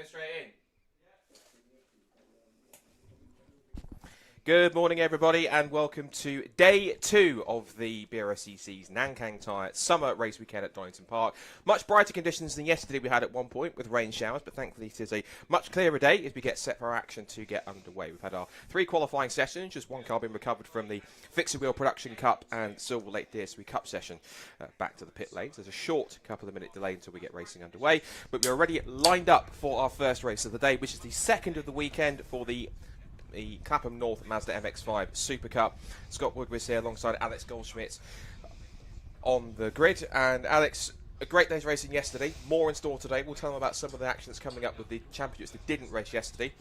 straight in. Good morning, everybody, and welcome to day 2 of the Brscc's Nankang Tyre summer race weekend at Donington Park. Much brighter conditions than yesterday we had at one point with rain showers, but thankfully it is a much clearer day as we get set for action to get underway. We've had our 3 qualifying sessions, just one car being recovered from the Fixer Wheel Production Cup and Silver Lake DSV Cup session back to the pit lanes. There's a short couple of minute delay until we get racing underway, but we're already lined up for our first race of the day, which is the second of the weekend for the Clapham North Mazda MX-5 Super Cup. Scott Woodward's here alongside Alex Goldschmidt on the grid. And Alex, a great day's racing yesterday. More in store today. We'll tell them about some of the action that's coming up with the championships that didn't race yesterday.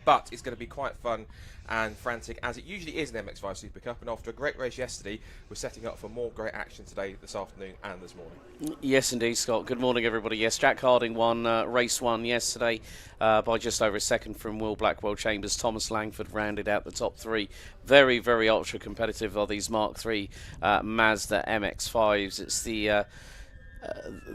But it's going to be quite fun and frantic, as it usually is in the MX-5 Super Cup. And after a great race yesterday, we're setting up for more great action today, this afternoon and this morning. Yes, indeed, Scott. Good morning, everybody. Yes, Jack Harding won race 1 yesterday by just over a second from Will Blackwell Chambers. Thomas Langford rounded out the top 3. Very, very ultra competitive are these Mark III Mazda MX-5s. It's the...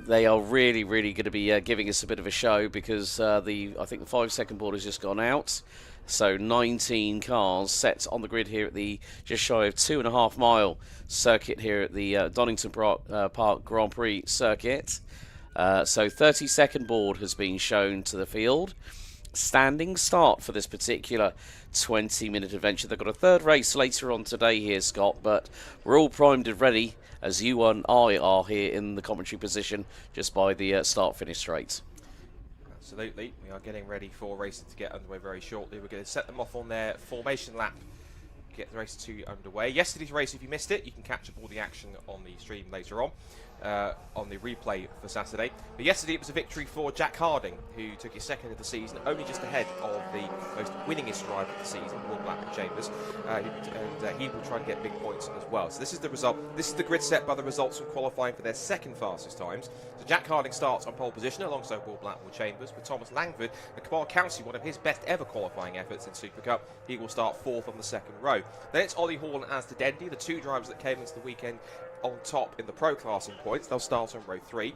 they are really, really going to be giving us a bit of a show because I think the 5-second board has just gone out. So 19 cars set on the grid here at the just shy of 2.5 mile circuit here at the Donington Park Grand Prix circuit. So 30-second board has been shown to the field. Standing start for this particular 20-minute adventure. They've got a third race later on today here, Scott, but we're all primed and ready as you and I are here in the commentary position just by the start-finish straight. Absolutely. We are getting ready for racing to get underway very shortly. We're going to set them off on their formation lap, get the race 2 underway. Yesterday's race, if you missed it, you can catch up all the action on the stream later on the replay for Saturday. But yesterday it was a victory for Jack Harding, who took his second of the season, only just ahead of the most winningest driver of the season, Will Blackwell Chambers, and he will try to get big points as well. So this is the result. This is the grid set by the results from qualifying for their second fastest times. So Jack Harding starts on pole position alongside Will Blackwell Chambers, with Thomas Langford and Kamal County, one of his best ever qualifying efforts in Super Cup. He will start 4th on the second row. Then it's Ollie Hall and Asda Dendy, the 2 drivers that came into the weekend on top in the pro class in points. They'll start on row 3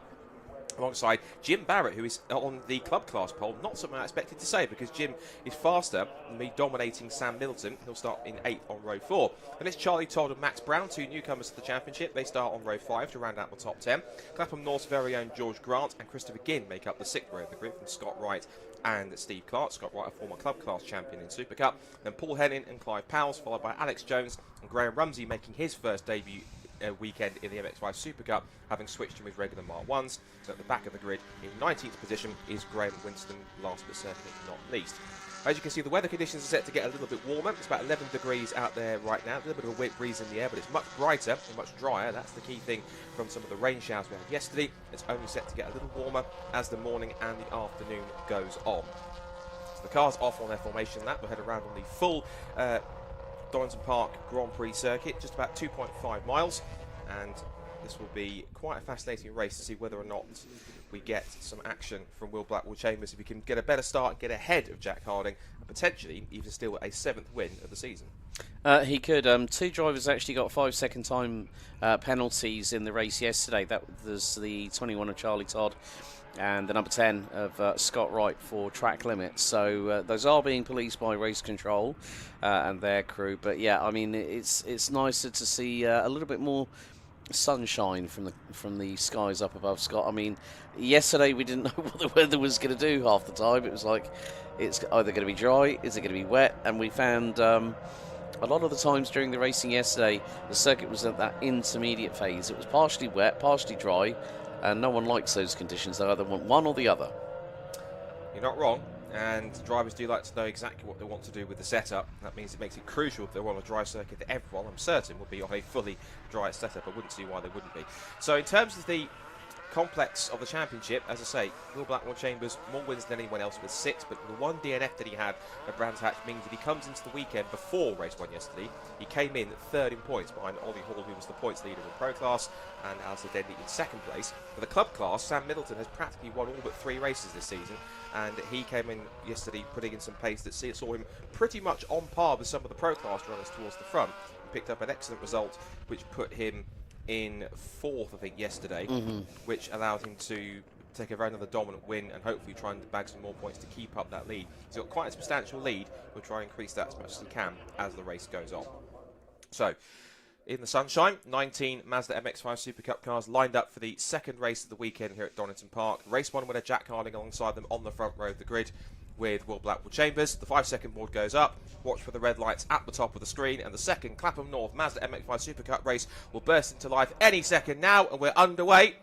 alongside Jim Barrett, who is on the club class pole. Not something I expected to say because Jim is faster than me, dominating Sam Middleton. He'll start in 8th on row 4. And it's Charlie Todd and Max Brown, 2 newcomers to the championship. They start on row 5 to round out the top 10. Clapham North's very own George Grant and Christopher Ginn make up the 6th row of the grid from Scott Wright and Steve Clark. Scott Wright, a former club class champion in Super Cup. Then Paul Henning and Clive Powell, followed by Alex Jones and Graham Rumsey, making his first debut weekend in the MX-5 Super Cup, having switched from his regular Mark 1s. So at the back of the grid, in 19th position, is Graham Winston, last but certainly not least. As you can see, the weather conditions are set to get a little bit warmer. It's about 11 degrees out there right now. A little bit of a wet breeze in the air, but it's much brighter and much drier. That's the key thing from some of the rain showers we had yesterday. It's only set to get a little warmer as the morning and the afternoon goes on. So the car's off on their formation lap. We'll head around on the full Donington Park Grand Prix circuit, just about 2.5 miles, and this will be quite a fascinating race to see whether or not we get some action from Will Blackwell Chambers, if he can get a better start and get ahead of Jack Harding and potentially even steal a 7th win of the season. He could. 2 drivers actually got 5-second time penalties in the race yesterday. That was the 21 of Charlie Todd and the number 10 of Scott Wright for track limits. So those are being policed by race control and their crew. But yeah, I mean, it's nicer to see a little bit more sunshine from the skies up above, Scott. I mean, yesterday we didn't know what the weather was going to do half the time. It was like, it's either going to be dry, is it going to be wet? And we found a lot of the times during the racing yesterday, the circuit was at that intermediate phase. It was partially wet, partially dry, and no one likes those conditions. They either want one or the other. You're not wrong, and drivers do like to know exactly what they want to do with the setup. That means it makes it crucial if they're on a dry circuit that everyone, I'm certain, will be on a fully dry setup. I wouldn't see why they wouldn't be. So in terms of the complex of the championship, as I say, Will Blackwell Chambers more wins than anyone else with 6, but the 1 DNF that he had at Brands Hatch means that he comes into the weekend before race 1 yesterday. He came in 3rd in points behind Ollie Hall, who was the points leader in pro class, and Asda Dendy in 2nd place. For the club class, Sam Middleton has practically won all but 3 races this season, and he came in yesterday putting in some pace that saw him pretty much on par with some of the pro class runners towards the front. He picked up an excellent result which put him in 4th, I think, yesterday, which allowed him to take a very another dominant win and hopefully try and bag some more points to keep up that lead. He's got quite a substantial lead. He'll try and increase that as much as he can as the race goes on. So, in the sunshine, 19 Mazda MX-5 Super Cup cars lined up for the second race of the weekend here at Donington Park. Race 1 winner Jack Harding alongside them on the front row of the grid with Will Blackwell Chambers. The 5-second board goes up. Watch for the red lights at the top of the screen, and the second Clapham North Mazda MX-5 Super Cup race will burst into life any second now, and we're underway.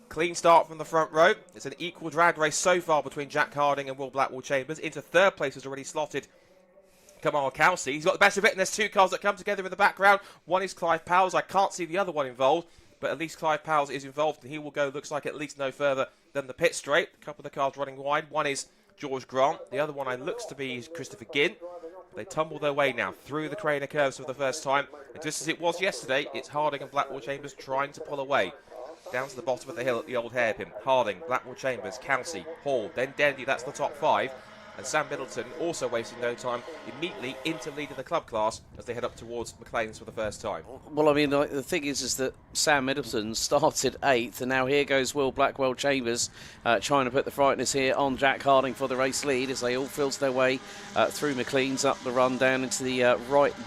Clean start from the front row. It's an equal drag race so far between Jack Harding and Will Blackwell Chambers. Into third place is already slotted Kamal Kelsey. He's got the best of it, and there's two cars that come together in the background. One is Clive Powell's. I can't see the other one involved, but at least Clive Powell's is involved, and he will go, looks like, at least no further than the pit straight. A couple of the cars running wide. One is George Grant. The other one looks to be Christopher Ginn. They tumble their way now through the Craner curves for the first time. And just as it was yesterday, it's Harding and Blackwell Chambers trying to pull away. Down to the bottom of the hill at the old hairpin. Harding, Blackwell Chambers, Kelsey, Hall, then Dendy, that's the top five. And Sam Middleton, also wasting no time, immediately into lead of the club class as they head up towards McLean's for the first time. Well, I mean, the thing is that Sam Middleton started 8th, and now here goes Will Blackwell Chambers trying to put the frighteners here on Jack Harding for the race lead as they all filter their way through McLean's up the run down into the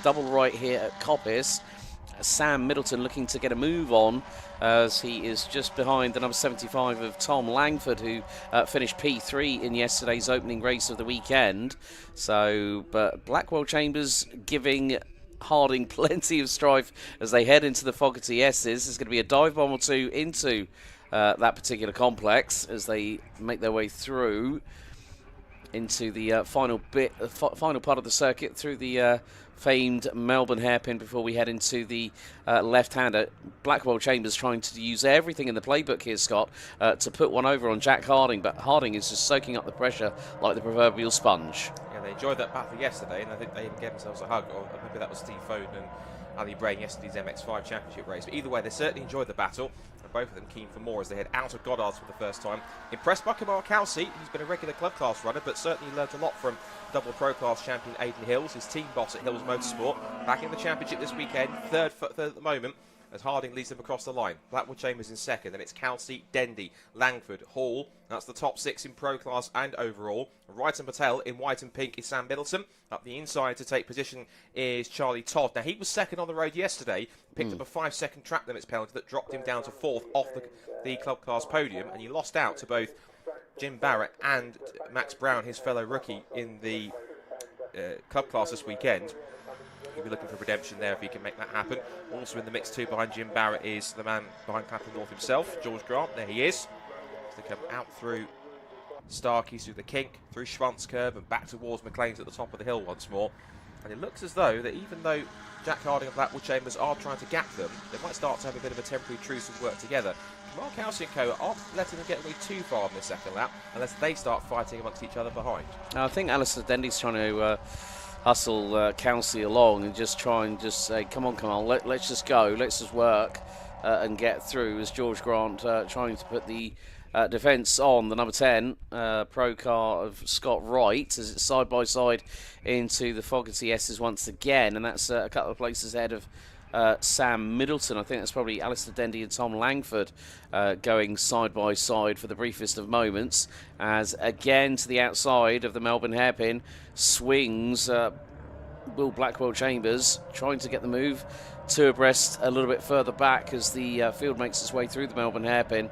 double right here at Coppice. Sam Middleton looking to get a move on as he is just behind the number 75 of Tom Langford, who finished P3 in yesterday's opening race of the weekend. So, but Blackwell Chambers giving Harding plenty of strife as they head into the Fogarty S's. There's going to be a dive bomb or two into that particular complex as they make their way through into the final part of the circuit through the famed Melbourne hairpin before we head into the left-hander. Blackwell Chambers trying to use everything in the playbook here, Scott, to put one over on Jack Harding, but Harding is just soaking up the pressure like the proverbial sponge. Yeah, they enjoyed that battle yesterday, and I think they even gave themselves a hug, or maybe that was Steve Foden and Ali Brain yesterday's MX-5 Championship race. But either way, they certainly enjoyed the battle, and both of them keen for more as they head out of Goddard's for the first time. Impressed by Kamal Kelsey, who's been a regular club class runner, but certainly learnt a lot from double pro class champion Aidan Hills, his team boss at Hills Motorsport. Back in the championship this weekend, third at the moment, as Harding leads them across the line. Blackwell Chambers in second, then it's Kelsey, Dendy, Langford, Hall. That's the top 6 in pro class and overall. Wright and Patel in white and pink is Sam Middleton. Up the inside to take position is Charlie Todd. Now, he was second on the road yesterday, picked up a 5-second track limits penalty that dropped him down to 4th off the club class podium, and he lost out to both Jim Barrett and Max Brown, his fellow rookie, in the club class this weekend. He'll be looking for redemption there if he can make that happen. Also in the mix too behind Jim Barrett is the man behind Clapham North himself, George Grant. There he is. As they come out through Starkey's, through the kink, through Schwantz curve and back towards McLean's at the top of the hill once more. And it looks as though that even though Jack Harding and Blackwell Chambers are trying to gap them, they might start to have a bit of a temporary truce and work together. Kamal Kelsey and co aren't letting them get away too far on this second lap unless they start fighting amongst each other behind. I think Alistair Dendy's trying to hustle Kelsey along and just try and just say, come on, let's just go, let's just work and get through, as George Grant trying to put the defence on the number 10 pro car of Scott Wright as it's side by side into the Fogarty S's once again, and that's a couple of places ahead of Sam Middleton. I think that's probably Alistair Dendy and Tom Langford going side by side for the briefest of moments, as again to the outside of the Melbourne hairpin swings Will Blackwell Chambers, trying to get the move to abreast a little bit further back as the field makes its way through the Melbourne hairpin.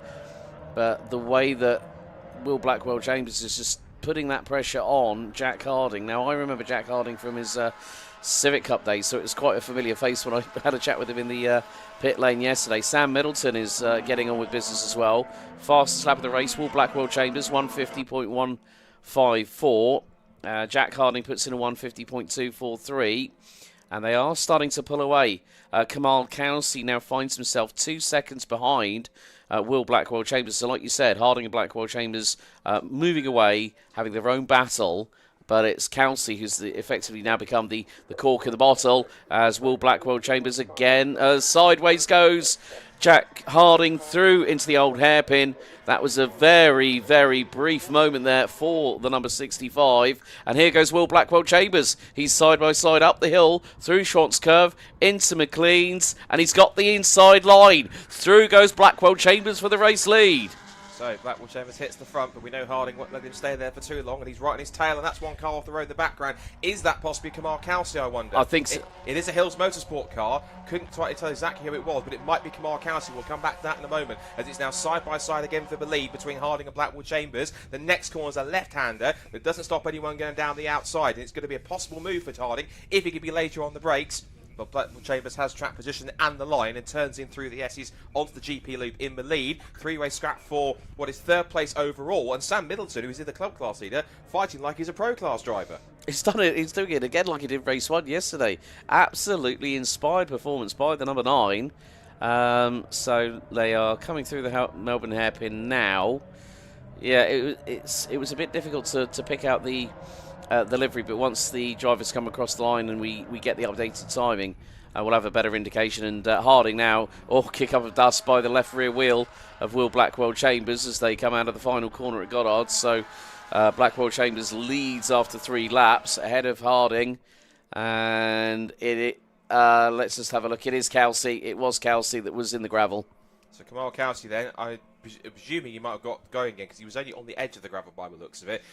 But the way that Will Blackwell Chambers is just putting that pressure on Jack Harding. Now, I remember Jack Harding from his Civic Cup days, so it was quite a familiar face when I had a chat with him in the pit lane yesterday. Sam Middleton is getting on with business as well. Fastest lap of the race, Will Blackwell Chambers, 150.154. Jack Harding puts in a 150.243. And they are starting to pull away. Kamal Kelsey now finds himself 2 seconds behind Will Blackwell Chambers. So like you said, Harding and Blackwell Chambers moving away, having their own battle. But it's Kelsey who's effectively now become the cork in the bottle as Will Blackwell Chambers again sideways goes. Jack Harding through into the old hairpin. That was a very, very brief moment there for the number 65. And here goes Will Blackwell Chambers. He's side by side up the hill, through Schwantz curve, into McLean's, and he's got the inside line. Through goes Blackwell Chambers for the race lead. So Blackwell Chambers hits the front, but we know Harding won't let him stay there for too long, and he's right on his tail, and that's one car off the road in the background. Is that possibly Kamal Kelsey, I wonder? I think so. It is a Hills Motorsport car. Couldn't quite tell exactly who it was, but it might be Kamal Kelsey. We'll come back to that in a moment, as it's now side by side again for the lead between Harding and Blackwell Chambers. The next corner is a left-hander that doesn't stop anyone going down the outside, and it's going to be a possible move for Harding if he could be later on the brakes. But Blackwell Chambers has track position and the line and turns in through the S's onto the GP loop in the lead. Three-way scrap for what is third place overall. And Sam Middleton, who is in the club class leader, fighting like he's a pro class driver. He's done it. He's doing it again like he did race 1 yesterday. Absolutely inspired performance by the number 9. So they are coming through the Melbourne hairpin now. Yeah, it was a bit difficult to pick out the livery, but once the drivers come across the line and we get the updated timing, we'll have a better indication. And Harding now, kick up of dust by the left rear wheel of Will Blackwell Chambers as they come out of the final corner at Goddard. So Blackwell Chambers leads after 3 laps ahead of Harding, and let's just have a look. It is Kelsey. It was Kelsey that was in the gravel. So Kamal Kelsey then, presuming he might have got going again because he was only on the edge of the gravel by the looks of it.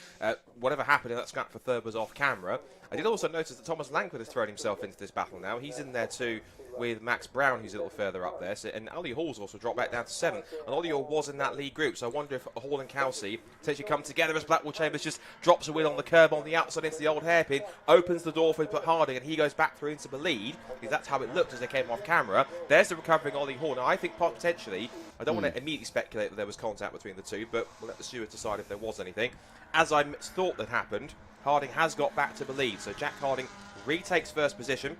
Whatever happened in that scrap for third was off camera. I did also notice that Thomas Langford has thrown himself into this battle now. He's in there too with Max Brown, who's a little further up there. So, and Ollie Hall's also dropped back down to 7th. And Ollie Hall was in that lead group, so I wonder if Hall and Kelsey potentially come together as Blackwell Chambers just drops a wheel on the curb on the outside into the old hairpin, opens the door for Harding, and he goes back through into the lead, because that's how it looked as they came off camera. There's the recovering Ollie Hall. Now, I think potentially, I don't want to immediately speculate that there was contact between the two, but we'll let the stewards decide if there was anything. As I thought that happened, Harding has got back to the lead, so Jack Harding retakes first position.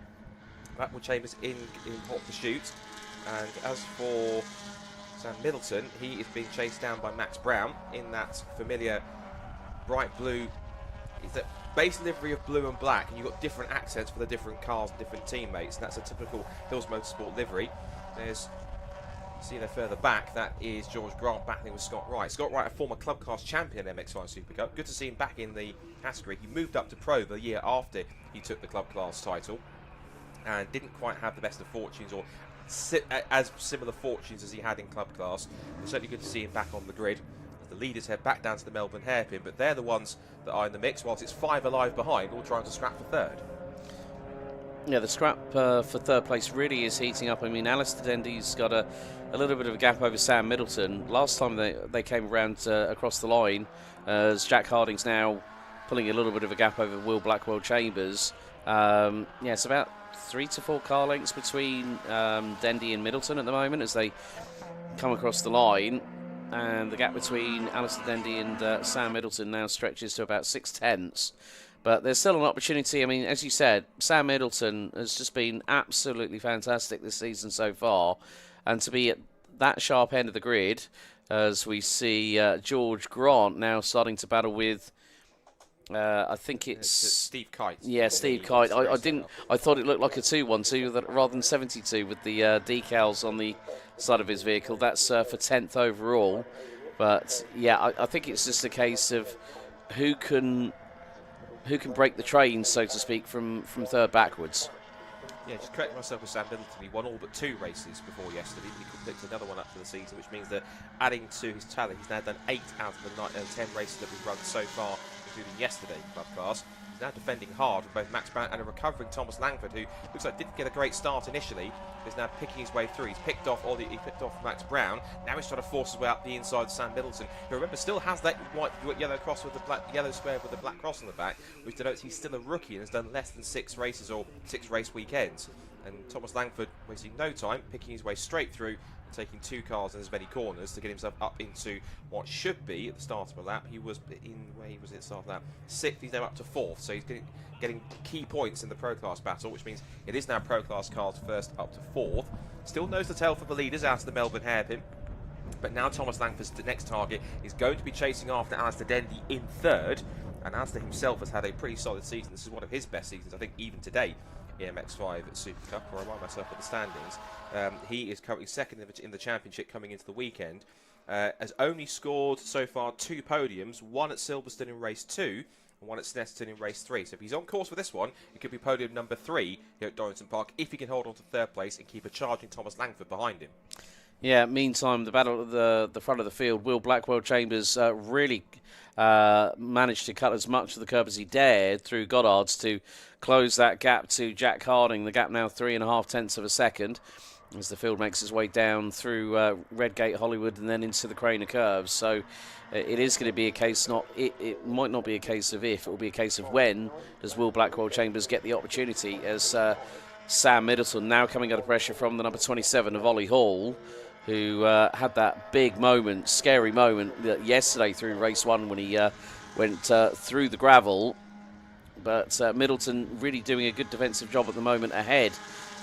Blackwell Chambers in hot pursuit. And as for Sam Middleton, he is being chased down by Max Brown in that familiar bright blue. It's that base livery of blue and black, and you've got different accents for the different cars and different teammates, and that's a typical Hills Motorsport livery. There's, see there further back, that is George Grant battling with Scott Wright. Scott Wright, a former club class champion MX5 SuperCup. Good to see him back in the category. He moved up to pro the year after he took the club class title, and didn't quite have the best of fortunes, or as similar fortunes as he had in club class. It's certainly good to see him back on the grid. The leaders head back down to the Melbourne hairpin, but they're the ones that are in the mix, whilst it's 5 alive behind, all trying to scrap for third. Yeah, the scrap for third place really is heating up. I mean, Alistair Dendy's got a little bit of a gap over Sam Middleton. Last time they came around across the line, as Jack Harding's now pulling a little bit of a gap over Will Blackwell Chambers. Yeah, it's about 3 to 4 car lengths between Dendy and Middleton at the moment as they come across the line, and the gap between Alistair Dendy and Sam Middleton now stretches to about 6/10. But there's still an opportunity. I mean, as you said, Sam Middleton has just been absolutely fantastic this season so far, and to be at that sharp end of the grid as we see George Grant now starting to battle with I think it's Steve Kite. Yeah, Steve Kite. I thought it looked like a 212 rather than 72 with the decals on the side of his vehicle. That's for 10th overall. But yeah, I think it's just a case of who can break the train, so to speak, from third backwards. Yeah, just correcting myself with Sam Middleton. He won all but 2 races before yesterday. He picked another one up for the season, which means that adding to his tally, he's now done 8 out of the 10 races that we've run so far, including yesterday in club class. He's now defending hard with both Max Brown and a recovering Thomas Langford, who looks like didn't get a great start initially. He's now picking his way through. He's picked off Max Brown. Now he's trying to force his way up the inside of Sam Middleton, who, remember, still has that yellow cross with the yellow square with the black cross on the back, which denotes he's still a rookie and has done less than 6 races or 6 race weekends. And Thomas Langford wasting no time, picking his way straight through and taking 2 cars in as many corners to get himself up into what should be at the start of a lap. He was in, where he was at the start of the lap? 6th, he's now up to 4th, so he's getting key points in the Pro Class battle, which means it is now Pro Class cars first up to 4th. Still nose to tail for the leaders out of the Melbourne hairpin. But now Thomas Langford's next target is going to be chasing after Alistair Dendy in 3rd. And Alistair himself has had a pretty solid season. This is one of his best seasons, I think, even today. MX5 at SuperCup, or I remind myself of the standings. He is currently 2nd in the championship coming into the weekend. Has only scored so far 2 podiums, 1 at Silverstone in race 2 and 1 at Snetterton in race 3. So if he's on course for this one, it could be podium number 3 here at Donington Park if he can hold on to 3rd place and keep a charging Thomas Langford behind him. Yeah, meantime, the battle at the front of the field, Will Blackwell Chambers really managed to cut as much of the curb as he dared through Goddard's to close that gap to Jack Harding. The gap now 3.5 tenths of a second as the field makes its way down through Redgate, Hollywood, and then into the Craner curves. So it is going to be a case, it might not be a case of if, it will be a case of when does Will Blackwell Chambers get the opportunity, as Sam Middleton now coming under pressure from the number 27 of Ollie Hall, who had that big moment, scary moment yesterday through race 1 when he went through the gravel. But Middleton really doing a good defensive job at the moment ahead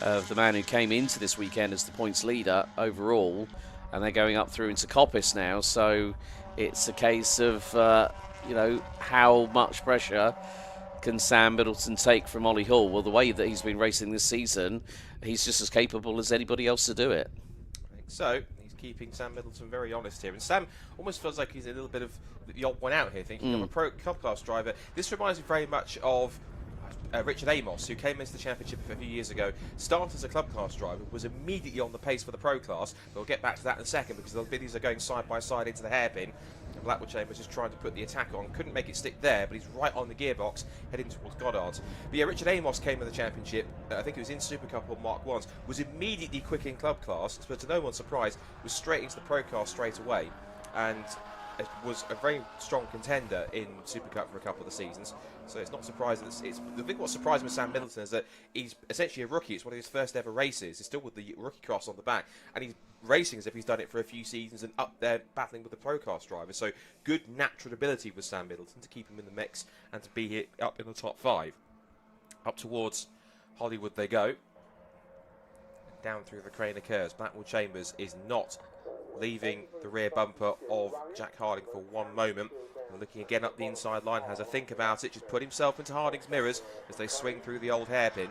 of the man who came into this weekend as the points leader overall. And they're going up through into Coppice now. So it's a case of, how much pressure can Sam Middleton take from Ollie Hall? Well, the way that he's been racing this season, he's just as capable as anybody else to do it. So he's keeping Sam Middleton very honest here, and Sam almost feels like he's a little bit of the odd one out here, thinking I'm a pro club class driver. This reminds me very much of Richard Amos, who came into the championship a few years ago, started as a club class driver, was immediately on the pace for the pro class. We'll get back to that in a second because the videos are going side by side into the hairpin. And Blackwell Chambers is trying to put the attack on. Couldn't make it stick there, but he's right on the gearbox, heading towards Goddard's. But yeah, Richard Amos came in the championship, I think it was in SuperCup or Mark 1s, was immediately quick in club class, but to no one's surprise, was straight into the pro class straight away. And it was a very strong contender in SuperCup for a couple of the seasons, so it's not surprising. I think what's surprising with Sam Middleton is that he's essentially a rookie. It's one of his first ever races. He's still with the rookie cross on the back, and he's racing as if he's done it for a few seasons and up there battling with the pro class drivers. So good natural ability with Sam Middleton to keep him in the mix and to be here up in the top 5. Up towards Hollywood they go. Down through the Craner curves. Blackwell Chambers is not leaving the rear bumper of Jack Harding for one moment. And looking again up the inside line, has a think about it, just put himself into Harding's mirrors as they swing through the old hairpin.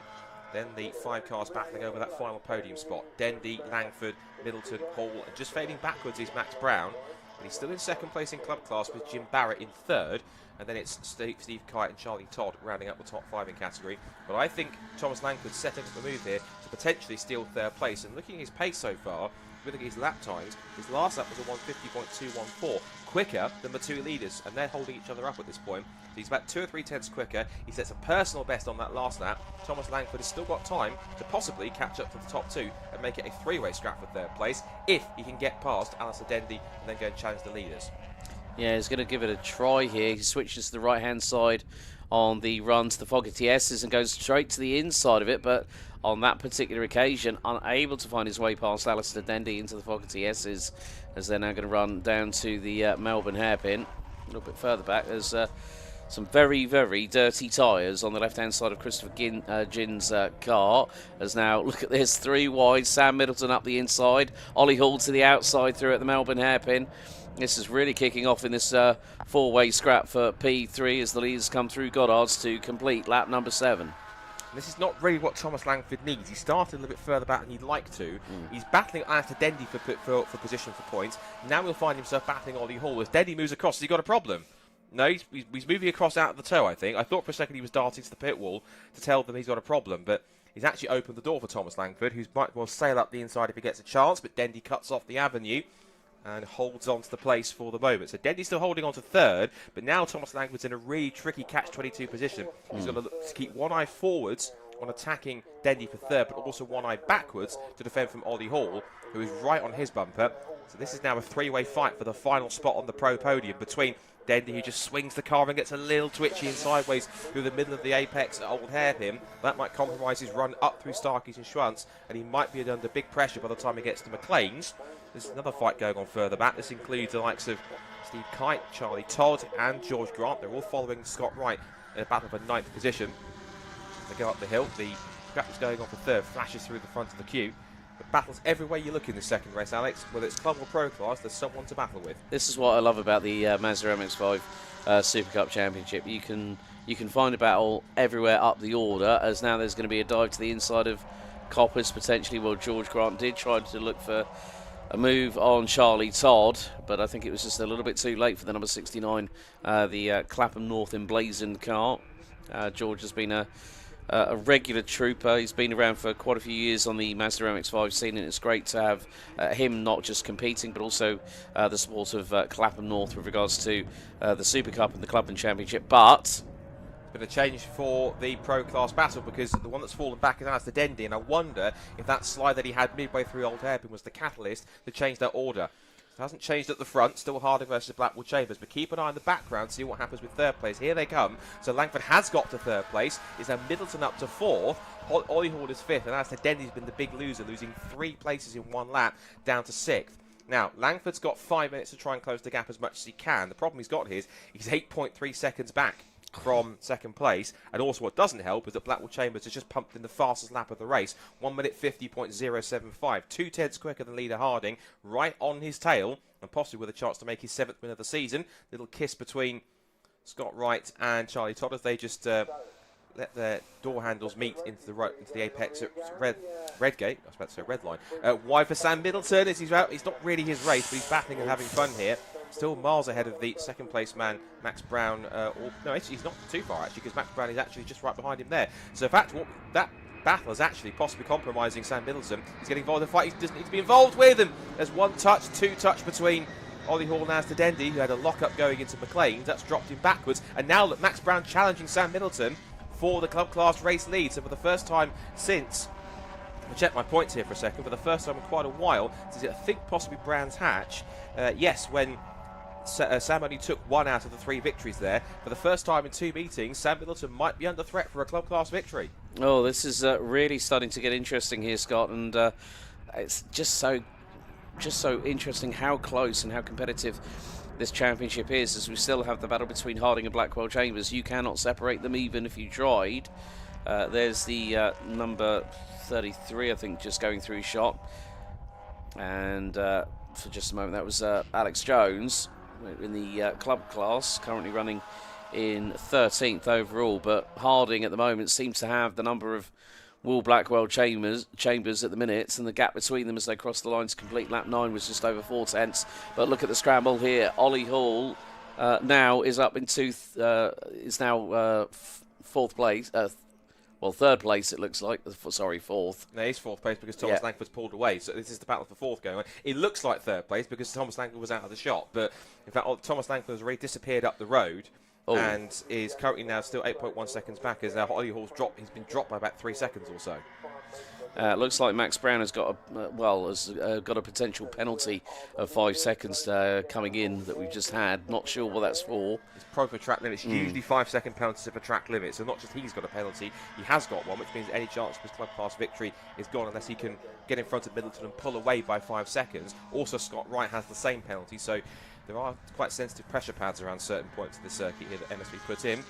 Then the 5 cars battling over that final podium spot. Dendy, Langford, Middleton, Hall, and just fading backwards is Max Brown. But he's still in second place in club class with Jim Barrett in third. And then it's Steve Kite and Charlie Todd rounding up the top 5 in category. But I think Thomas Langford's setting up the move here to potentially steal third place. And looking at his pace so far, looking at his lap times, his last lap was a 150.214, quicker than the 2 leaders, and they're holding each other up at this point. So he's about 2 or 3 tenths quicker. He sets a personal best on that last lap. Thomas Langford has still got time to possibly catch up to the top 2 and make it a 3-way scrap for third place if he can get past Alistair Dendy and then go and challenge the leaders. Yeah, he's going to give it a try here. He switches to the right-hand side on the run to the Fogarty S's and goes straight to the inside of it, but on that particular occasion, unable to find his way past Alistair Dendy into the Fogarty S's, as they're now going to run down to the Melbourne hairpin. A little bit further back, there's some very, very dirty tyres on the left-hand side of Christopher Ginn's car. As now, look at this, 3 wide, Sam Middleton up the inside, Ollie Hall to the outside through at the Melbourne hairpin. This is really kicking off in this 4-way scrap for P3 as the leaders come through Goddard's to complete lap number 7. This is not really what Thomas Langford needs. He started a little bit further back than he'd like to. He's battling after Dendy for position for points. Now he'll find himself battling Ollie Hall. As Dendy moves across, has he got a problem? No, he's moving across out of the toe, I think. I thought for a second he was darting to the pit wall to tell them he's got a problem, but he's actually opened the door for Thomas Langford, who might well sail up the inside if he gets a chance, but Dendy cuts off the avenue and holds on to the place for the moment. So Dendy's still holding on to third, but now Thomas Langford's in a really tricky catch-22 position. He's got to look to keep one eye forwards on attacking Dendy for third, but also one eye backwards to defend from Ollie Hall, who is right on his bumper. So this is now a 3-way fight for the final spot on the pro podium between Dendy, who just swings the car and gets a little twitchy and sideways through the middle of the apex at Old Hairpin. That might compromise his run up through Starkeys and Schwantz, and he might be under big pressure by the time he gets to McLean's. There's another fight going on further back. This includes the likes of Steve Kite, Charlie Todd, and George Grant. They're all following Scott Wright in a battle for 9th position. They go up the hill. The scrap is going on for third, flashes through the front of the queue. But battles everywhere you look in this second race, Alex. Whether it's club or pro class, there's someone to battle with. This is what I love about the Mazda MX-5 Super Cup Championship. You can find a battle everywhere up the order, as now there's going to be a dive to the inside of Coppice, potentially. Well, George Grant did try to look for a move on Charlie Todd, but I think it was just a little bit too late for the number 69, the Clapham North emblazoned car. George has been a a regular trooper. He's been around for quite a few years on the Mazda MX-5 scene, and it's great to have him not just competing, but also the support of Clapham North with regards to the SuperCup and the Clubman Championship. But bit of change for the pro class battle, because the one that's fallen back is Alistair Dendy, and I wonder if that slide that he had midway through Old Hairpin was the catalyst to change that order. It hasn't changed at the front, still Harding versus Blackwell Chambers, but keep an eye on the background, see what happens with third place. Here they come. So Langford has got to third place. Is now Middleton up to fourth. Ollie Hall is fifth, and Alistair Dendy's been the big loser, losing 3 places in 1 lap, down to 6th. Now, Langford's got 5 minutes to try and close the gap as much as he can. The problem he's got here is he's 8.3 seconds back from second place, and also what doesn't help is that Blackwell Chambers has just pumped in the fastest lap of the race, 1 minute 50.075, 2 tenths quicker than leader Harding, right on his tail, and possibly with a chance to make his 7th win of the season. Little kiss between Scott Wright and Charlie Todd as they just let their door handles meet into the apex at Redgate. I was about to say red line. Wide for Sam Middleton as he's out. It's not really his race, but he's battling and having fun here. Still miles ahead of the second place man, Max Brown. No, he's not too far actually, because Max Brown is actually just right behind him there. So in fact, that battle is actually possibly compromising Sam Middleton. He's getting involved in the fight. He doesn't need to be involved with him. There's 1 touch, 2 touch between Ollie Hall and Alistair Dendy, who had a lock-up going into McLean's. That's dropped him backwards. And now look, Max Brown challenging Sam Middleton for the club class race lead. So for the first time since, I'll check my points here for a second, for the first time in quite a while, since I think possibly Brands Hatch, yes, when Sam only took 1 out of the 3 victories there. For the first time in 2 meetings, Sam Middleton might be under threat for a club class victory. oh, this is really starting to get interesting here, Scott, and it's just so interesting how close and how competitive this championship is, as we still have the battle between Harding and Blackwell Chambers. You cannot separate them even if you tried. There's the number 33, I think, just going through shot, and for just a moment that was Alex Jones in the club class, currently running in 13th overall, but Harding at the moment seems to have the number of Will Blackwell Chambers at the minutes, and the gap between them as they cross the line to complete lap 9 was just over 4 tenths. But look at the scramble here. Ollie Hall now is up into fourth place. Well, third place it looks like. Sorry, fourth. No, he's 4th place because Thomas Langford's pulled away. So this is the battle for 4th going on. It looks like 3rd place because Thomas Langford was out of the shot. But in fact, Thomas Langford has already disappeared up the road. Oh. And is currently now still 8.1 seconds back, as now Ollie Hall's he's been dropped by about 3 seconds or so. Looks like Max Brown has got a potential penalty of 5 seconds coming in that we've just had. Not sure what that's for. It's pro for track limits. Usually 5-second penalties for track limits. So not just he's got a penalty, he has got one, which means any chance of his club class victory is gone unless he can get in front of Middleton and pull away by 5 seconds. Also, Scott Wright has the same penalty. So there are quite sensitive pressure pads around certain points of the circuit here that MSV put in.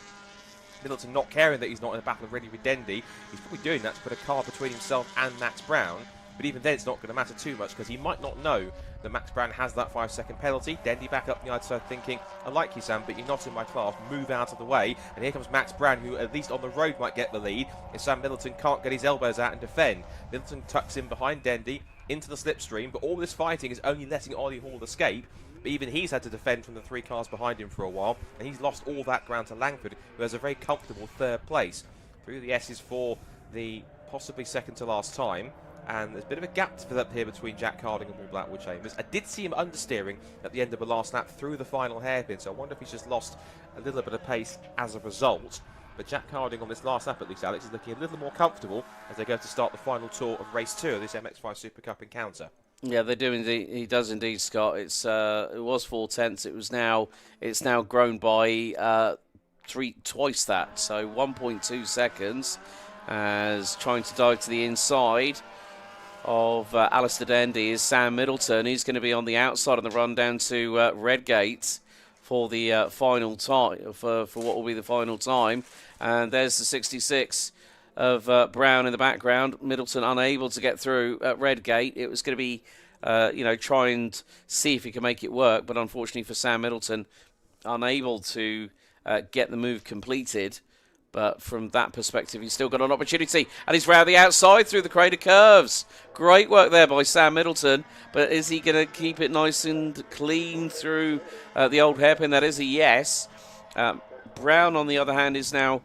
Middleton not caring that he's not in a battle already with Dendy. He's probably doing that to put a car between himself and Max Brown. But even then, it's not going to matter too much because he might not know that Max Brown has that 5-second penalty. Dendy back up the outside thinking, I like you, Sam, but you're not in my class. Move out of the way. And here comes Max Brown, who at least on the road might get the lead if Sam Middleton can't get his elbows out and defend. Middleton tucks in behind Dendy into the slipstream, but all this fighting is only letting Ollie Hall escape. But even he's had to defend from the 3 cars behind him for a while, and he's lost all that ground to Langford, who has a very comfortable 3rd place. Through the S's for the possibly second to last time, and there's a bit of a gap to fill up here between Jack Harding and Will Blackwell Chambers. I did see him understeering at the end of the last lap through the final hairpin, so I wonder if he's just lost a little bit of pace as a result. But Jack Harding on this last lap, at least, Alex, is looking a little more comfortable as they go to start the final tour of race 2 of this MX-5 Super Cup encounter. Yeah, they do indeed. He does indeed, Scott. It was 4 tenths. It's now grown by twice that. So 1.2 seconds as trying to dive to the inside of Alistair Dendy is Sam Middleton. He's going to be on the outside of the run down to Redgate for the final time for what will be the final time. And there's the 66. Of Brown in the background. Middleton unable to get through at Redgate. It was going to be, try and see if he can make it work, but unfortunately for Sam Middleton, unable to get the move completed. But from that perspective, he's still got an opportunity, and he's round the outside through the crater curves. Great work there by Sam Middleton, but is he going to keep it nice and clean through the old hairpin? That is a yes. Brown, on the other hand, is now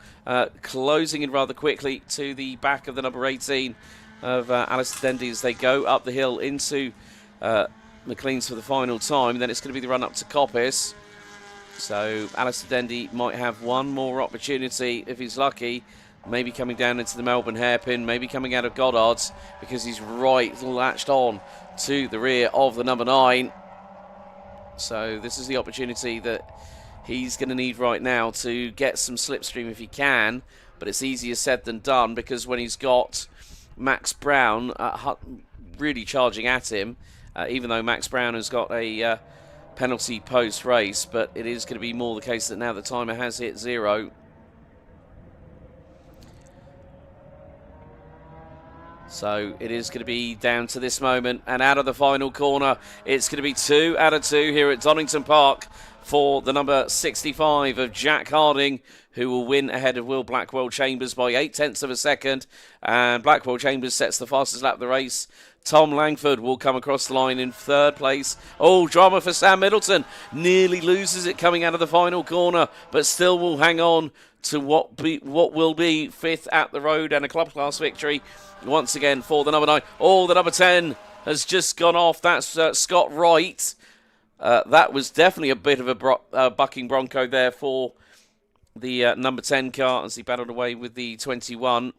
closing in rather quickly to the back of the number 18 of Alistair Dendy as they go up the hill into McLean's for the final time. And then it's going to be the run up to Coppice. So Alistair Dendy might have one more opportunity if he's lucky. Maybe coming down into the Melbourne hairpin, maybe coming out of Goddard's, because he's right latched on to the rear of the number 9. So this is the opportunity that he's going to need right now to get some slipstream if he can. But it's easier said than done, because when he's got Max Brown really charging at him, even though Max Brown has got a penalty post-race, but it is going to be more the case that now the timer has hit 0. So it is going to be down to this moment, and out of the final corner, it's going to be 2 out of 2 here at Donington Park for the number 65 of Jack Harding, who will win ahead of Will Blackwell Chambers by 0.8 of a second. And Blackwell Chambers sets the fastest lap of the race. Tom Langford will come across the line in 3rd place. Oh, drama for Sam Middleton. Nearly loses it coming out of the final corner, but still will hang on to what will be 5th at the road, and a club class victory once again for the number 9. Oh, the number 10 has just gone off. That's Scott Wright. That was definitely a bit of a bucking bronco there for the number 10 car as he battled away with the 21.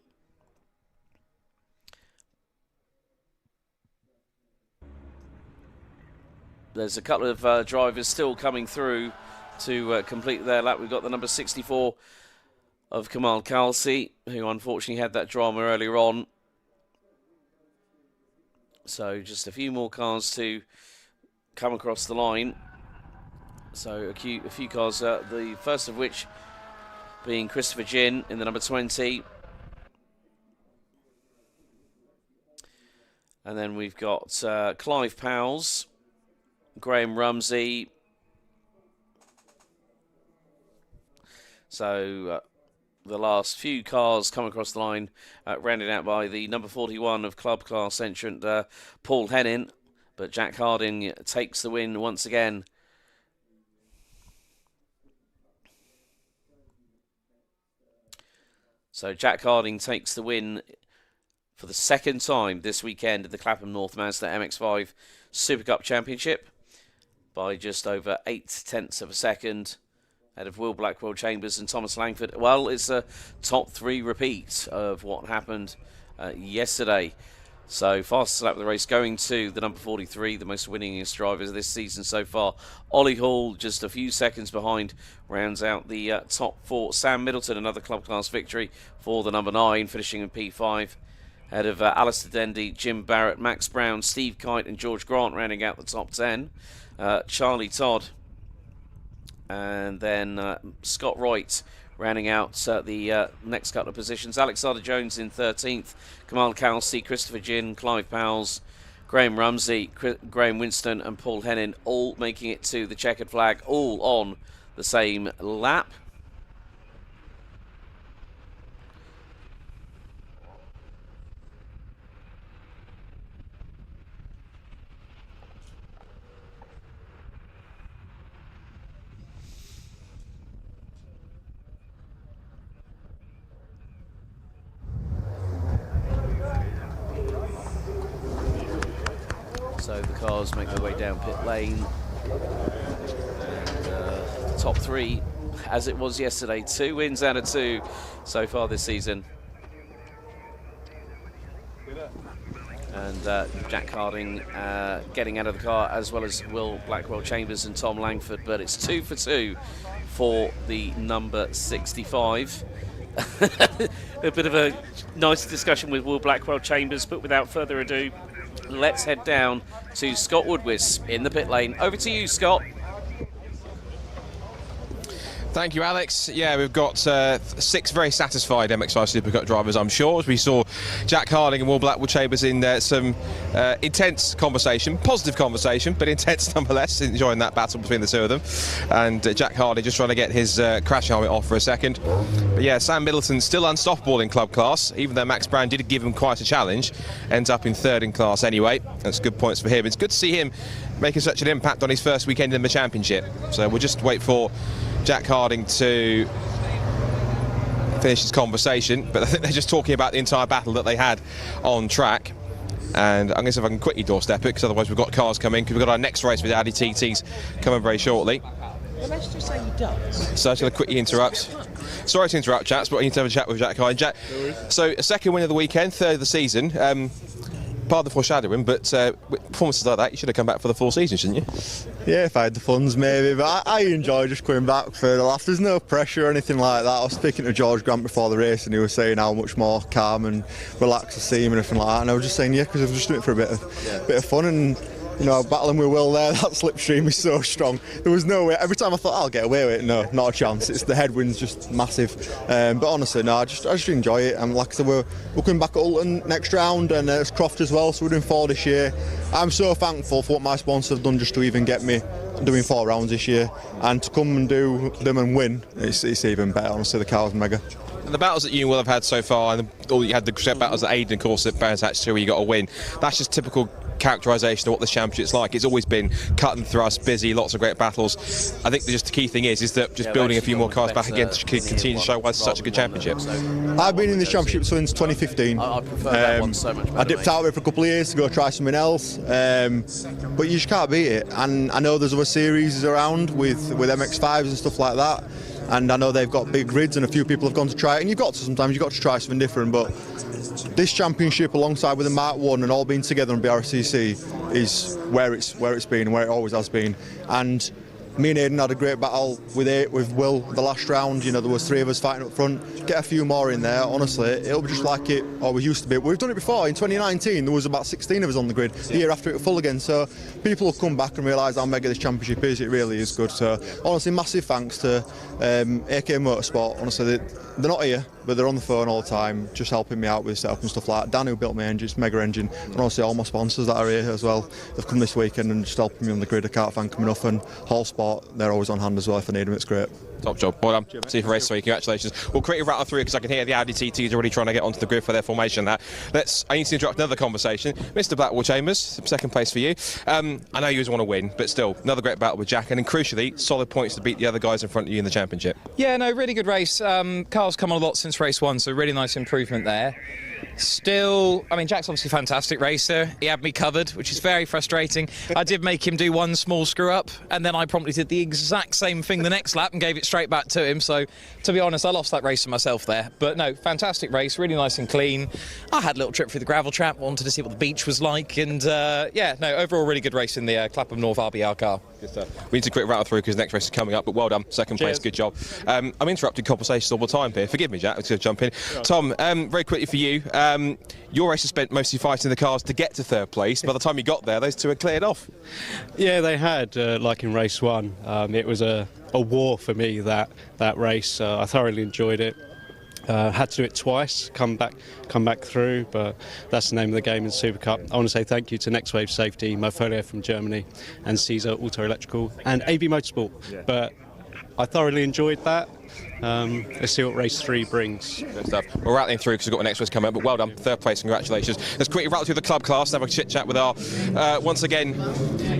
There's a couple of drivers still coming through to complete their lap. We've got the number 64 of Kamal Khalsi, who unfortunately had that drama earlier on. So just a few more cars to come across the line. So a few cars, the first of which being Christopher Ginn in the number 20. And then we've got Clive Powles, Graham Rumsey. So the last few cars come across the line, rounded out by the number 41 of club class entrant Paul Hennin. But Jack Harding takes the win once again. So Jack Harding takes the win for the 2nd time this weekend at the Clapham North Mazda MX-5 SuperCup Championship by just over 0.8 of a second out of Will Blackwell Chambers and Thomas Langford. Well, it's a top 3 repeat of what happened yesterday. So fastest lap of the race going to the number 43, the most winningest drivers this season so far. Ollie Hall just a few seconds behind, rounds out the top 4. Sam Middleton, another club class victory for the number 9, finishing in P5. Ahead of Alistair Dendy, Jim Barrett, Max Brown, Steve Kite and George Grant rounding out the top 10. Charlie Todd and then Scott Wright rounding out the next couple of positions. Alexander Jones in 13th, Kamal Khalsi, Christopher Ginn, Clive Powles, Graham Rumsey, Graham Winston and Paul Hennin all making it to the checkered flag, all on the same lap. So the cars make their way down pit lane. And the top 3, as it was yesterday, 2 wins out of 2 so far this season. And Jack Harding getting out of the car, as well as Will Blackwell Chambers and Tom Langford. But it's 2 for 2 for the number 65. A bit of a nice discussion with Will Blackwell Chambers, but without further ado, let's head down to Scott Woodwis in the pit lane. Over to you, Scott. Thank you, Alex. Yeah, we've got 6 very satisfied MX-5 SuperCup drivers, I'm sure. As we saw Jack Harding and Will Blackwell Chambers in some intense conversation, positive conversation, but intense nonetheless, enjoying that battle between the 2 of them. And Jack Harding just trying to get his crash helmet off for a second. But yeah, Sam Middleton still unstoppable in club class, even though Max Brown did give him quite a challenge. Ends up in 3rd in class anyway. That's good points for him. It's good to see him making such an impact on his first weekend in the championship. So we'll just wait for Jack Harding to finish his conversation, but I think they're just talking about the entire battle that they had on track. And I'm going to see if I can quickly doorstep it, because otherwise we've got cars coming, because we've got our next race with Audi TTs coming very shortly. Well, let's just say he does. So I'm just going to quickly interrupt. Sorry to interrupt, chaps, but I need to have a chat with Jack Harding. Jack, so a second win of the weekend, third of the season. Part of the foreshadowing, but performances like that, you should have come back for the full season, shouldn't you? Yeah, if I had the funds maybe, but I enjoy just coming back for the laugh. There's no pressure or anything like that. I was speaking to George Grant before the race, and he was saying how much more calm and relaxed I see him and everything like that, and I was just saying yeah, because I was just doing it for a bit of fun. And you know, battling with Will there, that slipstream is so strong. There was no way. Every time I thought I'll get away with it, no, not a chance. It's the headwind's just massive. But honestly, no, I just enjoy it. And like I said, we're coming back at Ulton next round, and it's Croft as well. So we're doing 4 this year. I'm so thankful for what my sponsors have done just to even get me doing 4 rounds this year, and to come and do them and win. It's even better. Honestly, the car's mega. And the battles that you will have had so far, and all you had the battles at Aiden, of course, at Brands Hatch 2, where you got a win. That's just typical characterisation of what this championship's like. It's always been cut and thrust, busy, lots of great battles. I think just the key thing is that just building a few more cars back again to continue to show why it's such a good championship. I've been in this championship since 2015. I prefer that one so much better. I dipped out of it for a couple of years to go try something else, but you just can't beat it. And I know there's other series around with MX-5s and stuff like that, and I know they've got big grids and a few people have gone to try it, and sometimes you've got to try something different. But this championship, alongside with the Mark 1 and all being together on Brscc, is where it's been, where it always has been. And me and Aiden had a great battle with Will the last round. You know, there was 3 of us fighting up front. Get a few more in there, honestly, it'll be just like it always used to be. We've done it before. In 2019 there was about 16 of us on the grid. The year after it was full again, so people will come back and realise how mega this championship is. It really is good. So honestly, massive thanks to AK Motorsport. Honestly, they're not here, but they're on the phone all the time, just helping me out with setup and stuff like that. Dan, who built my engine, it's mega engine, and honestly all my sponsors that are here as well, they've come this weekend and just helping me on the grid. I can't thank them enough. And Hall Sport, they're always on hand as well if I need them. It's great. Top job. Well done. See you for race 3. Congratulations. We'll quickly rattle through, because I can hear the Audi TTs already trying to get onto the grid for their formation. I need to interrupt another conversation. Mr. Blackwell Chambers, second place for you. I know you always want to win, but still, another great battle with Jack, and then crucially, solid points to beat the other guys in front of you in the championship. Yeah, no, really good race. Car's come on a lot since race 1, so really nice improvement there. Still, I mean, Jack's obviously a fantastic racer. He had me covered, which is very frustrating. I did make him do one small screw up, and then I promptly did the exact same thing the next lap and gave it straight back to him. So, to be honest, I lost that race to myself there. But no, fantastic race, really nice and clean. I had a little trip through the gravel trap, wanted to see what the beach was like, and yeah, no, overall really good race in the Clapham North RBR car. Good stuff. We need to quick rattle through because the next race is coming up, but well done. Second place, good job. I'm interrupting conversations all the time here. Forgive me, Jack, I'm just going to jump in. Tom, very quickly for you, your race has spent mostly fighting the cars to get to third place. By the time you got there, those 2 had cleared off. Yeah, they had, like in race 1. It was a war for me, that race. I thoroughly enjoyed it. Had to do it twice, come back through, but that's the name of the game in SuperCup. I want to say thank you to Next Wave Safety, Mofolio from Germany, and Caesar Auto Electrical, and AB Motorsport. Yeah. But I thoroughly enjoyed that. Let's see what race 3 brings. Good stuff. We're rattling through because we've got the next race coming up, but well done. Third place, congratulations. Let's quickly rattle through the club class and have a chit chat with our, once again,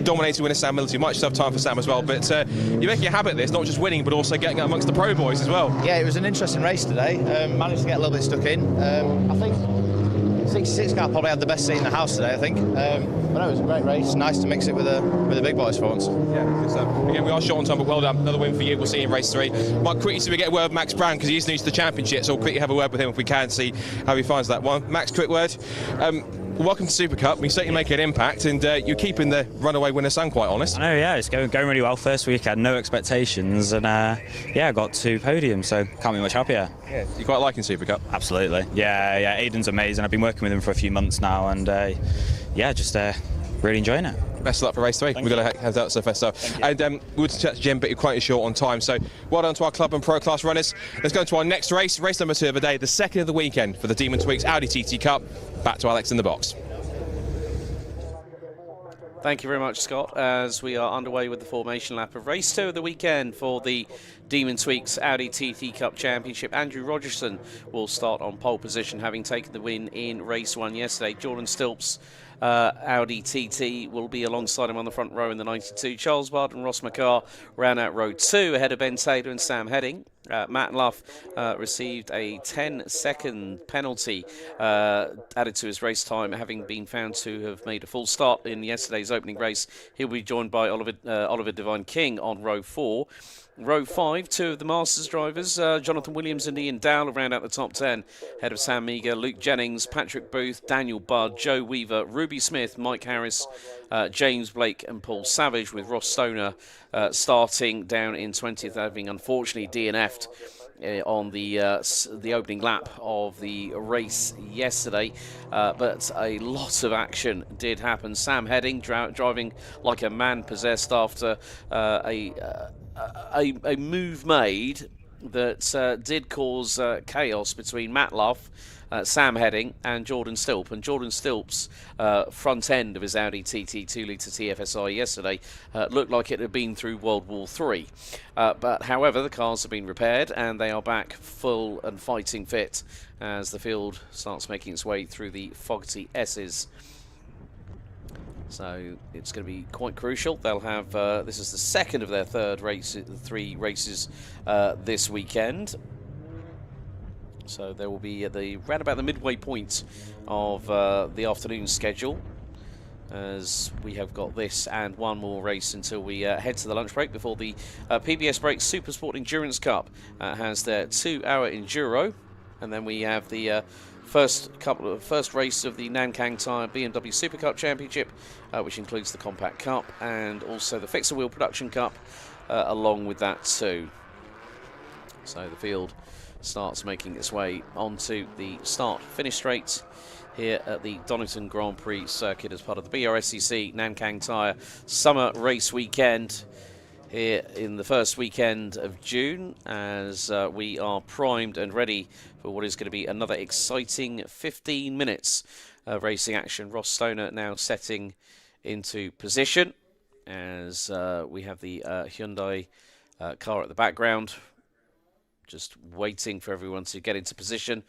dominating winner Sam Middleton. You might just have time for Sam as well, but you're making a habit of this, not just winning, but also getting amongst the pro boys as well. Yeah, it was an interesting race today. Managed to get a little bit stuck in. I think 66 car probably had the best seat in the house today, I think. But no, it was a great race. Nice to mix it with the big boys for once. Yeah, good stuff. Again, we are short on time, but well done. Another win for you. We'll see you in race 3. Might quickly see we get a word with Max Brown because he is new to the championship, so we'll quickly have a word with him if we can, see how he finds that one. Max, quick word. Welcome to SuperCup. We certainly make an impact, and you're keeping the runaway winner Sam, quite honest. I know, yeah, it's going really well. First week, I had no expectations, and yeah, I got 2 podiums, so can't be much happier. Yeah, you're quite liking SuperCup? Absolutely. Yeah, Aiden's amazing. I've been working with him for a few months now, and yeah, just really enjoying it. Best of luck for race 3. We've got to have that so fast. And we would chat to Jim, but you're quite short on time. So well done to our club and pro class runners. Let's go to our next race, race number 2 of the day, the second of the weekend for the Demon Tweeks Audi TT Cup. Back to Alex in the box. Thank you very much, Scott, as we are underway with the formation lap of race 2 of the weekend for the Demon Tweeks Audi TT Cup Championship. Andrew Rogerson will start on pole position, having taken the win in race 1 yesterday. Jordan Stilps Audi TT will be alongside him on the front row in the 92. Charles Bard and Ross McCarr round out row 2 ahead of Ben Taylor and Sam Heading. Matt Luff received a 10-second penalty added to his race time, having been found to have made a full start in yesterday's opening race. He'll be joined by Oliver Divine King on row 4. Row 5, 2 of the Masters drivers, Jonathan Williams and Ian Dowell, round out the top 10, ahead of Sam Meager, Luke Jennings, Patrick Booth, Daniel Budd, Joe Weaver, Ruby Smith, Mike Harris, James Blake and Paul Savage, with Ross Stoner starting down in 20th, having unfortunately DNF'd on the opening lap of the race yesterday, but a lot of action did happen. Sam Heading driving like a man possessed after a move made that did cause chaos between Matt Luff, Sam Heading and Jordan Stilp. And Jordan Stilp's front end of his Audi TT 2-litre TFSI yesterday looked like it had been through World War III. But however, the cars have been repaired and they are back full and fighting fit as the field starts making its way through the Fogarty S's. So it's going to be quite crucial. They'll have, this is the second of their three races this weekend. So there will be at round about the midway point of the afternoon schedule, as we have got this and one more race until we head to the lunch break before the PBS Brakes SuperSport Endurance Cup has their 2-hour enduro, and then we have the first race of the Nankang Tyre BMW SuperCup Championship, which includes the Compact Cup and also the Fixer Wheel Production Cup along with that too. So the field starts making its way onto the start-finish straight here at the Donington Grand Prix circuit as part of the Brscc Nankang Tyre Summer Race Weekend here in the first weekend of June, as we are primed and ready for what is going to be another exciting 15 minutes of racing action. Ross Stoner now setting into position as we have the Hyundai car at the background, just waiting for everyone to get into position.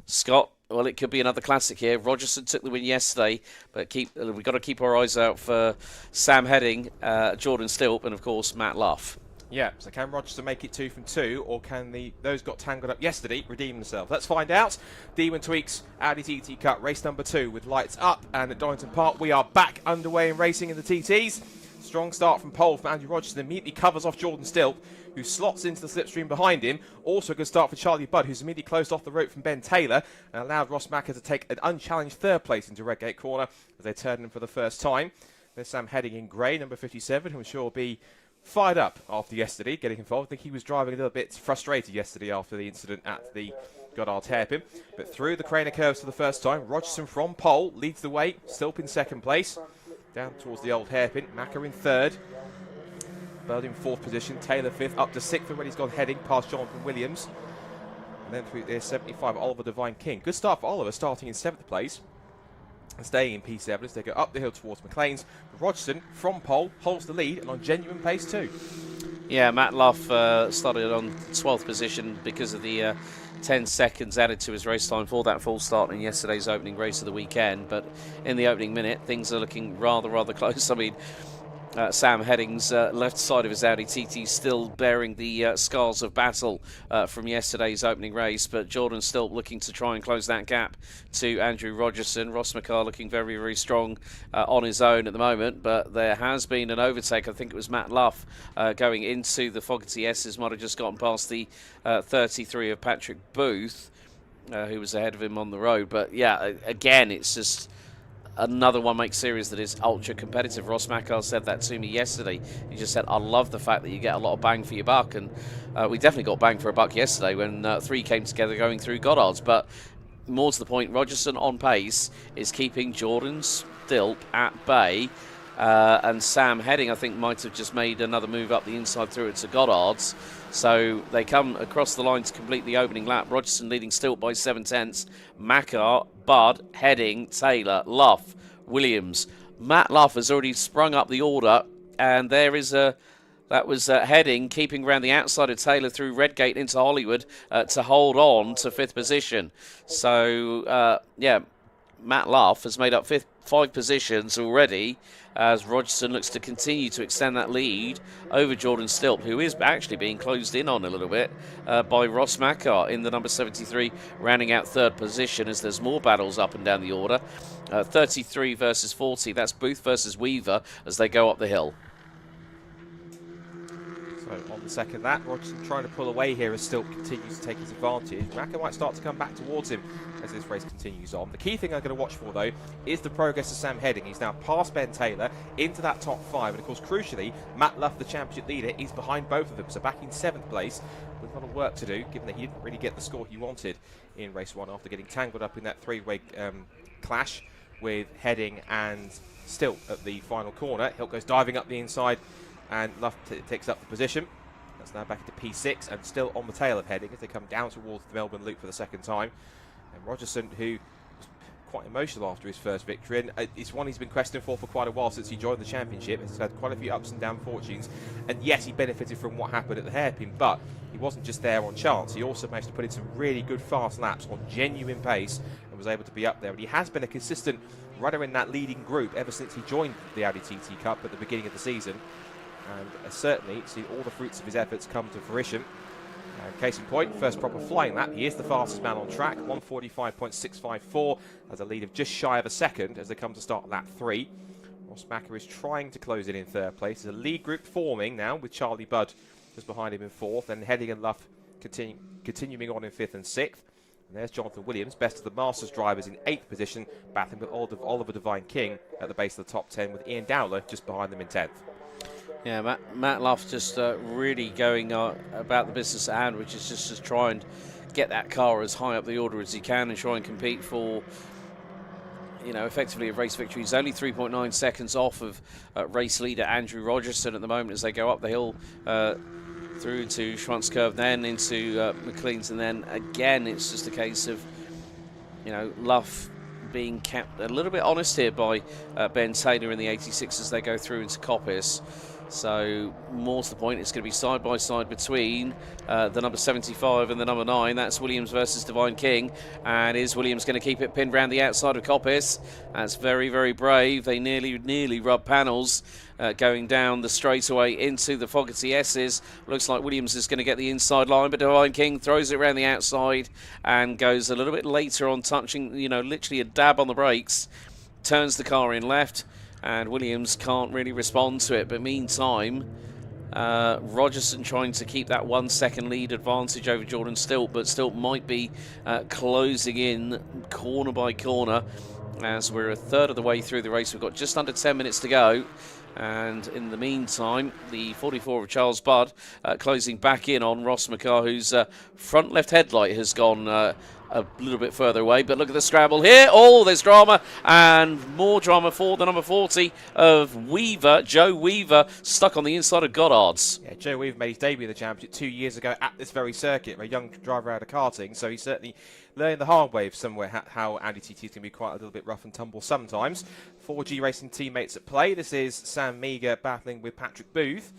Scott, well, it could be another classic here. Rogerson took the win yesterday, but we've got to keep our eyes out for Sam Heading, Jordan Stilp, and of course Matt Luff. Yeah, so can Rogerson make it 2 from 2, or can those got tangled up yesterday redeem themselves? Let's find out. D1 Tweeks, Audi TT Cup, race number 2 with lights up, and at Donington Park we are back underway in racing in the TTs. Strong start from pole from Andrew Rogerson, immediately covers off Jordan Stilp, who slots into the slipstream behind him. Also a good start for Charlie Budd, who's immediately closed off the rope from Ben Taylor and allowed Ross Macker to take an unchallenged 3rd place into Redgate Corner as they turn him for the first time. There's Sam Heading in grey, number 57, who I'm sure will be fired up after yesterday getting involved. I think he was driving a little bit frustrated yesterday after the incident at the Goddard hairpin. But through the Craner curves for the first time, Rogerson from pole leads the way, Stilp in 2nd place. Down towards the old hairpin, Macker in 3rd. Bird in 4th position, Taylor 5th, up to 6th when he's gone Heading past Jonathan Williams. And then through there, 75, Oliver Divine King. Good start for Oliver, starting in 7th place and staying in P7 as they go up the hill towards McLean's. But Rogerson, from pole, holds the lead and on genuine pace too. Yeah, Matt Luff started on 12th position because of the 10 seconds added to his race time for that full start in yesterday's opening race of the weekend. But in the opening minute, things are looking rather close. I mean, Sam Heading's left side of his Audi TT still bearing the scars of battle from yesterday's opening race, but Jordan still looking to try and close that gap to Andrew Rogerson. Ross McCarr looking very strong on his own at the moment, but there has been an overtake. I think it was Matt Luff going into the Fogarty S's, might have just gotten past the 33 of Patrick Booth, who was ahead of him on the road. But yeah, again, it's just another one make series that is ultra competitive. Ross Mackar said that to me yesterday. He just said, I love the fact that you get a lot of bang for your buck, and we definitely got bang for a buck yesterday when 3 came together going through Goddard's. But more to the point, Rogerson on pace is keeping Jordan Stilp at bay, and Sam Heading, I think, might have just made another move up the inside through it to Goddard's. So they come across the line to complete the opening lap. Rogerson leading Stilp by 7/10. Mackar, Budd, Heading, Taylor, Luff, Williams. Matt Luff has already sprung up the order, and there is that was Heading keeping around the outside of Taylor through Redgate into Hollywood to hold on to 5th position. So yeah, Matt Luff has made up 5 positions already as Rogerson looks to continue to extend that lead over Jordan Stilp, who is actually being closed in on a little bit by Ross Mackart in the number 73, rounding out 3rd position as there's more battles up and down the order. 33 versus 40, that's Booth versus Weaver as they go up the hill. So on the second lap, Rogerson trying to pull away here as Stilp continues to take his advantage. Mackart might start to come back towards him as this race continues on. The key thing I'm going to watch for, though, is the progress of Sam Heading. He's now past Ben Taylor into that top 5, and of course, crucially, Matt Luff, the championship leader, is behind both of them. So back in 7th place, with a lot of work to do, given that he didn't really get the score he wanted in race 1 after getting tangled up in that 3-way clash with Heading and Stilp at the final corner. Hilt goes diving up the inside, and Luff takes up the position. That's now back into P6 and still on the tail of Heading as they come down towards the Melbourne Loop for the 2nd time. And Rogerson, who was quite emotional after his first victory, and it's one he's been questioned for quite a while since he joined the championship. He's had quite a few ups and down fortunes, and yes, he benefited from what happened at the hairpin, but he wasn't just there on chance. He also managed to put in some really good fast laps on genuine pace and was able to be up there. And he has been a consistent runner in that leading group ever since he joined the Audi TT Cup at the beginning of the season, and certainly seen all the fruits of his efforts come to fruition. Case in point, first proper flying lap, he is the fastest man on track, 1:45.654, as a lead of just shy of a second as they come to start lap 3. Ross Mackart is trying to close it in 3rd place. There's a lead group forming now with Charlie Budd just behind him in 4th, and Heading and Luff continuing on in 5th and 6th. And there's Jonathan Williams, best of the Masters drivers, in 8th position, battling with Oliver Divine King at the base of the top 10, with Ian Dowler just behind them in 10th. Yeah, Matt Luff just really going about the business at hand, which is just to try and get that car as high up the order as he can and try and compete for, you know, effectively a race victory. He's only 3.9 seconds off of race leader Andrew Rogerson at the moment as they go up the hill through to Schwantz Curve, then into McLean's, and then again it's just a case of, you know, Luff being kept a little bit honest here by Ben Taylor in the 86 as they go through into Coppice. So more to the point, it's going to be side by side between the number 75 and the number 9. That's Williams versus Divine King, and is Williams going to keep it pinned round the outside of Coppice? That's very, very brave. They nearly rub panels going down the straightaway into the Fogarty S's. Looks like Williams is going to get the inside line, but Divine King throws it around the outside and goes a little bit later on, touching, you know, literally a dab on the brakes, turns the car in left, and Williams can't really respond to it. But meantime, Rogerson trying to keep that 1 second lead advantage over Jordan Stilp, but Stilp might be closing in corner by corner as we're a third of the way through the race. We've got just under 10 minutes to go. And in the meantime, the 44 of Charles Budd closing back in on Ross Mackart, whose front left headlight has gone a little bit further away. But look at the scramble here. Oh, there's drama, and more drama for the number 40 of Weaver, Joe Weaver, stuck on the inside of Goddard's. Yeah, Joe Weaver made his debut in the championship 2 years ago at this very circuit, a young driver out of karting, so he's certainly learning the hard way somewhere how Audi TT can be quite a little bit rough and tumble sometimes. 4G Racing teammates at play. This is Sam Meager battling with Patrick Booth.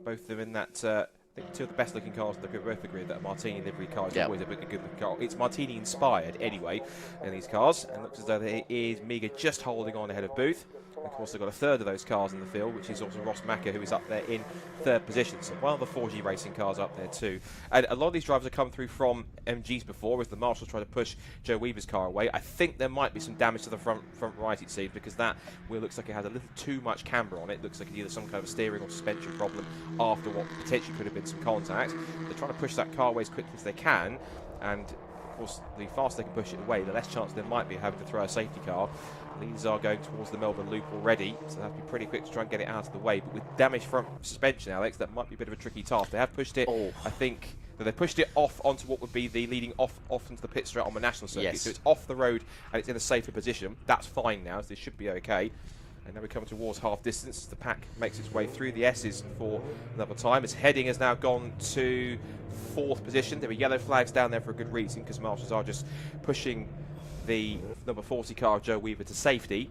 Both of them in that, I think, 2 of the best looking cars in the grid. Both agree that a Martini livery car is always a good looking car. It's Martini inspired anyway in these cars, and it looks as though it is Meager just holding on ahead of Booth. And of course, they've got a third of those cars in the field, which is also Ross Mackart, who is up there in 3rd position. So one of the 4G Racing cars up there too. And a lot of these drivers have come through from MGs before, as the marshals try to push Joe Weaver's car away. I think there might be some damage to the front right, it seems, because that wheel looks like it has a little too much camber on it. Looks like it's either some kind of a steering or suspension problem after what potentially could have been some contact. They're trying to push that car away as quickly as they can, and of course, the faster they can push it away, the less chance there might be of having to throw a safety car. These are going towards the Melbourne Loop already, so they have to be pretty quick to try and get it out of the way. But with damaged front suspension, Alex, that might be a bit of a tricky task. They have pushed it, I think, that they pushed it off onto what would be the leading off into the pit straight on the national circuit. So it's off the road and it's in a safer position. That's fine now, so this should be okay. And now we're coming towards half distance as the pack makes its way through the S's for another time. Its Heading has now gone to 4th position. There are yellow flags down there for a good reason, because marshals are just pushing the number 40 car of Joe Weaver to safety.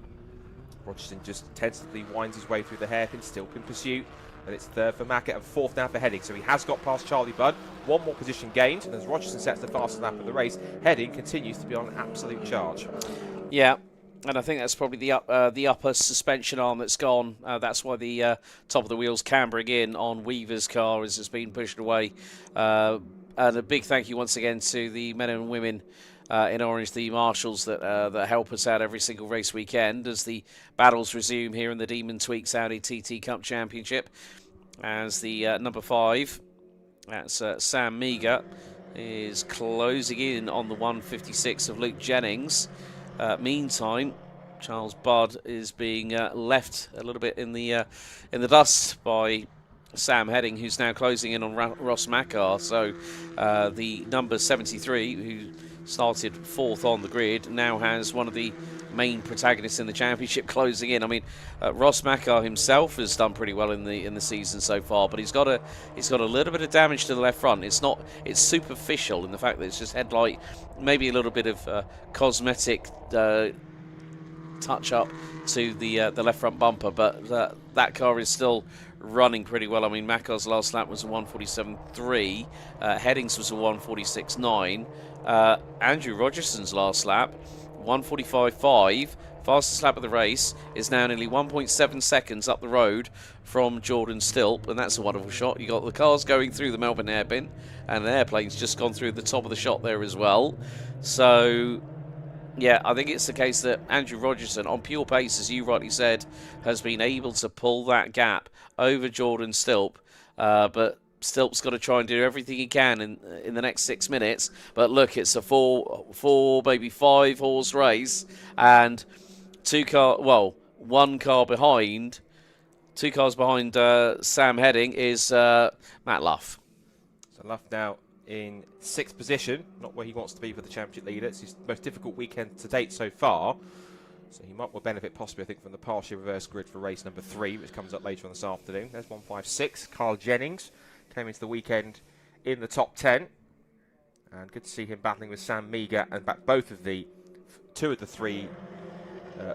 Rogerson just tentatively winds his way through the hairpin, still in pursuit. And it's 3rd for Mackart and 4th now for Heading. So he has got past Charlie Budd. 1 more position gained. And as Rogerson sets the fastest lap of the race, Heading continues to be on an absolute charge. Yeah. And I think that's probably the upper suspension arm that's gone. That's why the top of the wheel's cambering in on Weaver's car as it's been pushed away. And a big thank you once again to the men and women in orange, the marshals that help us out every single race weekend as the battles resume here in the Demon Tweeks Audi TT Cup Championship. As the number 5, that's Sam Meager, is closing in on the 156 of Luke Jennings. Meantime, Charles Budd is being left a little bit in the dust by Sam Heading, who's now closing in on Ross Mackar. So the number 73, who started 4th on the grid, now has one of the main protagonists in the championship closing in. I mean, Ross Mackar himself has done pretty well in the season so far, but he's got a little bit of damage to the left front. It's superficial in the fact that it's just headlight, maybe a little bit of cosmetic touch up to the left front bumper, but that car is still running pretty well. I mean, Mackar's last lap was a 147.3, Headings was a 146.9, Andrew Rogerson's last lap 145.5. Fastest lap of the race is now nearly 1.7 seconds up the road from Jordan Stilp, and that's a wonderful shot. You got the cars going through the Melbourne hairpin, and an airplane's just gone through the top of the shot there as well. So yeah, I think it's the case that Andrew Rogerson, on pure pace, as you rightly said, has been able to pull that gap over Jordan Stilp, but Stilp's got to try and do everything he can in the next 6 minutes. But look, it's a four, maybe 5 horse race, and one car behind, 2 cars behind Sam Heading is Matt Luff. So Luff now in 6th position, not where he wants to be for the championship leader. It's his most difficult weekend to date so far. So he might well benefit possibly, I think, from the partial reverse grid for race number 3, which comes up later on this afternoon. There's 156. Carl Jennings came into the weekend in the top 10. And good to see him battling with Sam Meager and back two of the 3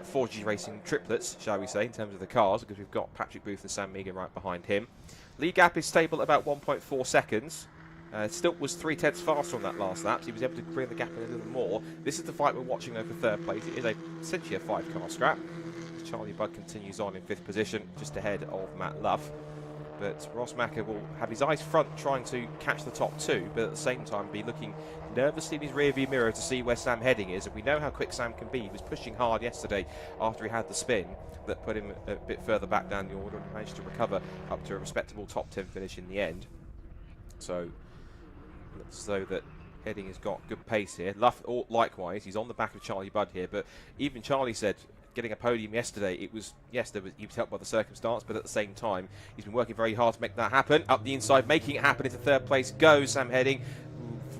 4G Racing triplets, shall we say, in terms of the cars, because we've got Patrick Booth and Sam Meager right behind him. Lead gap is stable at about 1.4 seconds. Stilp was 3/10 faster on that last lap, so he was able to bring the gap in a little more. This is the fight we're watching over 3rd place. It is essentially a 5-car scrap. Charlie Budd continues on in 5th position, just ahead of Matt Love. But Ross Mackar will have his eyes front trying to catch the top 2, but at the same time be looking nervously in his rearview mirror to see where Sam Heading is. And we know how quick Sam can be. He was pushing hard yesterday after he had the spin that put him a bit further back down the order, and managed to recover up to a respectable top 10 finish in the end. So looks as though that Heading has got good pace here. Luff, likewise, he's on the back of Charlie Budd here, but even Charlie said getting a podium yesterday, he was helped by the circumstance, but at the same time he's been working very hard to make that happen. Up the inside, making it happen. Into 3rd place goes Sam Heading.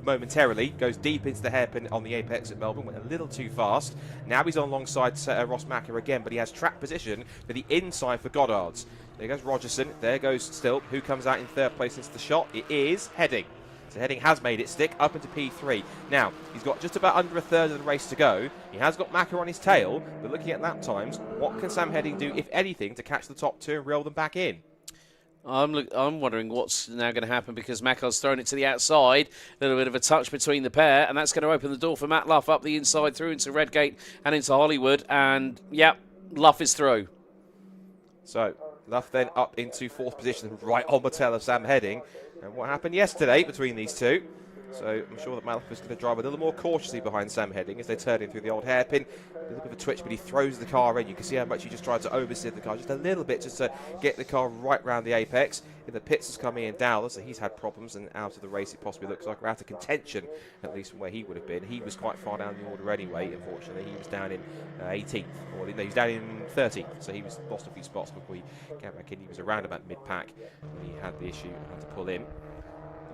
Momentarily goes deep into the hairpin on the apex at Melbourne, went a little too fast. Now he's on alongside Ross Mackar again, but he has track position to the inside for Goddard's. There goes Rogerson, there goes Stilp. Who comes out in 3rd place into the shot? It is Heading. So Heading has made it stick up into P3. Now, he's got just about under a third of the race to go. He has got Mackar on his tail, but looking at lap times, what can Sam Heading do, if anything, to catch the top 2 and reel them back in? I'm wondering what's now going to happen, because Mackar's thrown it to the outside. A little bit of a touch between the pair, and that's going to open the door for Matt Luff up the inside through into Redgate and into Hollywood. And, yeah, Luff is through. So, Luff then up into 4th position, right on the tail of Sam Heading. And what happened yesterday between these two? So I'm sure that Matt Luff is going to drive a little more cautiously behind Sam Heading as they turn in through the old hairpin. A little bit of a twitch, but he throws the car in. You can see how much he just tried to oversteer the car just a little bit, just to get the car right round the apex. In the pits has come Ian Dowler, so he's had problems, and out of the race it possibly looks like we're out of contention, at least from where he would have been. He was quite far down the order anyway, unfortunately. He was down in 18th, or no, he was down in 13th, so he was lost a few spots before he came back in. He was around about mid-pack when he had the issue and had to pull in.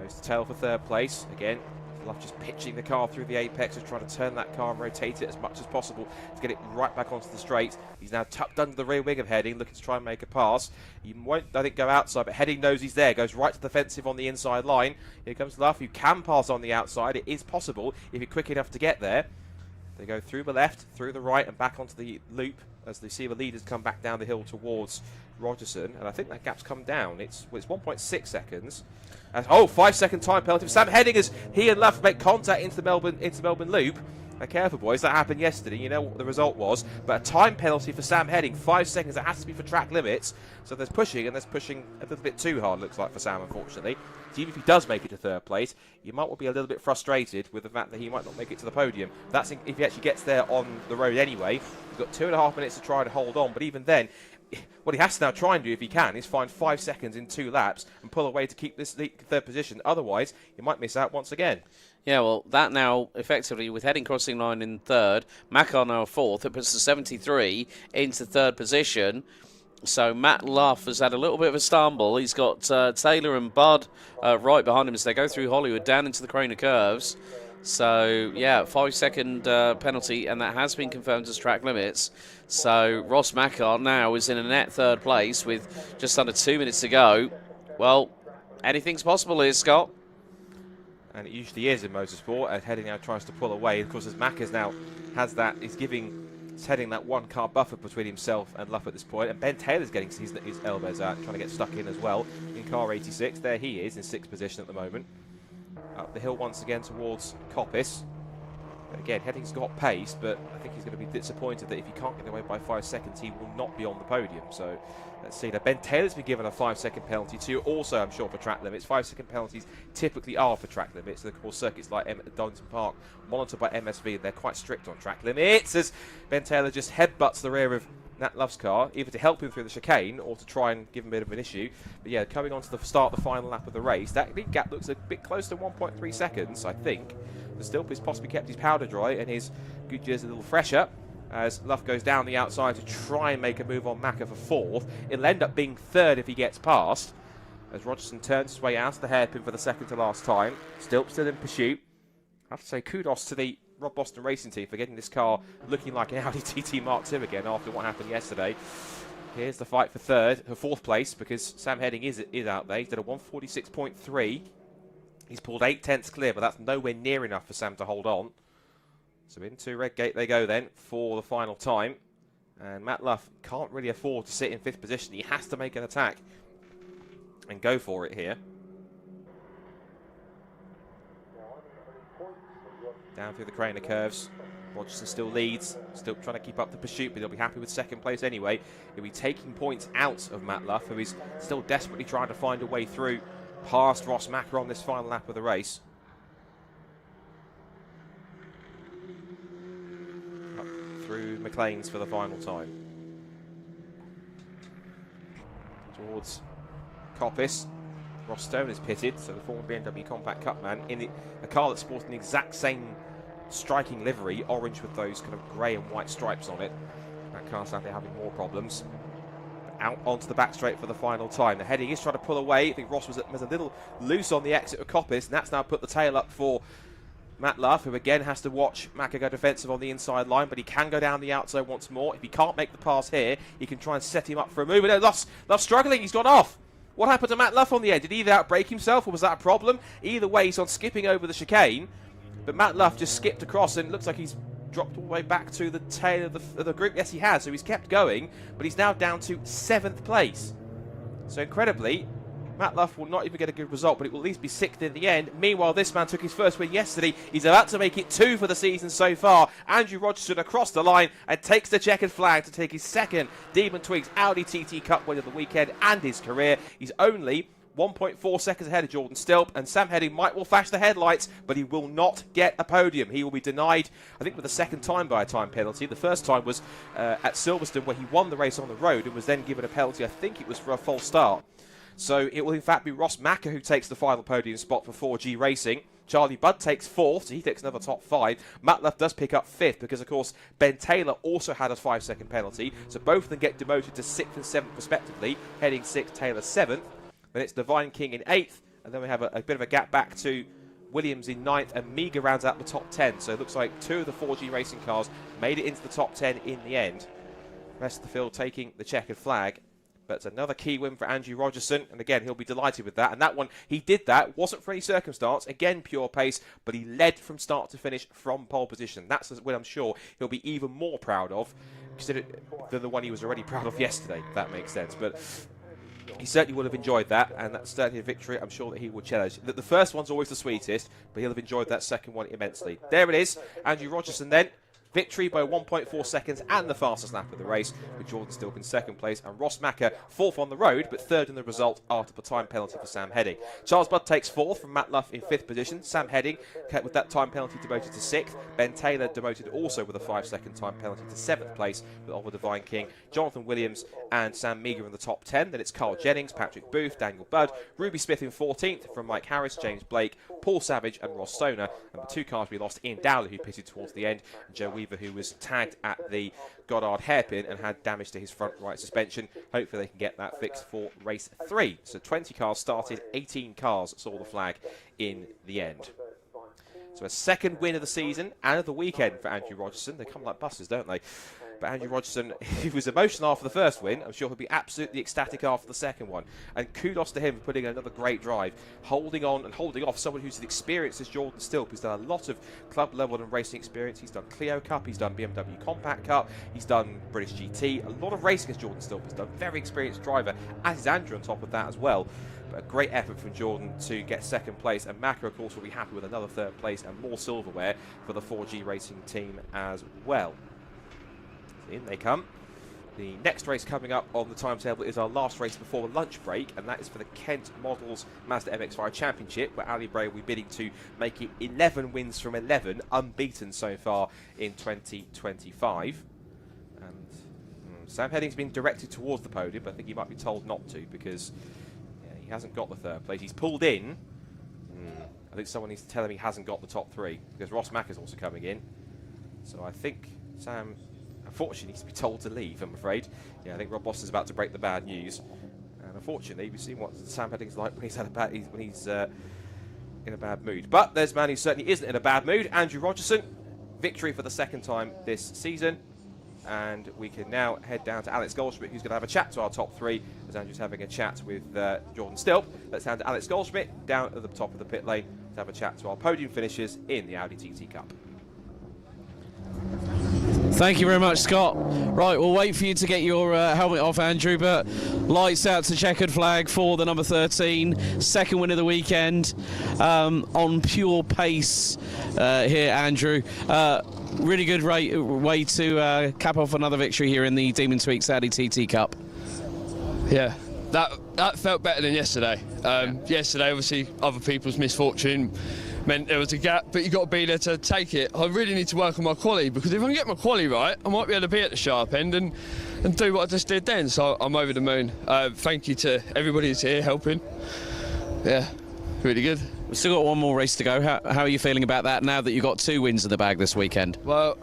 Goes to tail for 3rd place. Again, Luff just pitching the car through the apex, just trying to turn that car and rotate it as much as possible to get it right back onto the straight. He's now tucked under the rear wing of Heading, looking to try and make a pass. He won't, I think, go outside, but Heading knows he's there, goes right to the defensive on the inside line. Here comes Luff, who can pass on the outside. It is possible if you're quick enough to get there. They go through the left, through the right, and back onto the loop as they see the leaders come back down the hill towards Rogerson. And I think that gap's come down. It's 1.6 seconds. 5-second time penalty for Sam Heading as he and Luff make contact into the Melbourne loop. Now, careful, boys. That happened yesterday. You know what the result was. But a time penalty for Sam Heading. 5 seconds. It has to be for track limits. So there's pushing, and there's pushing a little bit too hard, looks like, for Sam, unfortunately. So even if he does make it to third place, you might well be a little bit frustrated with the fact that he might not make it to the podium. That's if he actually gets there on the road anyway. He's got 2.5 minutes to try to hold on. But even then, what he has to now try and do, if he can, is find 5 seconds in 2 laps and pull away to keep this third position. Otherwise, he might miss out once again. Yeah, well, that now, effectively, with Heading crossing line in third, Makar now fourth, it puts the 73 into third position. So Matt Luff has had a little bit of a stumble. He's got Taylor and Bud right behind him as they go through Hollywood down into the Craner Curves. So, yeah, 5-second penalty, and that has been confirmed as track limits. So Ross Makar now is in a net third place with just under 2 minutes to go. Well, anything's possible here, Scott. And it usually is in motorsport, as Heading now tries to pull away. Of course, as Makars now has that, he's Heading that 1 car buffer between himself and Luff at this point. And Ben Taylor's getting his elbows out, trying to get stuck in as well. In car 86, there he is in 6th position at the moment. Up the hill once again towards Coppice. But again, Heading's got pace, but I think he's going to be disappointed that if he can't get away by 5 seconds, he will not be on the podium. So let's see. Now, Ben Taylor's been given a 5-second penalty too, also, I'm sure, for track limits. 5-second penalties typically are for track limits. And of course, circuits like Donington Park, monitored by MSV, they're quite strict on track limits. As Ben Taylor just headbutts the rear of Nat Luff's car, either to help him through the chicane or to try and give him a bit of an issue. But yeah, coming on to the start of the final lap of the race, that lead gap looks a bit close to 1.3 seconds, I think. But still, he's possibly kept his powder dry and his Goodyear's a little fresher as Luff goes down the outside to try and make a move on Makar for 4th. It'll end up being 3rd if he gets past, as Rogerson turns his way out of the hairpin for the second to last time. Still in pursuit. I have to say kudos to the Rob Boston Racing team for getting this car looking like an Audi TT Mark II again after what happened yesterday. Here's the fight for 4th place, because Sam Heading is out there. He's done a 146.3. He's pulled 8/10 clear, but that's nowhere near enough for Sam to hold on. So into Red Gate they go then for the final time. And Matt Luff can't really afford to sit in 5th position. He has to make an attack and go for it here. Down through the Craner Curves. Rogerson still leads, still trying to keep up the pursuit, but he'll be happy with 2nd place anyway. He'll be taking points out of Matt Luff, who is still desperately trying to find a way through past Ross Makar on this final lap of the race. Up through McLean's for the final time. Towards Coppice. Ross Stone is pitted, so the former BMW Compact Cup man, in a car that's sporting the exact same striking livery, orange with those kind of grey and white stripes on it. That car's sadly having more problems. Out onto the back straight for the final time. The Heading is trying to pull away. I think Ross was a little loose on the exit of Coppice, and that's now put the tail up for Matt Luff, who again has to watch Makar go defensive on the inside line, but he can go down the outside once more. If he can't make the pass here, he can try and set him up for a move. No, Luff's struggling. He's gone off. What happened to Matt Luff on the end? Did he either outbrake himself, or was that a problem? Either way, he's on skipping over the chicane, but Matt Luff just skipped across, and it looks like he's dropped all the way back to the tail of the group. Yes, he has, so he's kept going, but he's now down to 7th place. So incredibly, Matt Luff will not even get a good result, but it will at least be 6th in the end. Meanwhile, this man took his first win yesterday. He's about to make it 2 for the season so far. Andrew Rogerson across the line and takes the checkered flag to take his 2nd Demon Tweeks Audi TT Cup win of the weekend and his career. He's only 1.4 seconds ahead of Jordan Stilp, and Sam Heading might well flash the headlights, but he will not get a podium. He will be denied, I think, with the 2nd time by a time penalty. The first time was at Silverstone, where he won the race on the road and was then given a penalty. I think it was for a false start. So it will in fact be Ross Makar who takes the final podium spot for 4G Racing. Charlie Budd takes 4th, so he takes another top 5. Matt Luff does pick up 5th because, of course, Ben Taylor also had a 5-second penalty. So both of them get demoted to 6th and 7th respectively. Heading 6th, Taylor 7th. Then it's Divine King in 8th. And then we have a bit of a gap back to Williams in 9th. And Meager rounds out the top 10. So it looks like 2 of the 4G Racing cars made it into the top 10 in the end. Rest of the field taking the checkered flag. But it's another key win for Andrew Rogerson, and again, he'll be delighted with that. And that one, he did that, wasn't for any circumstance, again, pure pace, but he led from start to finish from pole position. That's a win I'm sure he'll be even more proud of than the one he was already proud of yesterday, if that makes sense. But he certainly would have enjoyed that, and that's certainly a victory I'm sure that he will cherish. The first one's always the sweetest, but he'll have enjoyed that second one immensely. There it is, Andrew Rogerson then. Victory by 1.4 seconds and the fastest lap of the race, with Jordan Stilp in second place and Ross Macker fourth on the road, but third in the result after the time penalty for Sam Heading. Charles Budd takes fourth from Matt Luff in fifth position. Sam Heading, with that time penalty, demoted to sixth. Ben Taylor demoted also with a 5-second time penalty to seventh place, with Oliver Divine King, Jonathan Williams and Sam Meagher in the top 10. Then it's Carl Jennings, Patrick Booth, Daniel Budd, Ruby Smith in 14th from Mike Harris, James Blake, Paul Savage and Ross Stoner. And the two cars we lost, Ian Dowler, who pitted towards the end, and Joe Weaver, who was tagged at the Goddard hairpin and had damage to his front right suspension. Hopefully they can get that fixed for race 3. So 20 cars started, 18 cars saw the flag in the end. So a second win of the season and of the weekend for Andrew Rogerson. They come like buses, don't they? But Andrew Rogerson, he was emotional after the first win. I'm sure he'll be absolutely ecstatic after the second one. And kudos to him for putting in another great drive, holding on and holding off someone who's as experienced as Jordan Stilp, who's done a lot of club level and racing experience. He's done Clio Cup, he's done BMW Compact Cup, he's done British GT. A lot of racing as Jordan Stilp has done. Very experienced driver, as is Andrew on top of that as well. But a great effort from Jordan to get second place. And Macca, of course, will be happy with another third place and more silverware for the 4G Racing team as well. In they come. The next race coming up on the timetable is our last race before the lunch break, and that is for the Kent Models Mazda MX-5 Championship, where Ali Bray will be bidding to make it 11 wins from 11, unbeaten so far in 2025. And Sam Heading's been directed towards the podium, but I think he might be told not to because he hasn't got the third place. He's pulled in. I think someone needs to tell him he hasn't got the top 3 because Ross Mack is also coming in. So I think Sam, unfortunately, needs to be told to leave, I'm afraid. Yeah, I think Rob Boston's about to break the bad news. And unfortunately, we've seen what Sam Heading's like when he's in a bad mood. But there's a man who certainly isn't in a bad mood, Andrew Rogerson. Victory for the second time this season. And we can now head down to Alex Goldschmidt, who's going to have a chat to our top 3, as Andrew's having a chat with Jordan Stilp. Let's hand to Alex Goldschmidt down at the top of the pit lane to have a chat to our podium finishers in the Audi TT Cup. Thank you very much, Scott. Right, we'll wait for you to get your helmet off, Andrew, but lights out to checkered flag for the number 13. Second win of the weekend on pure pace here, Andrew. Really good way to cap off another victory here in the Demon Tweeks Audi TT Cup. Yeah, that felt better than yesterday. Yesterday, obviously, other people's misfortune meant there was a gap, but you got to be there to take it. I really need to work on my quali, because if I can get my quali right, I might be able to be at the sharp end and do what I just did then. So I'm over the moon. Thank you to everybody who's here helping. Yeah, really good. We've still got one more race to go. How are you feeling about that now that you've got 2 wins in the bag this weekend? Well,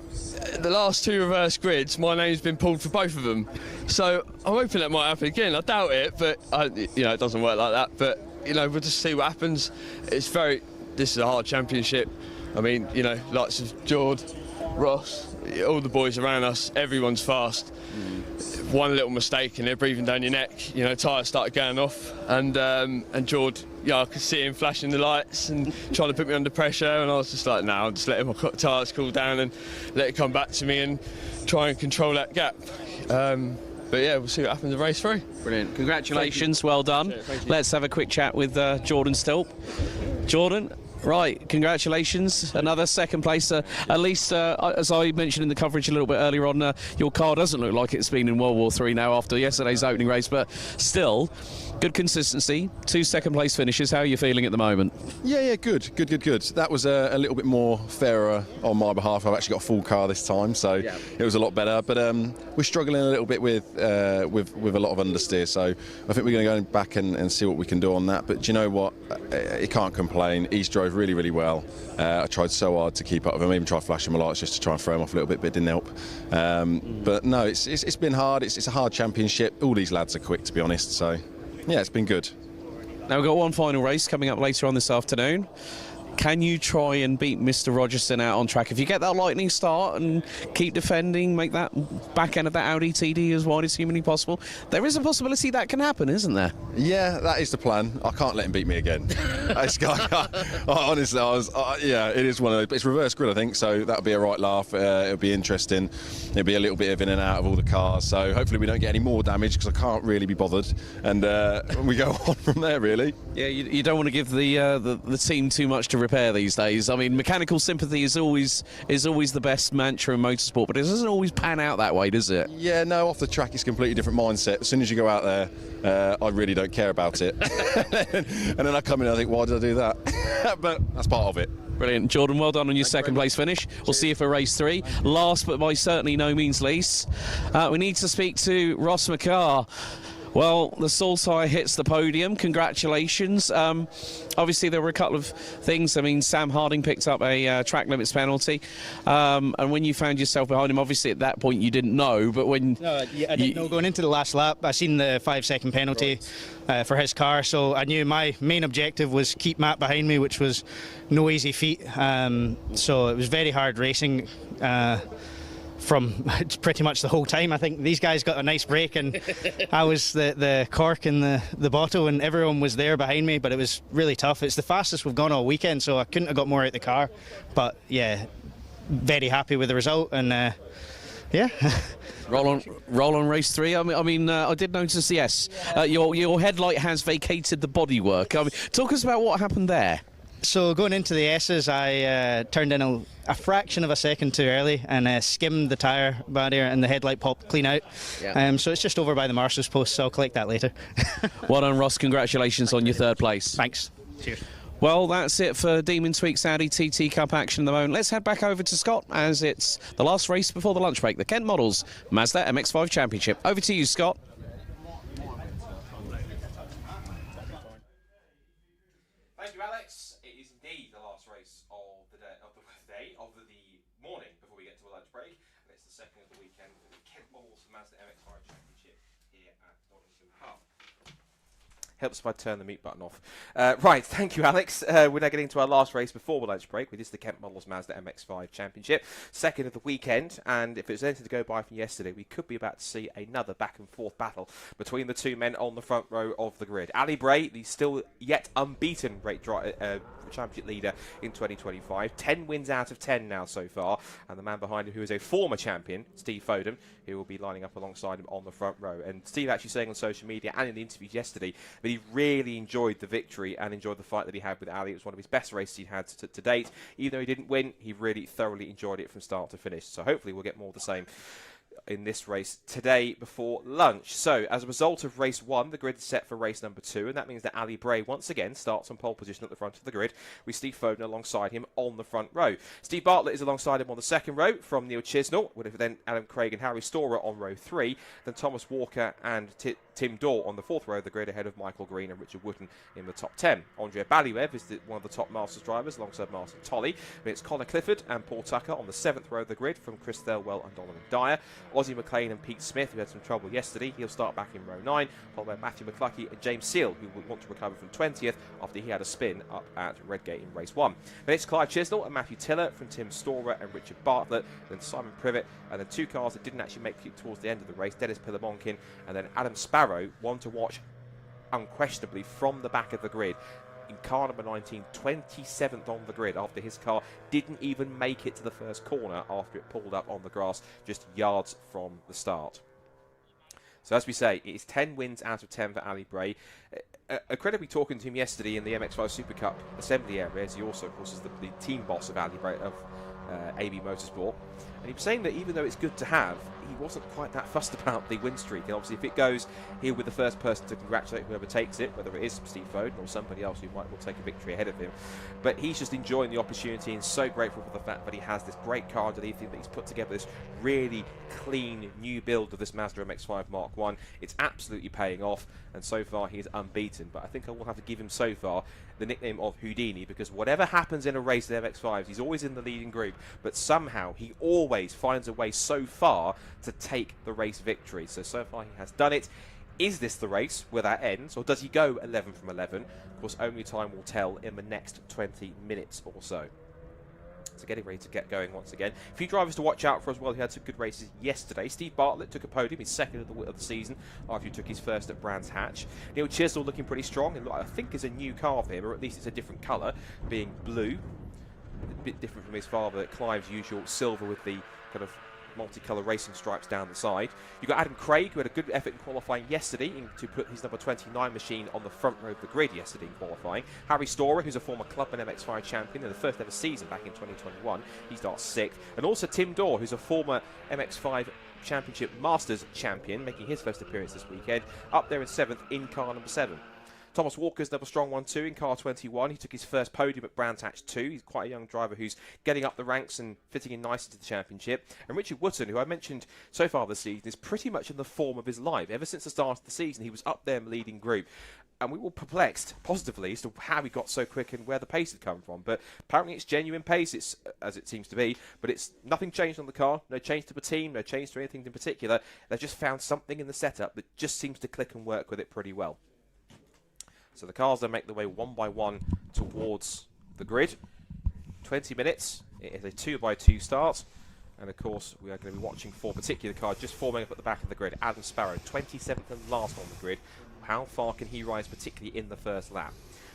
the last 2 reverse grids, my name's been pulled for both of them. So I'm hoping that might happen again. I doubt it, but it doesn't work like that. But we'll just see what happens. This is a hard championship. I mean, lots of Jord, Ross, all the boys around us, everyone's fast. One little mistake and they're breathing down your neck. Tyres started going off, and Jord, I could see him flashing the lights and trying to put me under pressure, and I was just like, no, I'm just letting my tyres cool down and let it come back to me and try and control that gap. But yeah, we'll see what happens in race 3. Brilliant. Congratulations, well done. Let's have a quick chat with Jordan Stilp. Jordan, right, congratulations. Another second place. At least, as I mentioned in the coverage a little bit earlier on, your car doesn't look like it's been in World War III now after yesterday's opening race, but still, good consistency. 2 second place finishes. How are you feeling at the moment? Yeah, good. That was a little bit more fairer on my behalf. I've actually got a full car this time, so it was a lot better. But we're struggling a little bit with a lot of understeer, so I think we're going to go back and see what we can do on that. But do you know what? You can't complain. East drove really, really well. I tried so hard to keep up with him. I even tried flashing my lights just to try and throw him off a little bit, but it didn't help. But no, it's been hard. It's a hard championship. All these lads are quick, to be honest. So yeah, it's been good. Now we've got one final race coming up later on this afternoon. can you try and beat Mr. Rogerson out on track? If you get that lightning start and keep defending, make that back end of that Audi TD as wide as humanly possible, there is a possibility that can happen, isn't there? Yeah, that is the plan. I can't let him beat me again. Honestly, yeah, it is one of those. It's reverse grid, I think, so that'll be a right laugh. It'll be interesting. It'll be a little bit of in and out of all the cars. So hopefully we don't get any more damage, because I can't really be bothered. And we go on from there, really. Yeah, you don't want to give the team too much to repair these days. I mean, mechanical sympathy is always the best mantra in motorsport, but it doesn't always pan out that way, does it? Yeah, no, off the track it's a completely different mindset. As soon as you go out there, I really don't care about it. And then I come in and I think, why did I do that? But that's part of it. Brilliant. Jordan, well done on your second place finish. We'll see you for race 3. Last but by certainly no means least, we need to speak to Ross McCarr. Well, the Saltire hits the podium. Congratulations. Obviously, there were a couple of things. I mean, Sam Harding picked up a track limits penalty. And when you found yourself behind him, obviously at that point you didn't know. But when... No, I didn't know going into the last lap. I seen the 5-second penalty for his car. So I knew my main objective was keep Matt behind me, which was no easy feat. So it was very hard racing. From pretty much the whole time. I think these guys got a nice break, and I was the cork in the bottle, and everyone was there behind me, but it was really tough. It's the fastest we've gone all weekend, so I couldn't have got more out the car. But yeah, very happy with the result, and yeah. Roll on race 3. I mean, I did notice, yes, your headlight has vacated the bodywork. I mean, talk us about what happened there. So going into the S's, I turned in a fraction of a second too early and skimmed the tyre barrier, and the headlight popped clean out. Yeah. So it's just over by the marshal's post, so I'll collect that later. Well done, Ross. Congratulations on your third place. Thanks. Cheers. Well, that's it for Demon Tweeks Audi TT Cup action at the moment. Let's head back over to Scott, as it's the last race before the lunch break, the Kent Models Mazda MX-5 Championship. Over to you, Scott. Thank you, Alex. It is indeed the last race of the the morning before we get to a lunch break, and it's the second of the weekend for the Kent Models Mazda MX-5 Championship here at Donington Hub. Helps if I turn the mute button off. Right, thank you, Alex. We're now getting to our last race before the lunch break, which is the Kent Models Mazda MX-5 Championship, second of the weekend. And if it was anything to go by from yesterday, we could be about to see another back-and-forth battle between the two men on the front row of the grid. Ali Bray, the still yet unbeaten championship leader in 2025, 10 wins out of 10 now so far, and the man behind him, who is a former champion, Steve Foden, who will be lining up alongside him on the front row. And Steve actually saying on social media and in the interviews yesterday that he really enjoyed the victory and enjoyed the fight that he had with Ali. It was one of his best races he'd had to date. Even though he didn't win, he really thoroughly enjoyed it from start to finish. So hopefully we'll get more of the same in this race today before lunch. So as a result of race 1, the grid is set for race number 2, and that means that Ali Bray once again starts on pole position at the front of the grid, with Steve Foden alongside him on the front row. Steve Bartlett is alongside him on the second row from Neil Chisnell, with then Adam Craig and Harry Storer on row 3, then Thomas Walker and Tim Dorr on the fourth row of the grid, ahead of Michael Green and Richard Wooten in the top 10. Andrea Ballywev is one of the top Masters drivers alongside Martin Tolley. But it's Connor Clifford and Paul Tucker on the 7th row of the grid from Chris Thelwell and Donovan Dyer. Ozzie McLean and Pete Smith, who had some trouble yesterday, he'll start back in row 9, followed by Matthew McCluskey and James Seal, who will want to recover from 20th after he had a spin up at Redgate in race 1. Then it's Clive Chisnell and Matthew Tiller from Tim Storer and Richard Bartlett, then Simon Privet, and then two cars that didn't actually make it towards the end of the race, Dennis Pillamonkin and then Adam Sparrow, one to watch unquestionably from the back of the grid. In car number 19, 27th on the grid after his car didn't even make it to the first corner after it pulled up on the grass just yards from the start. So as we say, it is 10 wins out of 10 for Ali Bray. Incredibly talking to him yesterday in the MX-5 SuperCup assembly area, as he also, of course, is the team boss of Ali Bray, of AB Motorsport. And he was saying that even though it's good to have, he wasn't quite that fussed about the win streak. And obviously, if it goes, he'll be the first person to congratulate whoever takes it, whether it is Steve Foden or somebody else who will take a victory ahead of him. But he's just enjoying the opportunity and so grateful for the fact that he has this great car underneath him, that he's put together this really clean new build of this Mazda MX-5 Mark 1. It's absolutely paying off, and so far he is unbeaten. But I think I will have to give him so far the nickname of Houdini, because whatever happens in a race with MX-5s, he's always in the leading group, but somehow he always finds a way so far to take the race victory. So far he has done it. Is this the race where that ends, or does he go 11 from 11? Of course, only time will tell in the next 20 minutes or so. So getting ready to get going once again. A few drivers to watch out for as well who had some good races yesterday. Steve Bartlett took a podium, his second of the season, after he took his first at Brands Hatch. Neil Chisnell looking pretty strong, and I think is a new car for him, or at least it's a different colour, being blue. A bit different from his father, Clive's usual silver with the kind of multicolour racing stripes down the side. You've got Adam Craig, who had a good effort in qualifying yesterday to put his number 29 machine on the front row of the grid yesterday in qualifying. Harry Storer, who's a former Clubman MX5 champion in the first ever season back in 2021. He starts 6th. And also Tim Dorr, who's a former MX5 Championship Masters champion, making his first appearance this weekend, up there in 7th in car number 7. Thomas Walker's another strong one too in car 21. He took his first podium at Brands Hatch 2. He's quite a young driver who's getting up the ranks and fitting in nicely to the championship. And Richard Wootton, who I mentioned so far this season, is pretty much in the form of his life. Ever since the start of the season, he was up there in the leading group. And we were perplexed, positively, as to how he got so quick and where the pace had come from. But apparently it's genuine pace, as it seems to be. But it's nothing changed on the car, no change to the team, no change to anything in particular. They've just found something in the setup that just seems to click and work with it pretty well. So the cars then make their way one by one towards the grid. 20 minutes. It is a 2x2 start. And of course, we are going to be watching 4 particular cars just forming up at the back of the grid. Adam Sparrow, 27th and last on the grid. How far can he rise, particularly in the first lap?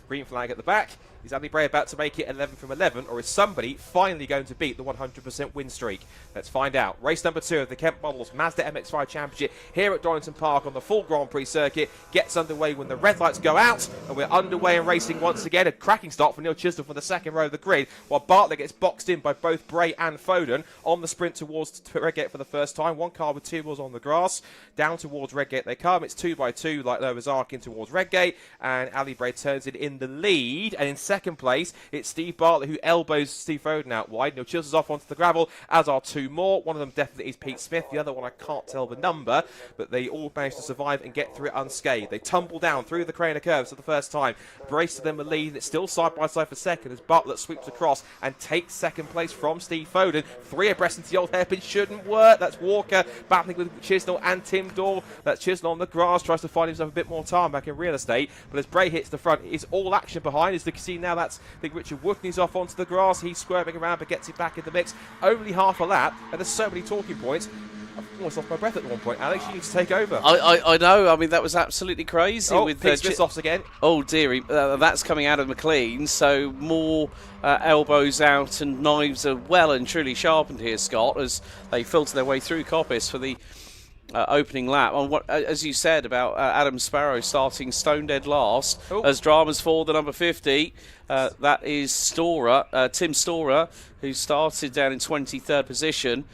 Green flag at the back. Is Ali Bray about to make it 11 from 11, or is somebody finally going to beat the 100% win streak? Let's find out. Race number 2 of the Kent Models Mazda MX-5 Championship here at Donington Park on the full Grand Prix circuit gets underway when the red lights go out, and we're underway and racing once again. A cracking start for Neil Chisnell for the second row of the grid, while Bartlett gets boxed in by both Bray and Foden on the sprint towards Redgate for the first time. One car with 2 wheels on the grass. Down towards Redgate they come. It's 2x2 like Noah's Ark in towards Redgate, and Ali Bray turns it in the lead, and in second place it's Steve Bartlett who elbows Steve Foden out wide. Neil Chisnell's off onto the gravel, as are 2 more. One of them definitely is Pete Smith, the other one I can't tell the number, but they all managed to survive and get through it unscathed. They tumble down through the Craner curves for the first time. Brace to them a lead, and it's still side by side for second as Bartlett sweeps across and takes second place from Steve Foden. 3 abreast into the old hairpin shouldn't work. That's Walker battling with Chisnell and Tim Dorr. That's Chisnell on the grass, tries to find himself a bit more time back in real estate, but as Bray hits the front, it's all action behind. As you can see now, that's I think Richard Wootton's off onto the grass. He's squirming around but gets it back in the mix. Only half a lap, and there's so many talking points. I've almost lost my breath at one point. Alex, you need to take over. I know. I mean, that was absolutely crazy. Oh, with Smith's again. Oh, dearie. That's coming out of McLean, so more elbows out and knives are well and truly sharpened here, Scott, as they filter their way through Coppice for the opening lap. On what, as you said about Adam Sparrow starting stone dead last, as dramas for the number 50. That is Tim Storer, who started down in 23rd position.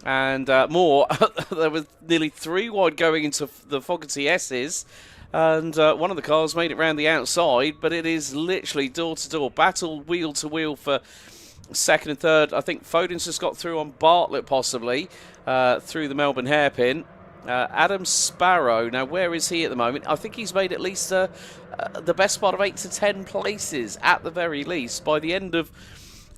And more, there was nearly 3 wide going into the Fogarty S's. And one of the cars made it round the outside, but it is literally door-to-door battle, wheel-to-wheel for second and third. I think Foden's just got through on Bartlett, possibly, through the Melbourne hairpin. Adam Sparrow, now where is he at the moment? I think he's made at least the best part of 8 to 10 places, at the very least, by the end of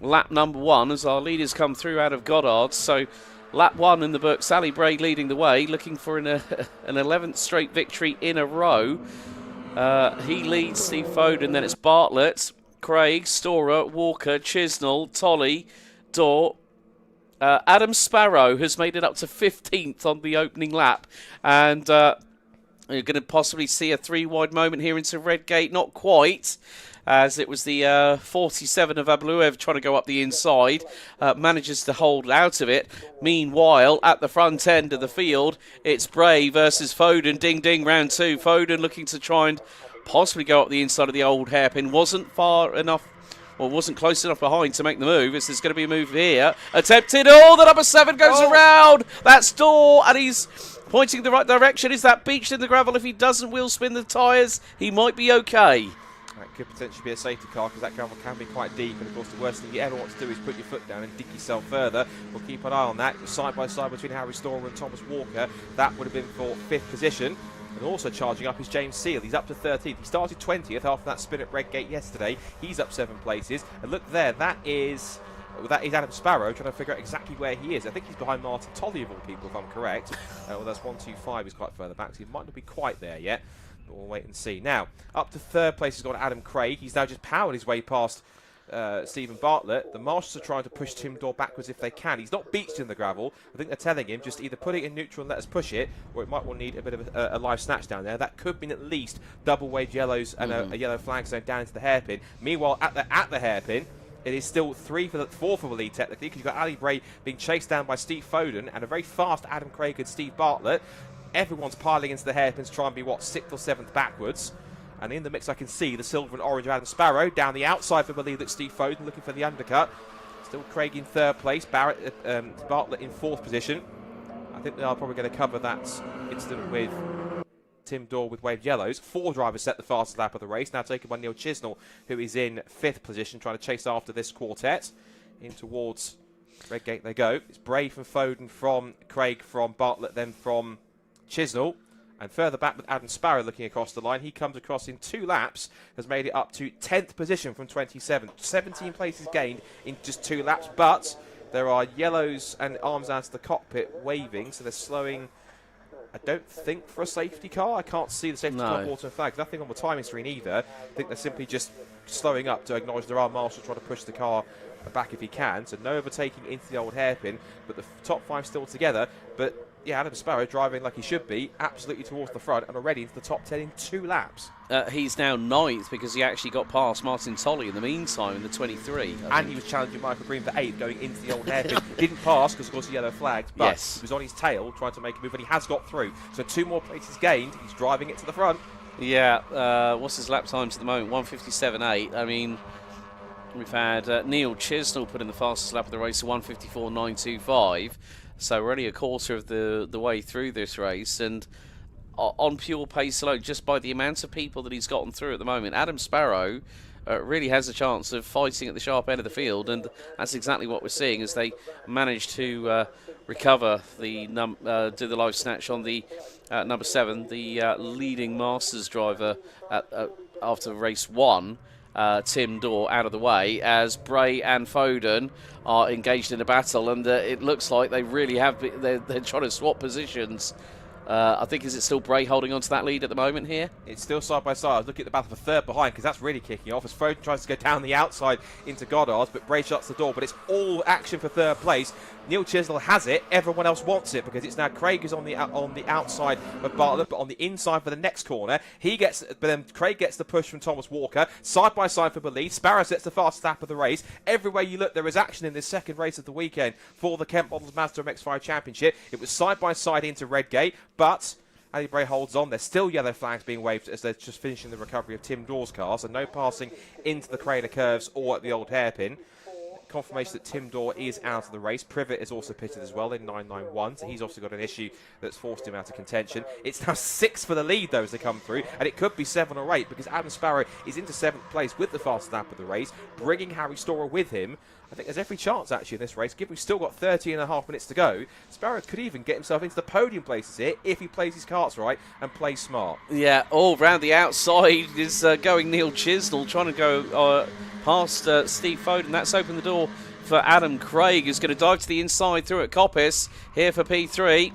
lap number 1, as our leaders come through out of Goddard. So lap 1 in the books, Ali Bray leading the way, looking for an 11th straight victory in a row. He leads Steve Foden, then it's Bartlett, Craig, Storer, Walker, Chisnell, Tolley, Dorr. Adam Sparrow has made it up to 15th on the opening lap, and you're going to possibly see a 3 wide moment here into Redgate. Not quite, as it was the 47 of Abluev trying to go up the inside, manages to hold out of it. Meanwhile, at the front end of the field, it's Bray versus Foden. Ding ding, round 2. Foden looking to try and possibly go up the inside of the old hairpin. Wasn't far enough, or wasn't close enough behind to make the move. As there's going to be a move here. Attempted. Oh, the number 7 goes around. That's Dorr, and he's pointing in the right direction. Is that beached in the gravel? If he doesn't wheel spin the tyres, he might be okay. That could potentially be a safety car, because that gravel can be quite deep, and of course the worst thing you ever want to do is put your foot down and dig yourself further. We'll keep an eye on that. Side by side between Harry Storer and Thomas Walker. That would have been for 5th position. And also charging up is James Seal. He's up to 13th. He started 20th after that spin at Redgate yesterday. He's up 7 places. And look there, that is that is Adam Sparrow trying to figure out exactly where he is. I think he's behind Martin Tolley of all people, if I'm correct. Well, that's 125 is quite further back, so he might not be quite there yet. But we'll wait and see. Now, up to third place has gone Adam Craig. He's now just powered his way past Stephen Bartlett. The marshals are trying to push Tim Dorr backwards if they can. He's not beached in the gravel. I think they're telling him just either put it in neutral and let us push it, or it might well need a bit of a live snatch down there. That could mean at least double wave yellows and a yellow flag zone down into the hairpin. Meanwhile, at the hairpin, it is still 4 for the lead technically, because you've got Ali Bray being chased down by Steve Foden and a very fast Adam Craig and Steve Bartlett. Everyone's piling into the hairpins, trying to be, what, 6th or 7th backwards. And in the mix I can see the silver and orange of Adam Sparrow. Down the outside for believe that Steve Foden looking for the undercut. Still Craig in 3rd place, Bartlett in 4th position. I think they are probably going to cover that incident with Tim Dorr with waved yellows. 4 drivers set the fastest lap of the race, now taken by Neil Chisnell, who is in 5th position, trying to chase after this quartet. In towards Redgate they go. It's Bray from Foden, from Craig, from Bartlett, then from Chisnell. And further back with Adam Sparrow looking across the line. He comes across in 2 laps, has made it up to 10th position from 27th. 17 places gained in just 2 laps, but there are yellows and arms out to the cockpit waving, so they're slowing, I don't think, for a safety car. I can't see the safety car auto flag. Nothing on the timing screen either. I think they're simply just slowing up to acknowledge there are marshals trying to push the car back if he can. So no overtaking into the old hairpin, but the top 5 still together. But yeah, Adam Sparrow driving like he should be, absolutely towards the front and already into the top 10 in 2 laps. He's now 9th because he actually got past Martin Tolley in the meantime in the 23. And he was challenging Michael Green for 8th going into the old hairpin. Didn't pass because, of course, the yellow flagged, but he was on his tail trying to make a move, and he has got through. So 2 more places gained. He's driving it to the front. Yeah, what's his lap times at the moment? 1:57.8. I mean, we've had Neil Chisnell put in the fastest lap of the race, 1:54.925. So we're only a quarter of the way through this race, and on pure pace alone, just by the amount of people that he's gotten through at the moment, Adam Sparrow really has a chance of fighting at the sharp end of the field, and that's exactly what we're seeing as they manage to recover the do the live snatch on the number 7, the leading Masters driver after race 1. Tim Dorr out of the way as Bray and Foden are engaged in a battle, and it looks like they really have they're trying to swap positions. I think, is it still Bray holding on to that lead at the moment here? It's still side by side. I was looking at the battle for 3rd behind, because that's really kicking off as Foden tries to go down the outside into Goddard's, but Bray shuts the door. But it's all action for 3rd place. Neil Chisnell has it. Everyone else wants it, because it's now Craig is on the outside of Bartlett, but on the inside for the next corner. But then Craig gets the push from Thomas Walker. Side by side for Belize. Sparrow sets the fastest lap of the race. Everywhere you look, there is action in this second race of the weekend for the Kent Models Mazda MX-5 Championship. It was side by side into Redgate, but Ali Bray holds on. There's still yellow flags being waved as they're just finishing the recovery of Tim Dorr's car, so no passing into the crater curves or at the old hairpin. Confirmation that Tim Dorr is out of the race. Privet is also pitted as well in 991, so he's also got an issue that's forced him out of contention. It's now 6 for the lead, though, as they come through, and it could be 7 or 8, because Adam Sparrow is into 7th place with the fastest lap of the race, bringing Harry Storer with him. I think there's every chance, actually, in this race, given we've still got 30.5 minutes to go. Sparrow could even get himself into the podium places here if he plays his carts right and plays smart. Yeah, all round the outside is going Neil Chisnell, trying to go past Steve Foden. That's opened the door for Adam Craig, who's going to dive to the inside through at Coppice here for P3.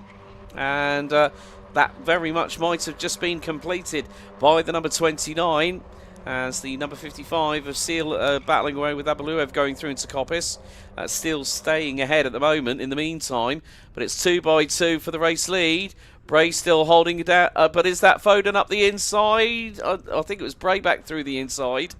And that very much might have just been completed by the number 29. As the number 55 of Seal battling away with Abaluev going through into Coppice. Still staying ahead at the moment in the meantime, but it's 2 by 2 for the race lead. Bray still holding it down, but is that Foden up the inside? I think it was Bray back through the inside.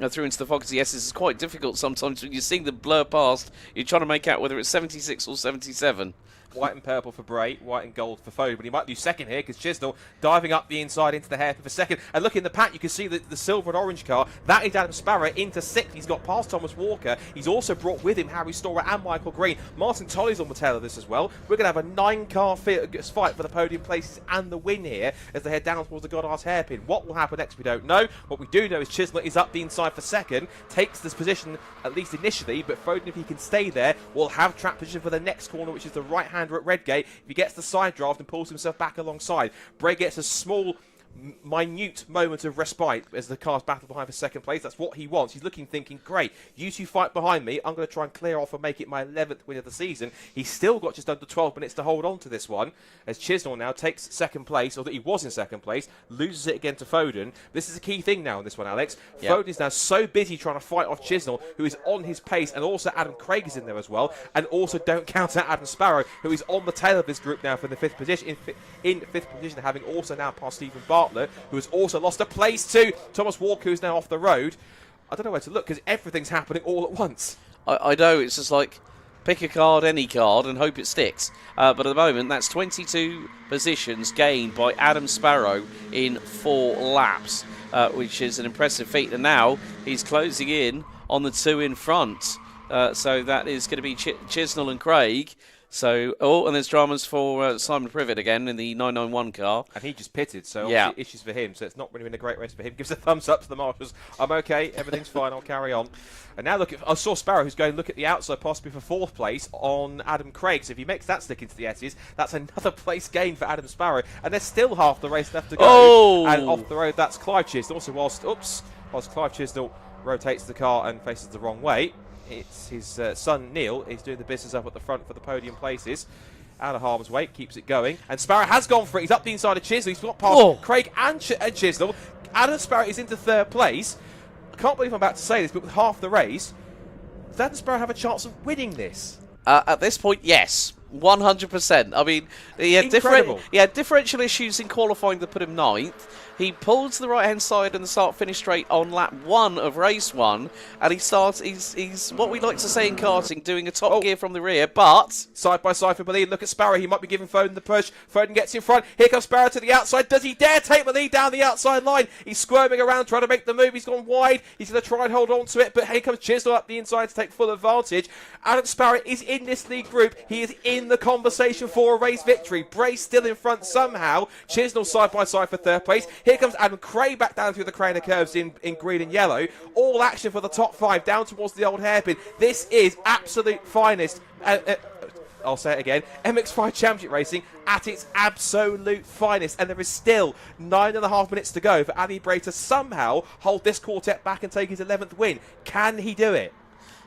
Through into the fog. Yes, this is quite difficult sometimes when you're seeing the blur past. You're trying to make out whether it's 76 or 77. White and purple for Bray, white and gold for Foden, but he might do second here because Chisnell diving up the inside into the hairpin for second. And look in the pack, you can see the silver and orange car. That is Adam Sparrow into 6th. He's got past Thomas Walker. He's also brought with him Harry Storer and Michael Green. Martin Tolley's on the tail of this as well. We're going to have a 9-car fight for the podium places and the win here as they head down towards the Goddard's hairpin. What will happen next, we don't know. What we do know is Chisnell is up the inside for second, takes this position at least initially, but Foden, if he can stay there, will have track position for the next corner, which is the right-hander at Redgate. If he gets the side draft and pulls himself back alongside, Bray gets a small minute moment of respite as the cars battle behind for second place. That's what he wants. He's looking, thinking, great, you two fight behind me. I'm going to try and clear off and make it my 11th win of the season. He's still got just under 12 minutes to hold on to this one, as Chisnall now takes second place, or that he was in second place, loses it again to Foden. This is a key thing now in this one, Alex. Yep. Foden is now so busy trying to fight off Chisnall, who is on his pace, and also Adam Craig is in there as well, and also don't count out Adam Sparrow, who is on the tail of this group now for the 5th position, in 5th position, having also now passed Stephen Bartlett, who has also lost a place to Thomas Walker, who's now off the road. I don't know where to look because everything's happening all at once. I know, it's just like pick a card, any card, and hope it sticks. But at the moment, that's 22 positions gained by Adam Sparrow in 4 laps, which is an impressive feat. And now he's closing in on the 2 in front. So that is going to be Chisnall and Craig. So, and there's dramas for Simon Privet again in the 991 car. And he just pitted, so obviously issues for him. So it's not really been a great race for him. Gives a thumbs up to the marshals. I'm okay, everything's fine, I'll carry on. And now look at, I saw Sparrow, who's going to look at the outside, possibly for 4th place on Adam Craig. So if he makes that stick into the S's, that's another place gain for Adam Sparrow. And there's still half the race left to go. Oh! And off the road, that's Clive Chisnall. Also, whilst Clive Chisnall rotates the car and faces the wrong way, it's his son Neil is doing the business up at the front for the podium places. Out of harm's way, keeps it going. And Sparrow has gone for it. He's up the inside of Chisnall. He's got past Craig and Chisnall. Adam Sparrow is into 3rd place. I can't believe I'm about to say this, but with half the race, does Adam Sparrow have a chance of winning this? At this point, yes. 100%. I mean, he had differential issues in qualifying that put him 9th. He pulled to the right-hand side in the start-finish straight on lap 1 of race 1, and he's what we like to say in karting, doing a top gear from the rear, but... Side by side for the lead. Look at Sparrow. He might be giving Foden the push. Foden gets in front. Here comes Sparrow to the outside. Does he dare take the lead down the outside line? He's squirming around, trying to make the move. He's gone wide. He's going to try and hold on to it, but here comes Chisnall up the inside to take full advantage. Adam Sparrow is in this lead group. He is in the conversation for a race victory. Bray still in front somehow. Chisnall side by side for 3rd place. Here comes Adam Craig back down through the crane of curves in green and yellow. All action for the top 5 down towards the old hairpin. This is absolute finest. I'll say it again. MX5 Championship Racing at its absolute finest. And there is still 9.5 minutes to go for Ali Bray to somehow hold this quartet back and take his 11th win. Can he do it?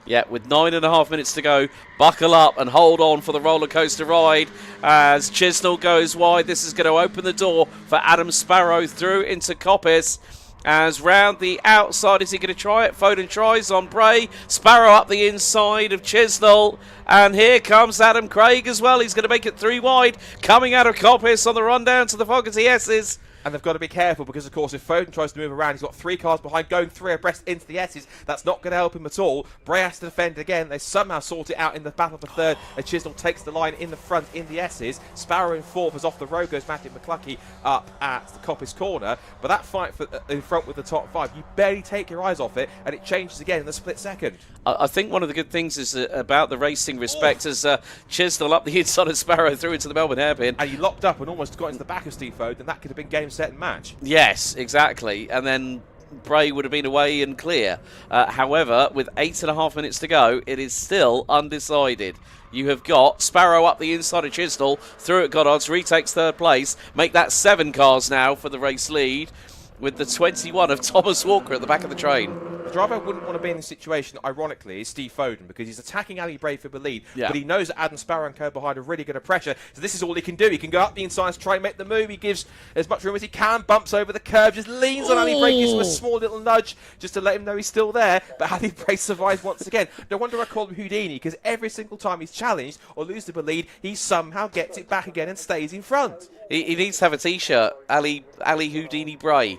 Yeah, with 9.5 minutes to go, buckle up and hold on for the roller coaster ride as Chisnall goes wide. This is going to open the door for Adam Sparrow through into Coppice. As round the outside, is he going to try it? Foden tries on Bray. Sparrow up the inside of Chisnall. And here comes Adam Craig as well. He's going to make it 3 wide. Coming out of Coppice on the run down to the Fogarty S's. And they've got to be careful because, of course, if Foden tries to move around, he's got 3 cars behind, going 3 abreast into the S's. That's not going to help him at all. Bray has to defend again. They somehow sort it out in the battle for 3rd. And Chisnall takes the line in the front in the S's. Sparrow in 4th as off the road goes Matthew McCluckey up at the Coppice corner. But that fight for, in front with the top 5, you barely take your eyes off it, and it changes again in the split second. I think one of the good things is about the racing respect as Chisnall up the inside of Sparrow through into the Melbourne hairpin. And he locked up and almost got into the back of Steve Foden, and that could have been game, set and match. Yes, exactly. And then Bray would have been away and clear. However, with 8.5 minutes to go, it is still undecided. You have got Sparrow up the inside of Chisnall, through at Goddard's, retakes 3rd place. Make that 7 cars now for the race lead, with the 21 of Thomas Walker at the back of the train. The driver wouldn't want to be in this situation, ironically, is Steve Foden, because he's attacking Ali Bray for the lead, but he knows that Adam Sparrow and co behind are really good at pressure, so this is all he can do. He can go up the inside, try and make the move. He gives as much room as he can, bumps over the curve, just leans on Ali Bray, gives him a small little nudge just to let him know he's still there, but Ali Bray survives once again. No wonder I call him Houdini, because every single time he's challenged or loses the lead, he somehow gets it back again and stays in front. He needs to have a T-shirt, Ali Houdini Bray.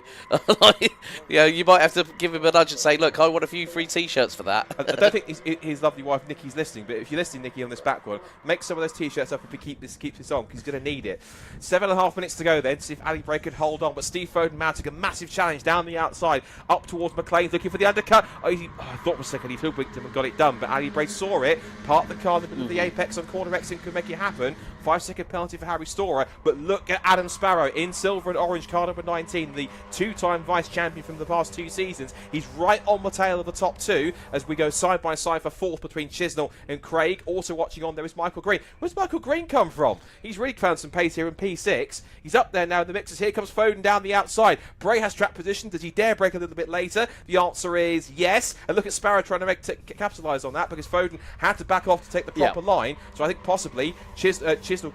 You might have to give him a nudge and say, look, I want a few free T-shirts for that. I don't think his lovely wife Nikki's listening, but if you're listening, Nikki, on this back one, make some of those T-shirts up and keep this on, because he's going to need it. 7.5 minutes to go then, to see if Ali Bray can hold on, but Steve Foden mounting a massive challenge down the outside, up towards McLean, looking for the undercut. I thought for a second he flew winked him and got it done, but Ali Bray saw it, parked the car in the middle of the apex on corner X and could make it happen. 5-second penalty for Harry Storer, but look Look at Adam Sparrow in silver and orange, car number 19, the two-time vice champion from the past 2 seasons. He's right on the tail of the top 2 as we go side by side for 4th between Chisnell and Craig. Also watching on there is Michael Green. Where's Michael Green come from? He's really found some pace here in P6. He's up there now in the mixers. Here comes Foden down the outside. Bray has track position. Does he dare break a little bit later? The answer is yes. And look at Sparrow trying to capitalise on that because Foden had to back off to take the proper line. So I think possibly Chisnell.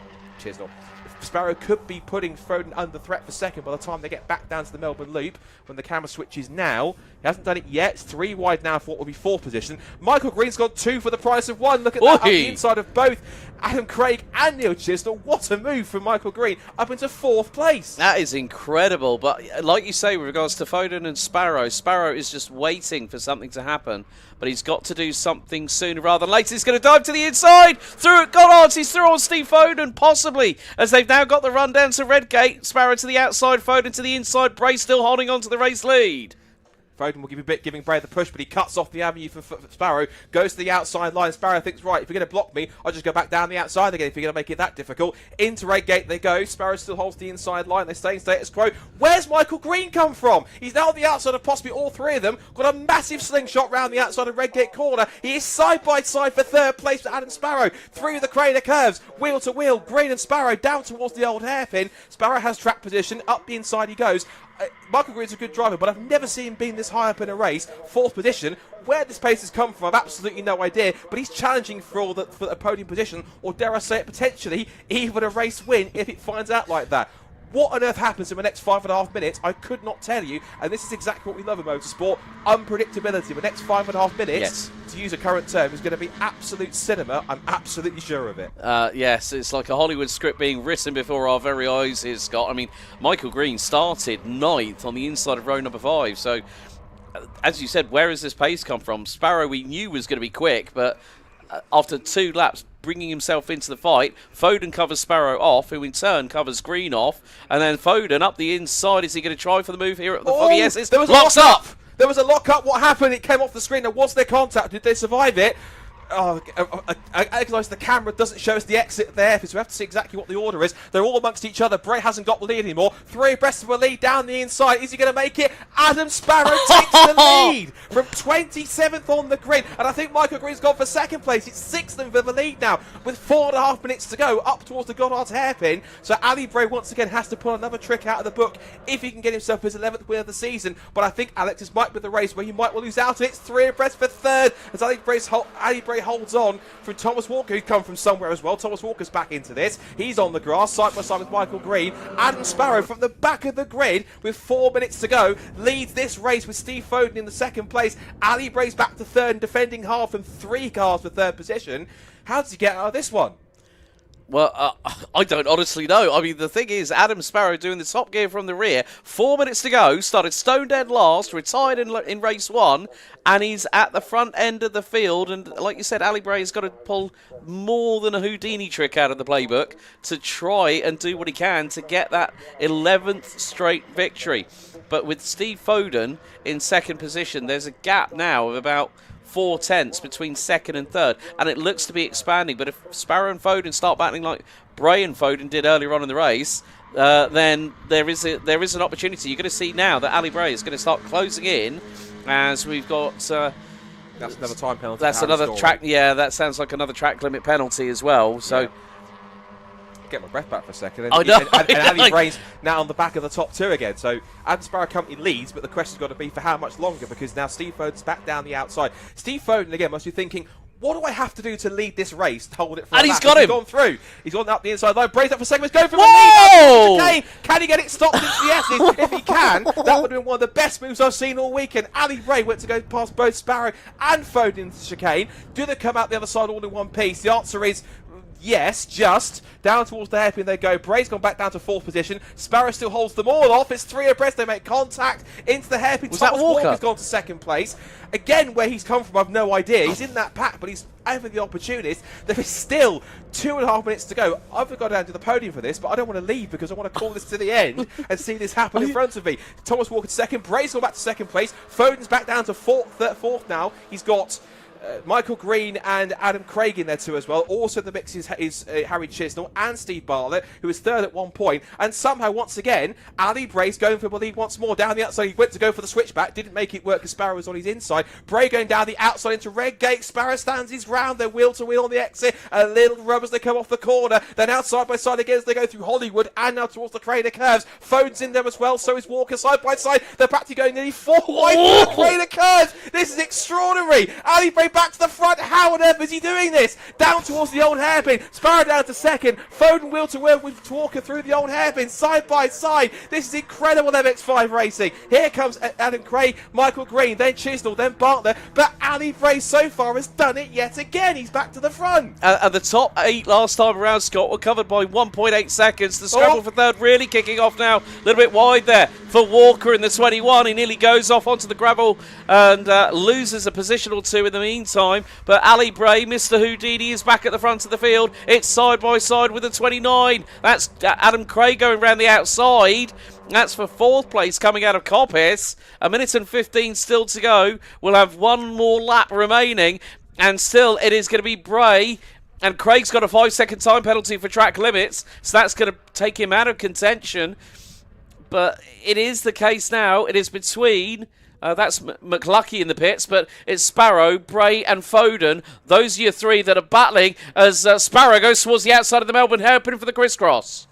Sparrow could be putting Foden under threat for second by the time they get back down to the Melbourne Loop when the camera switches now. He hasn't done it yet. It's 3 wide now for what will be 4th position. Michael Green's got 2 for the price of 1. Look at that, up the inside of both Adam Craig and Neil Chisnell. What a move from Michael Green up into 4th place. That is incredible. But like you say, with regards to Foden and Sparrow, Sparrow is just waiting for something to happen. But he's got to do something sooner rather than later. He's going to dive to the inside. Through at Goddard's. He's through on Steve Foden, possibly. As they've now got the run down to Redgate. Sparrow to the outside, Foden to the inside. Bray still holding on to the race lead. Foden will give a bit, giving Bray the push, but he cuts off the avenue for Sparrow, goes to the outside line. Sparrow thinks, right, if you're going to block me, I'll just go back down the outside again if you're going to make it that difficult. Into Redgate they go. Sparrow still holds the inside line. They stay in status quo. Where's Michael Green come from? He's now on the outside of possibly all 3 of them. Got a massive slingshot round the outside of Redgate corner. He is side by side for 3rd place with Adam Sparrow. Through the Craner curves, wheel to wheel. Green and Sparrow down towards the old hairpin. Sparrow has track position. Up the inside he goes. Michael Green's a good driver, but I've never seen him being this high up in a race. 4th position. Where this pace has come from, I've absolutely no idea. But he's challenging for a podium position, or dare I say it, potentially even a race win if it finds out like that. What on earth happens in the next 5.5 minutes? I could not tell you. And this is exactly what we love in motorsport. Unpredictability. The next 5.5 minutes, to use a current term, is going to be absolute cinema. I'm absolutely sure of it. Yes, it's like a Hollywood script being written before our very eyes here, Scott. I mean, Michael Green started 9th on the inside of row number 5. So, as you said, where has this pace come from? Sparrow we knew was going to be quick, but after 2 laps, bringing himself into the fight, Foden covers Sparrow off, who in turn covers Green off, and then Foden up the inside. Is he going to try for the move here at the foggy? Yes, it's locks up. There was a lock-up. What happened? It came off the screen. Was there contact? Did they survive it? The camera doesn't show us the exit there, so we have to see exactly what the order is. They're all amongst each other. Bray hasn't got the lead anymore. 3 abreast of a lead down the inside. Is he going to make it? Adam Sparrow takes the lead from 27th on the grid, and I think Michael Green's gone for 2nd place. It's 6th for the lead now with 4.5 minutes to go up towards the Goddard's hairpin. So Ali Bray once again has to pull another trick out of the book if he can get himself his 11th win of the season. But I think Alex, this might be the race where he might well lose out. It's 3 abreast for 3rd as Ali Bray holds on from Thomas Walker, who's come from somewhere as well. Thomas Walker's back into this. He's on the grass, side by side with Michael Green. Adam Sparrow from the back of the grid with 4 minutes to go leads this race with Steve Foden in the 2nd place. Ali Bray's back to 3rd and defending hard from 3 cars for 3rd position. How does he get out of this one? Well, I don't honestly know. I mean, the thing is, Adam Sparrow doing the top gear from the rear. 4 minutes to go. Started stone dead last. Retired in race 1. And he's at the front end of the field. And like you said, Ali Bray's got to pull more than a Houdini trick out of the playbook to try and do what he can to get that 11th straight victory. But with Steve Foden in 2nd position, there's a gap now of about 4 tenths between 2nd and 3rd, and it looks to be expanding. But if Sparrow and Foden start battling like Bray and Foden did earlier on in the race, then there is an opportunity. You're going to see now that Ali Bray is going to start closing in, as we've got. That's another time penalty. That's another track. Yeah, that sounds like another track limit penalty as well. So. Yeah. Get my breath back for a second. I know. And Ali Bray's now on the back of the top 2 again. So Adam Sparrow Company leads, but the question's got to be for how much longer, because now Steve Foden's back down the outside. Steve Foden again must be thinking, what do I have to do to lead this race, to hold it for and a he's lap? got him. He's gone through. He's gone up the inside line. Bray's up for seconds. Going for the Whoa! lead. Can he get it stopped into the S's? If he can, that would have been one of the best moves I've seen all weekend. Ali Bray went to go past both Sparrow and Foden into the chicane. Do they come out the other side all in one piece? The answer is yes, just down towards the hairpin they go. Bray's gone back down to 4th position. Sparrow still holds them all off. It's 3 abreast. They make contact into the hairpin. Thomas Walker's gone to 2nd place. Again, where he's come from, I've no idea. He's in that pack, but he's over the opportunist. There is still 2.5 minutes to go. I've got down to the podium for this, but I don't want to leave because I want to call this to the end and see this happen in front of me. Thomas Walker 2nd. Bray's gone back to 2nd place. Foden's back down to 4th now. He's got Michael Green and Adam Craig in there too as well. Also the mix is Harry Chisnell and Steve Bartlett, who is third at one point. And somehow, once again, Ali Bray's going for the lead once more. Down the outside, he went to go for the switchback. Didn't make it work because Sparrow was on his inside. Bray going down the outside into Redgate. Sparrow stands his ground. They're wheel to wheel on the exit. A little rub as they come off the corner. Then out side by side again as they go through Hollywood and now towards the Crater Curves. Foden's in there as well. So is Walker side by side. They're practically going nearly 4 wide through the Crater Curves. This is extraordinary. Ali Bray back to the front. How on earth is he doing this? Down towards the old hairpin. Sparrow down to second. Foden wheel to wheel with Walker through the old hairpin. Side by side. This is incredible MX5 racing. Here comes Adam Craig, Michael Green, then Chisnell, then Bartlett. But Ali Bray so far has done it yet again. He's back to the front. And the top 8 last time around, Scott, were covered by 1.8 seconds. The scramble for third really kicking off now. A little bit wide there for Walker in the 21. He nearly goes off onto the gravel and loses a position or two in the meantime. But Ali Bray, Mr. Houdini, is back at the front of the field. It's side by side with the 29. That's Adam Craig going round the outside. That's for 4th place coming out of Coppice. 1 minute and 15 still to go. We'll have one more lap remaining. And still, it is going to be Bray. And Craig's got a 5-second time penalty for track limits. So that's going to take him out of contention. But it is the case now. It is between... that's McLucky in the pits, but it's Sparrow, Bray and Foden. Those are your 3 that are battling as Sparrow goes towards the outside of the Melbourne hairpin for the crisscross.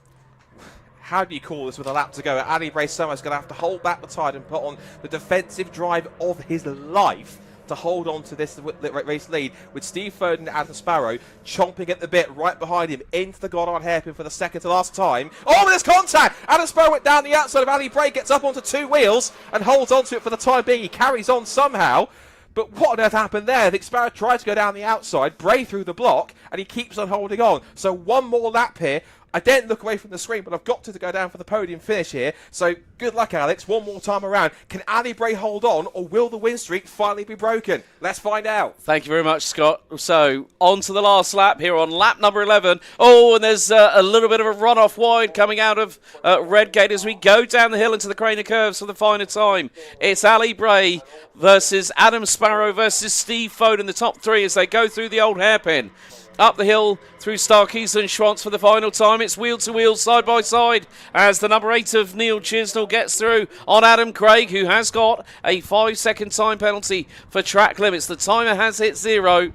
How do you call this with a lap to go? Ali Bray Somer's going to have to hold back the tide and put on the defensive drive of his life to hold on to this race lead, with Steve Foden and Adam Sparrow chomping at the bit right behind him into the Goddard hairpin for the second to last time. Oh, there's contact! Adam Sparrow went down the outside of Ali Bray, gets up onto 2 wheels and holds on to it for the time being. He carries on somehow. But what on earth happened there? I think Sparrow tried to go down the outside, Bray through the block, and he keeps on holding on. So one more lap here. I didn't look away from the screen, but I've got to go down for the podium finish here. So good luck, Alex. One more time around. Can Ali Bray hold on, or will the win streak finally be broken? Let's find out. Thank you very much, Scott. So on to the last lap here on lap number 11. Oh, and there's a little bit of a run-off wide coming out of Redgate as we go down the hill into the Craner Curves for the final time. It's Ali Bray versus Adam Sparrow versus Steve Foden, the top 3 as they go through the old hairpin. Up the hill through Starkeys and Schwantz for the final time. It's wheel to wheel, side by side, as the number 8 of Neil Chisnell gets through on Adam Craig, who has got a 5-second time penalty for track limits. The timer has hit 0.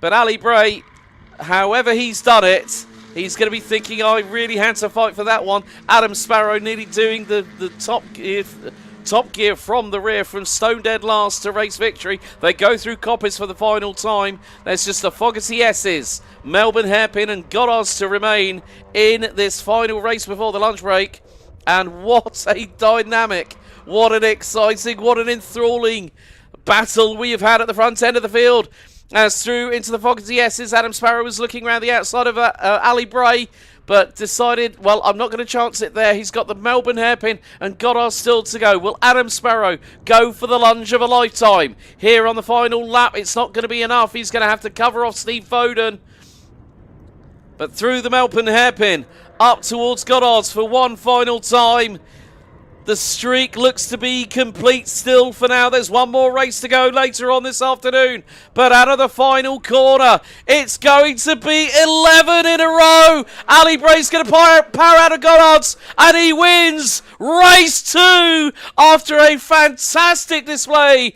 But Ali Bray, however he's done it, he's going to be thinking, I really had to fight for that one. Adam Sparrow nearly doing the top gear from the rear from stone dead last to race victory. They go through Coppice for the final time. There's just the Fogarty S's, Melbourne Hairpin and Goddards to remain in this final race before the lunch break. And what a dynamic, what an exciting, what an enthralling battle we have had at the front end of the field. As through into the Fogarty S's, Adam Sparrow was looking around the outside of Ali Bray, but decided, well, I'm not going to chance it there. He's got the Melbourne hairpin and Goddard still to go. Will Adam Sparrow go for the lunge of a lifetime? Here on the final lap, it's not going to be enough. He's going to have to cover off Steve Foden. But through the Melbourne hairpin, up towards Goddard's for one final time. The streak looks to be complete still for now. There's one more race to go later on this afternoon. But out of the final corner, it's going to be 11 in a row. Ali Bray's going to power out of Goddard's, and he wins race 2 after a fantastic display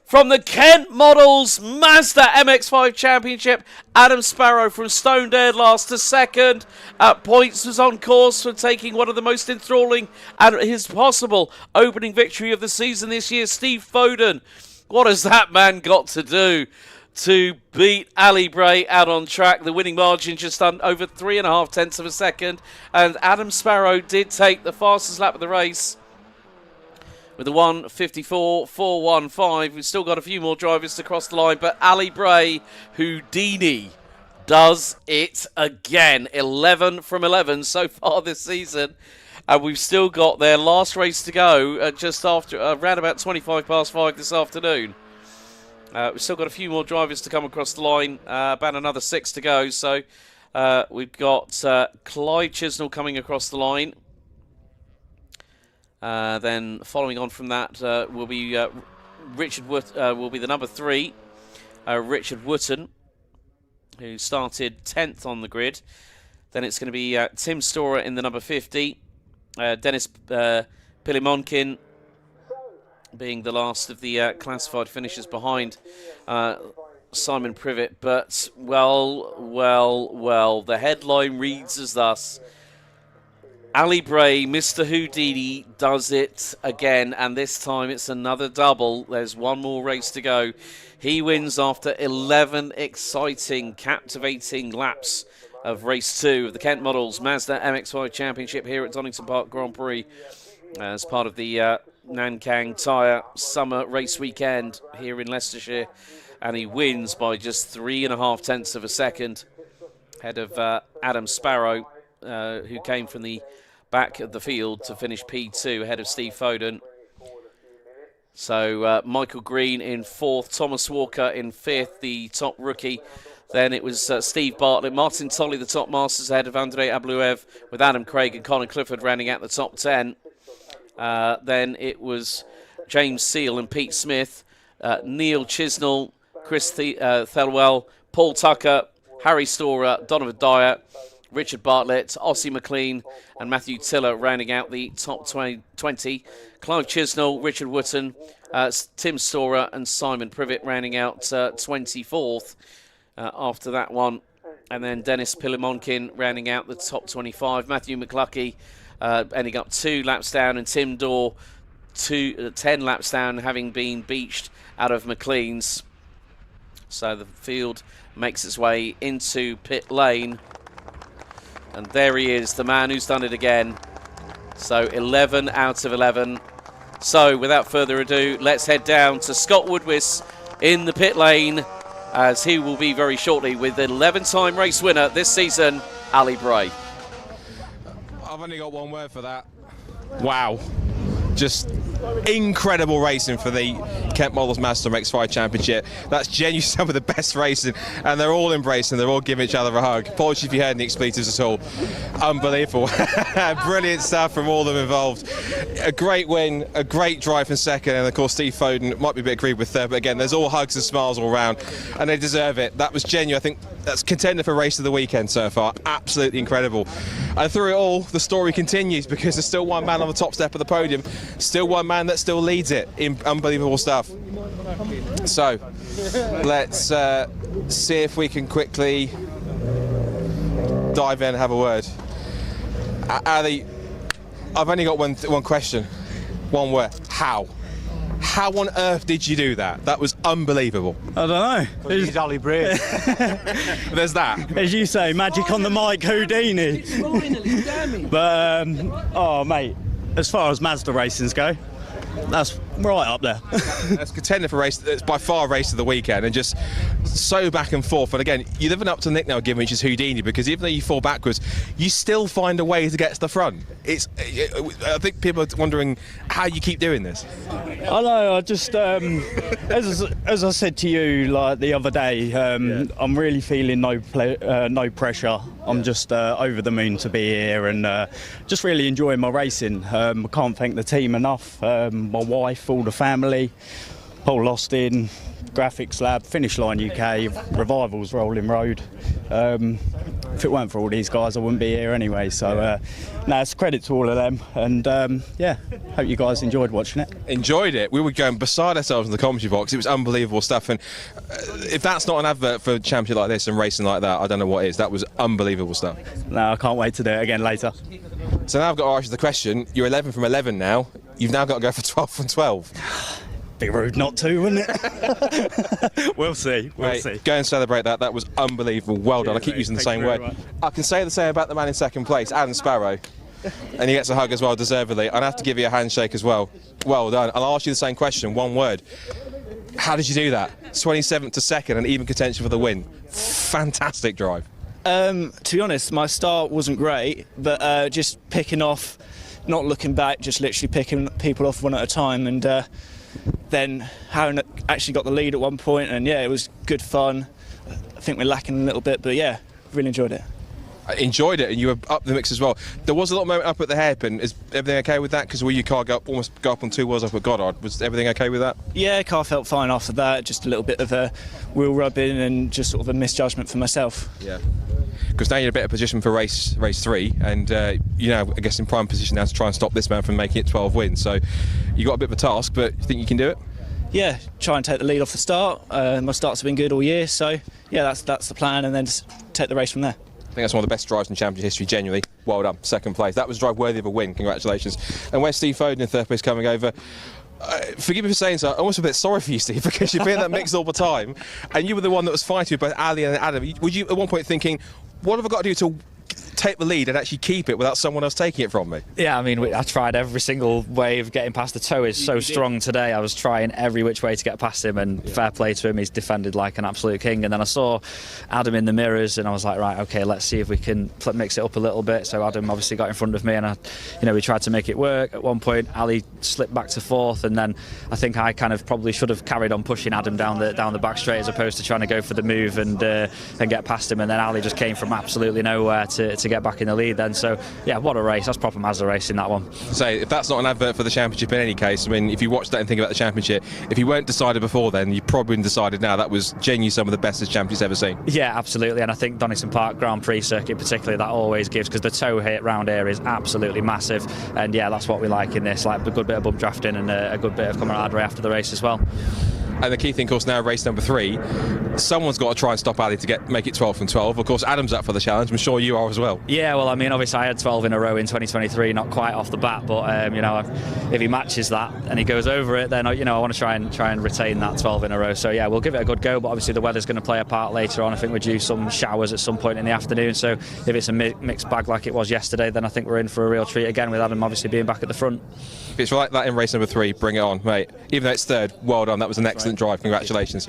from the Kent Models Mazda MX-5 Championship. Adam Sparrow from stone dead last to second. At points was on course for taking one of the most enthralling and his possible opening victory of the season this year. Steve Foden, what has that man got to do to beat Ali Bray out on track? The winning margin just over 3.5 tenths of a second. And Adam Sparrow did take the fastest lap of the race with the 1:54.415. We've still got a few more drivers to cross the line, but Ali Bray, Houdini, does it again. 11 from 11 so far this season. And we've still got their last race to go just after around about 5:25 this afternoon. We've still got a few more drivers to come across the line, about another 6 to go. So we've got Clyde Chisnell coming across the line. Then following on from that will be Richard Wood, will be the number 3. Richard Wooten, who started 10th on the grid. Then it's going to be Tim Storer in the number 50, Dennis Pilimonkin being the last of the classified finishers behind Simon Privet. But, well, the headline reads as thus: Ali Bray, Mr. Houdini, does it again, and this time it's another double. There's one more race to go. He wins after 11 exciting, captivating laps of race 2 of the Kent Models Mazda MX-5 Championship here at Donington Park Grand Prix as part of the Nankang Tyre summer race weekend here in Leicestershire. And he wins by just 3.5 tenths of a second ahead of Adam Sparrow, who came from the back of the field to finish P2 ahead of Steve Foden. So Michael Green in 4th, Thomas Walker in 5th, the top rookie. Then it was Steve Bartlett, Martin Tolley, the top masters ahead of Andrei Abluev, with Adam Craig and Colin Clifford rounding out the top 10. Then it was James Seal and Pete Smith, Neil Chisnell, Chris Thelwell, Paul Tucker, Harry Storer, Donovan Dyer, Richard Bartlett, Ossie McLean and Matthew Tiller rounding out the top 20. Clive Chisnell, Richard Wooten, Tim Storer and Simon Privet rounding out 24th after that one. And then Dennis Pilimonkin rounding out the top 25. Matthew McLuckie ending up 2 laps down, and Tim Dorr 10 laps down, having been beached out of McLean's. So the field makes its way into pit lane. And there he is, the man who's done it again. So 11 out of 11. So without further ado, let's head down to Scott Woodwiss in the pit lane, as he will be very shortly with the 11-time race winner this season, Ali Bray. I've only got one word for that. Wow. Just incredible racing for the Kent Models Mazda MX-5 Championship. That's genuinely some of the best racing, and they're all embracing, they're all giving each other a hug. Apologies if you heard any expletives at all. Unbelievable. Brilliant stuff from all of them involved. A great win, a great drive in second, and of course Steve Foden might be a bit aggrieved with third, but again, there's all hugs and smiles all around, and they deserve it. That was genuine. I think that's contender for race of the weekend so far. Absolutely incredible. And through it all, the story continues, because there's still one man on the top step of the podium, still one man that still leads it in unbelievable stuff. So let's see if we can quickly dive in and have a word. Ali, I've only got one question, one word: how? How on earth did you do that? That was unbelievable. I don't know. He's Ali Bray. There's that. As you say, magic on the mic, Houdini. But oh mate, as far as Mazda racings go, that's right up there. That's contender for race. It's by far race of the weekend, and just so back and forth. And again, you're living up to the nickname given, which is Houdini, because even though you fall backwards, you still find a way to get to the front. I think people are wondering how you keep doing this. I know. I just, as I said to you like the other day, I'm really feeling no pressure. I'm just over the moon to be here, and just really enjoying my racing. I can't thank the team enough. My wife, all the family, Paul Austin, Graphics Lab, Finish Line UK, Revivals Rolling Road. If it weren't for all these guys, I wouldn't be here anyway. So, no, it's a credit to all of them. And yeah, hope you guys enjoyed watching it. Enjoyed it. We were going beside ourselves in the commentary box. It was unbelievable stuff. And if that's not an advert for a championship like this and racing like that, I don't know what is. That was unbelievable stuff. No, I can't wait to do it again later. So now I've got to ask you the question. You're 11 from 11 now. You've now got to go for 12 from 12. Be rude not to, wouldn't it? We'll see. We'll see. Go and celebrate that. That was unbelievable. Well done. I keep using the same word. I can say the same about the man in second place, Adam Sparrow. And he gets a hug as well, deservedly. I'd have to give you a handshake as well. Well done. And I'll ask you the same question, one word. How did you do that? 27th to second and even contention for the win. Fantastic drive. To be honest, my start wasn't great, but just picking off, not looking back, just literally picking people off one at a time, and then having actually got the lead at one point, and yeah, it was good fun. I think we're lacking a little bit, but yeah, really enjoyed it. I enjoyed it, and you were up the mix as well. There was a little moment up at the hairpin. Is everything okay with that? Because your car almost go up on 2 wheels up at Goddard. Was everything okay with that? Yeah, car felt fine after that. Just a little bit of a wheel rubbing and just sort of a misjudgment for myself. Yeah. Because now you're in a better position for race 3, and I guess in prime position now to try and stop this man from making it 12 wins. So you got a bit of a task, but you think you can do it? Yeah, try and take the lead off the start. My starts have been good all year, so yeah, that's the plan, and then just take the race from there. I think that's one of the best drives in championship history, genuinely. Well done, second place. That was a drive worthy of a win, congratulations. And where's Steve Foden in third place coming over? Forgive me for saying so, I'm almost a bit sorry for you, Steve, because you've been in that mix all the time, and you were the one that was fighting with both Ali and Adam. Were you at one point thinking, what have I got to do to take the lead and actually keep it without someone else taking it from me? Yeah, I mean, I tried every single way of getting past. The toe is so strong today. I was trying every which way to get past him, and fair play to him, he's defended like an absolute king. And then I saw Adam in the mirrors, and I was like, right, okay, let's see if we can mix it up a little bit. So Adam obviously got in front of me, and we tried to make it work. At one point, Ali slipped back to fourth, and then I think I kind of probably should have carried on pushing Adam down the back straight as opposed to trying to go for the move and get past him. And then Ali just came from absolutely nowhere to get back in the lead then. So yeah, what a race. That's proper Mazda racing, that one. Say, if that's not an advert for the championship in any case, I mean, if you watch that and think about the championship, if you weren't decided before then, you probably been decided now. That was genuinely some of the best this championship's ever seen. Yeah, absolutely. And I think Donington Park Grand Prix circuit particularly, that always gives, because the toe hit round here is absolutely massive. And yeah, that's what we like in this, like a good bit of bump drafting and a good bit of camaraderie after the race as well. And the key thing, of course, now race number 3, someone's got to try and stop Ali to make it 12 from 12. Of course, Adam's up for the challenge. I'm sure you are as well. Yeah, well, I mean, obviously I had 12 in a row in 2023, not quite off the bat, but if he matches that and he goes over it, then I want to try and retain that 12 in a row. So yeah, we'll give it a good go. But obviously the weather's going to play a part later on. I think we're due some showers at some point in the afternoon. So if it's a mixed bag like it was yesterday, then I think we're in for a real treat again, with Adam obviously being back at the front. If it's like that in race number 3, bring it on, mate. Even though it's third, well done. That was an excellent drive. Congratulations.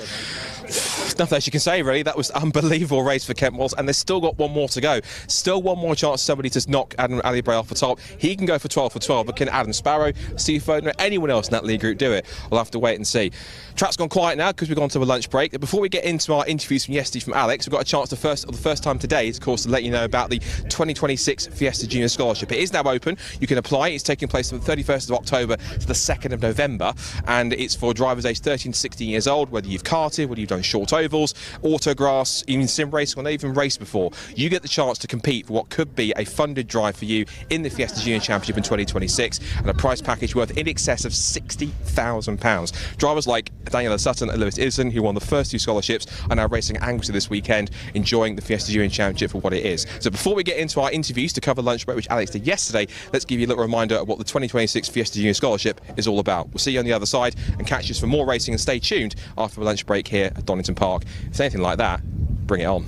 Nothing else you can say, really. That was an unbelievable race for Kent Walls, and they've still got one more to go. Still one more chance for somebody to knock Adam Ali Bray off the top. He can go for 12 for 12, but can Adam Sparrow, Steve Foden, or anyone else in that lead group do it? We'll have to wait and see. Track's gone quiet now because we've gone to a lunch break. Before we get into our interviews from yesterday from Alex, we've got a chance the first time today, of course, to let you know about the 2026 Fiesta Junior Scholarship. It is now open. You can apply. It's taking place from the 31st of October to the 2nd of November, and it's for drivers aged 13 to 16 years old, whether you've karted, whether you've done short ovals, autograss, even sim racing, or not even raced before. You get the chance to compete for what could be a funded drive for you in the Fiesta Junior Championship in 2026, and a prize package worth in excess of £60,000. Drivers like Daniela Sutton and Lewis Idison, who won the first 2 scholarships, are now racing anxiously this weekend, enjoying the Fiesta Junior Championship for what it is. So before we get into our interviews to cover lunch break, which Alex did yesterday, let's give you a little reminder of what the 2026 Fiesta Junior Scholarship is all about. We'll see you on the other side, and catch us for more racing, and stay tuned after a lunch break here at Donington Park. If it's anything like that, bring it on.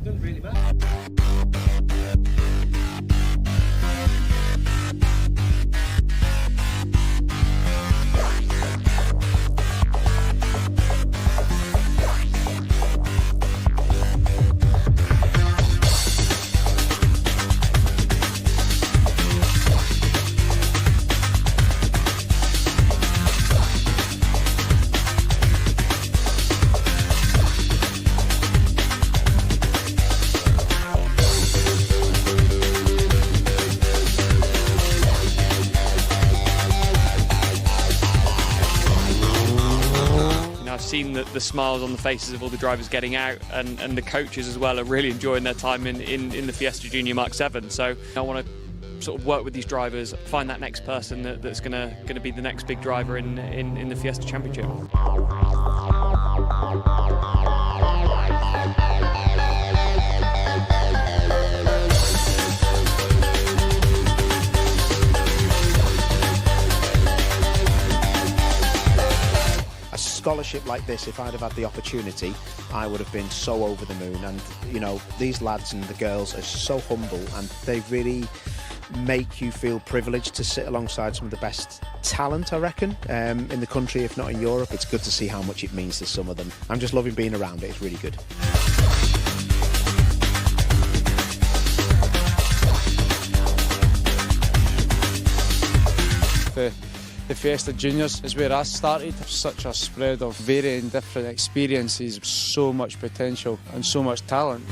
Doesn't really matter. Seen the smiles on the faces of all the drivers getting out, and the coaches as well are really enjoying their time in the Fiesta Junior Mark 7. So I want to sort of work with these drivers, find that next person that's going to be the next big driver in the Fiesta Championship. Scholarship like this, if I'd have had the opportunity, I would have been so over the moon. And these lads and the girls are so humble, and they really make you feel privileged to sit alongside some of the best talent, I reckon, in the country, if not in Europe. It's good to see how much it means to some of them. I'm just loving being around it. It's really good. The Fiesta Juniors is where I started. Such a spread of varying different experiences, so much potential and so much talent.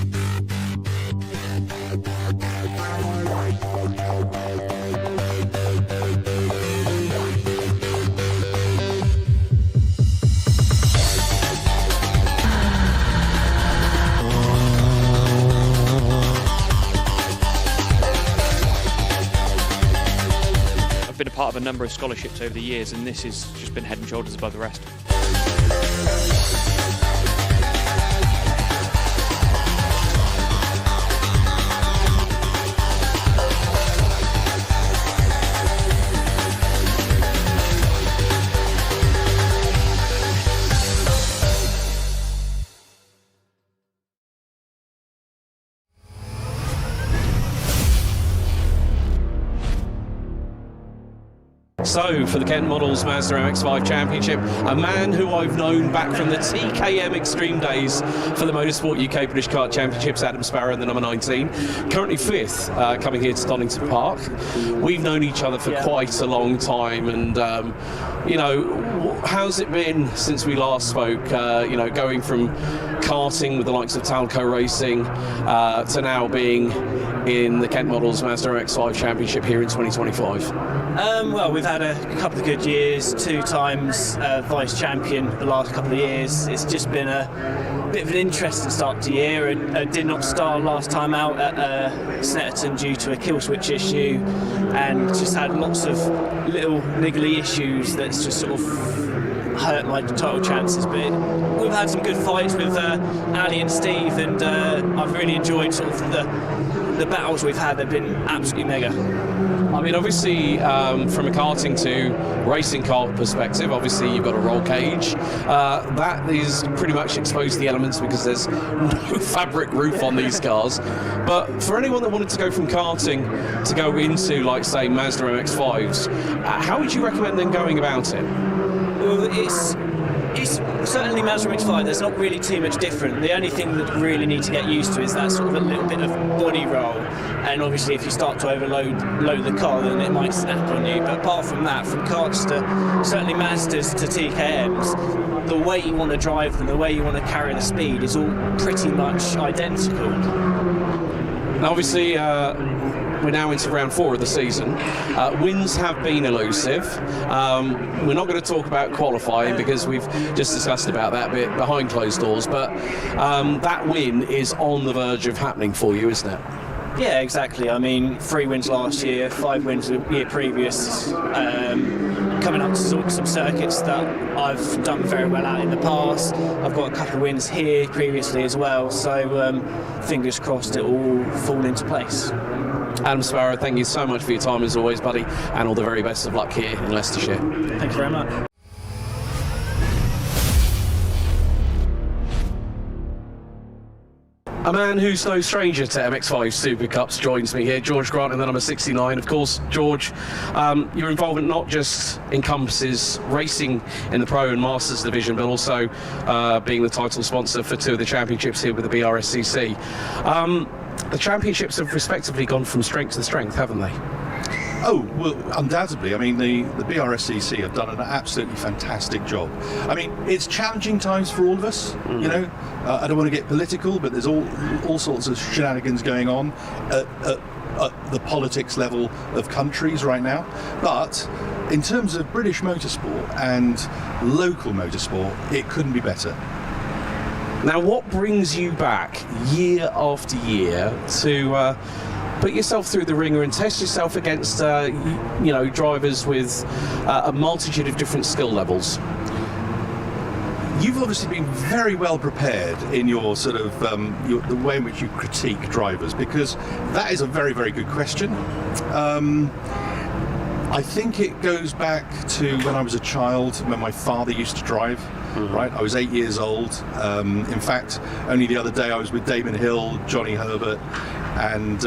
been a part of a number of scholarships over the years, and this has just been head and shoulders above the rest. So, for the Kent Models Mazda MX-5 Championship, a man who I've known back from the TKM Extreme days for the Motorsport UK British Kart Championships, Adam Sparrow in the number 19, currently 5th, coming here to Donington Park. We've known each other for quite a long time, and you know, how's it been since we last spoke, you know, going from karting with the likes of Talco Racing to now being in the Kent Models Mazda MX-5 Championship here in 2025? Well, we've had a couple of good years, 2 times vice champion the last couple of years. It's just been a bit of an interesting start to the year. Did not start last time out at Snetterton due to a kill switch issue, and just had lots of little niggly issues that's just sort of hurt my total chances. But we've had some good fights with Ali and Steve, and I've really enjoyed sort of the battles we've had. They've been absolutely mega. I mean, obviously, from a karting to racing car perspective, obviously you've got a roll cage. That is pretty much exposed to the elements because there's no fabric roof on these cars. But for anyone that wanted to go from karting to go into, like, say, Mazda MX-5s, how would you recommend them going about it? Well, it's certainly Mazda MX-5. There's not really too much different. The only thing that you really need to get used to is that sort of a little bit of body roll, and obviously if you start to load the car, then it might snap on you. But apart from that, from karts to certainly Mazdas to TKMs, the way you want to drive them, the way you want to carry the speed is all pretty much identical. Now, obviously, we're now into round 4 of the season. Wins have been elusive. We're not going to talk about qualifying because we've just discussed about that bit behind closed doors, but that win is on the verge of happening for you, isn't it? Yeah, exactly. I mean, 3 wins last year, 5 wins the year previous. Coming up to some circuits that I've done very well at in the past. I've got a couple of wins here previously as well, so fingers crossed it will all fall into place. Adam Sparrow, thank you so much for your time as always, buddy, and all the very best of luck here in Leicestershire. Thank you very much. A man who's no stranger to MX-5 Super Cups joins me here, George Grant in the number 69. Of course, George, your involvement not just encompasses racing in the Pro and Masters division, but also being the title sponsor for 2 of the championships here with the Brscc. The championships have respectively gone from strength to strength, haven't they? Oh, well, undoubtedly. I mean, the Brscc have done an absolutely fantastic job. I mean, it's challenging times for all of us, you know. I don't want to get political, but there's all sorts of shenanigans going on at the politics level of countries right now. But in terms of British motorsport and local motorsport, it couldn't be better. Now, what brings you back year after year to put yourself through the ringer and test yourself against, you know, drivers with a multitude of different skill levels? You've obviously been very well prepared in your sort of the way in which you critique drivers, because that is a very, very good question. I think it goes back to when I was a child, when my father used to drive. Right, I was 8 years old. In fact, only the other day I was with Damon Hill, Johnny Herbert, and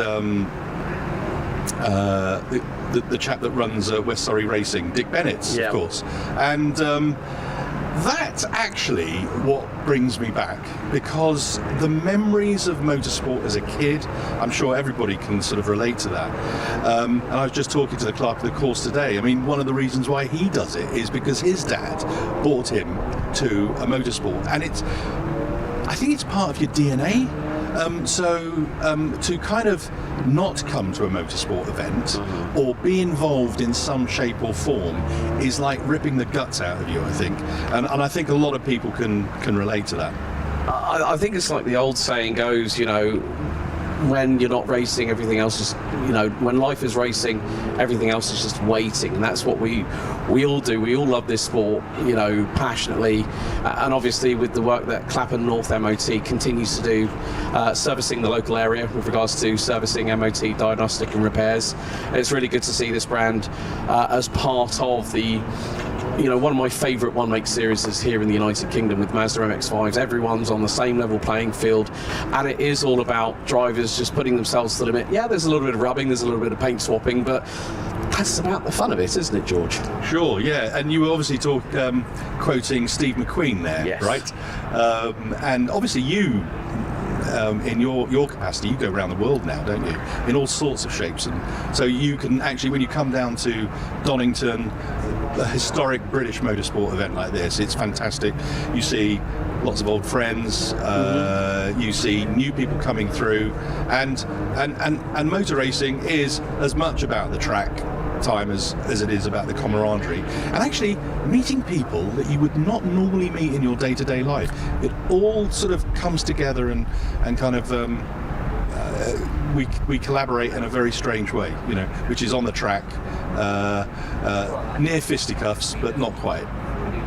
the chap that runs West Surrey Racing, Dick Bennett, of course. And that's actually what brings me back, because the memories of motorsport as a kid, I'm sure everybody can sort of relate to that. And I was just talking to the clerk of the course today. I mean, one of the reasons why he does it is because his dad brought him to a motorsport, and I think it's part of your DNA. To kind of not come to a motorsport event or be involved in some shape or form is like ripping the guts out of you, I think. And I think a lot of people can relate to that. I think it's like the old saying goes, you know, when you're not racing, everything else is, when life is racing, everything else is just waiting, and that's what we all do. We all love this sport, passionately, and obviously with the work that Clapham North MOT continues to do, servicing the local area with regards to servicing, MOT, diagnostic and repairs. It's really good to see this brand as part of the one of my favourite one-make series is here in the United Kingdom with Mazda MX-5s. Everyone's on the same level playing field, and it is all about drivers just putting themselves to the limit. Yeah, there's a little bit of rubbing, there's a little bit of paint swapping, but that's about the fun of it, isn't it, George? Sure, yeah. And you were obviously quoting Steve McQueen there, yes. Right? And obviously you, in your capacity, you go around the world now, don't you? In all sorts of shapes, and so you can actually, when you come down to Donington, a historic British motorsport event like this, it's fantastic. You see lots of old friends, you see new people coming through, and motor racing is as much about the track time as it is about the camaraderie, and actually meeting people that you would not normally meet in your day-to-day life. It all sort of comes together and kind of we collaborate in a very strange way, which is on the track, near fisticuffs, but not quite.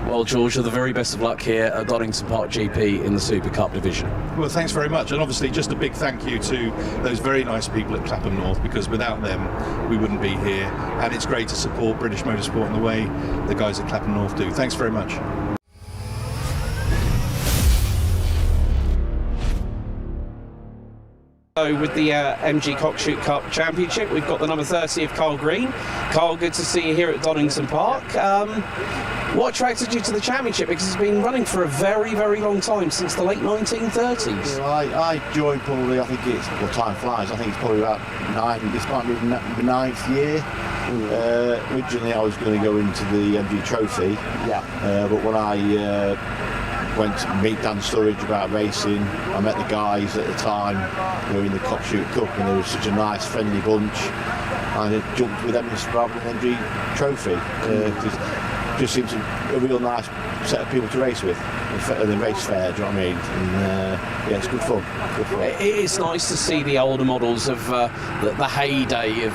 Well, George, the very best of luck here at Donington Park GP in the SuperCup division. Well, thanks very much, and obviously just a big thank you to those very nice people at Clapham North, because without them we wouldn't be here, and it's great to support British motorsport in the way the guys at Clapham North do. Thanks very much. So with the MG Cockshoot Cup Championship, we've got the number 30 of Carl Green. Carl, good to see you here at Donington Park. What attracted you to the championship? Because it's been running for a very, very long time, since the late 1930s. Yeah, I joined probably, I think it's, well, time flies, I think it's probably about this might be the 9th year. Originally I was going to go into the MG Trophy, but when I went to meet Dan Sturridge about racing, I met the guys at the time who were in the Cockshoot Cup, and they were such a nice, friendly bunch, and I jumped with them rather than MG Trophy. Just seems a real nice set of people to race with, and the race fair, do you know what I mean? And it's good fun. It's nice to see the older models of the heyday of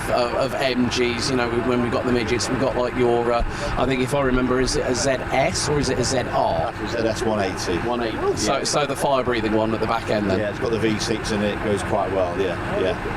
MGs. When we got the midgets, we got like your, I think if I remember, is it a ZS or is it a ZR? ZS 180. 180. So the fire-breathing one at the back end then. Yeah, it's got the V6 in it. It goes quite well. Yeah.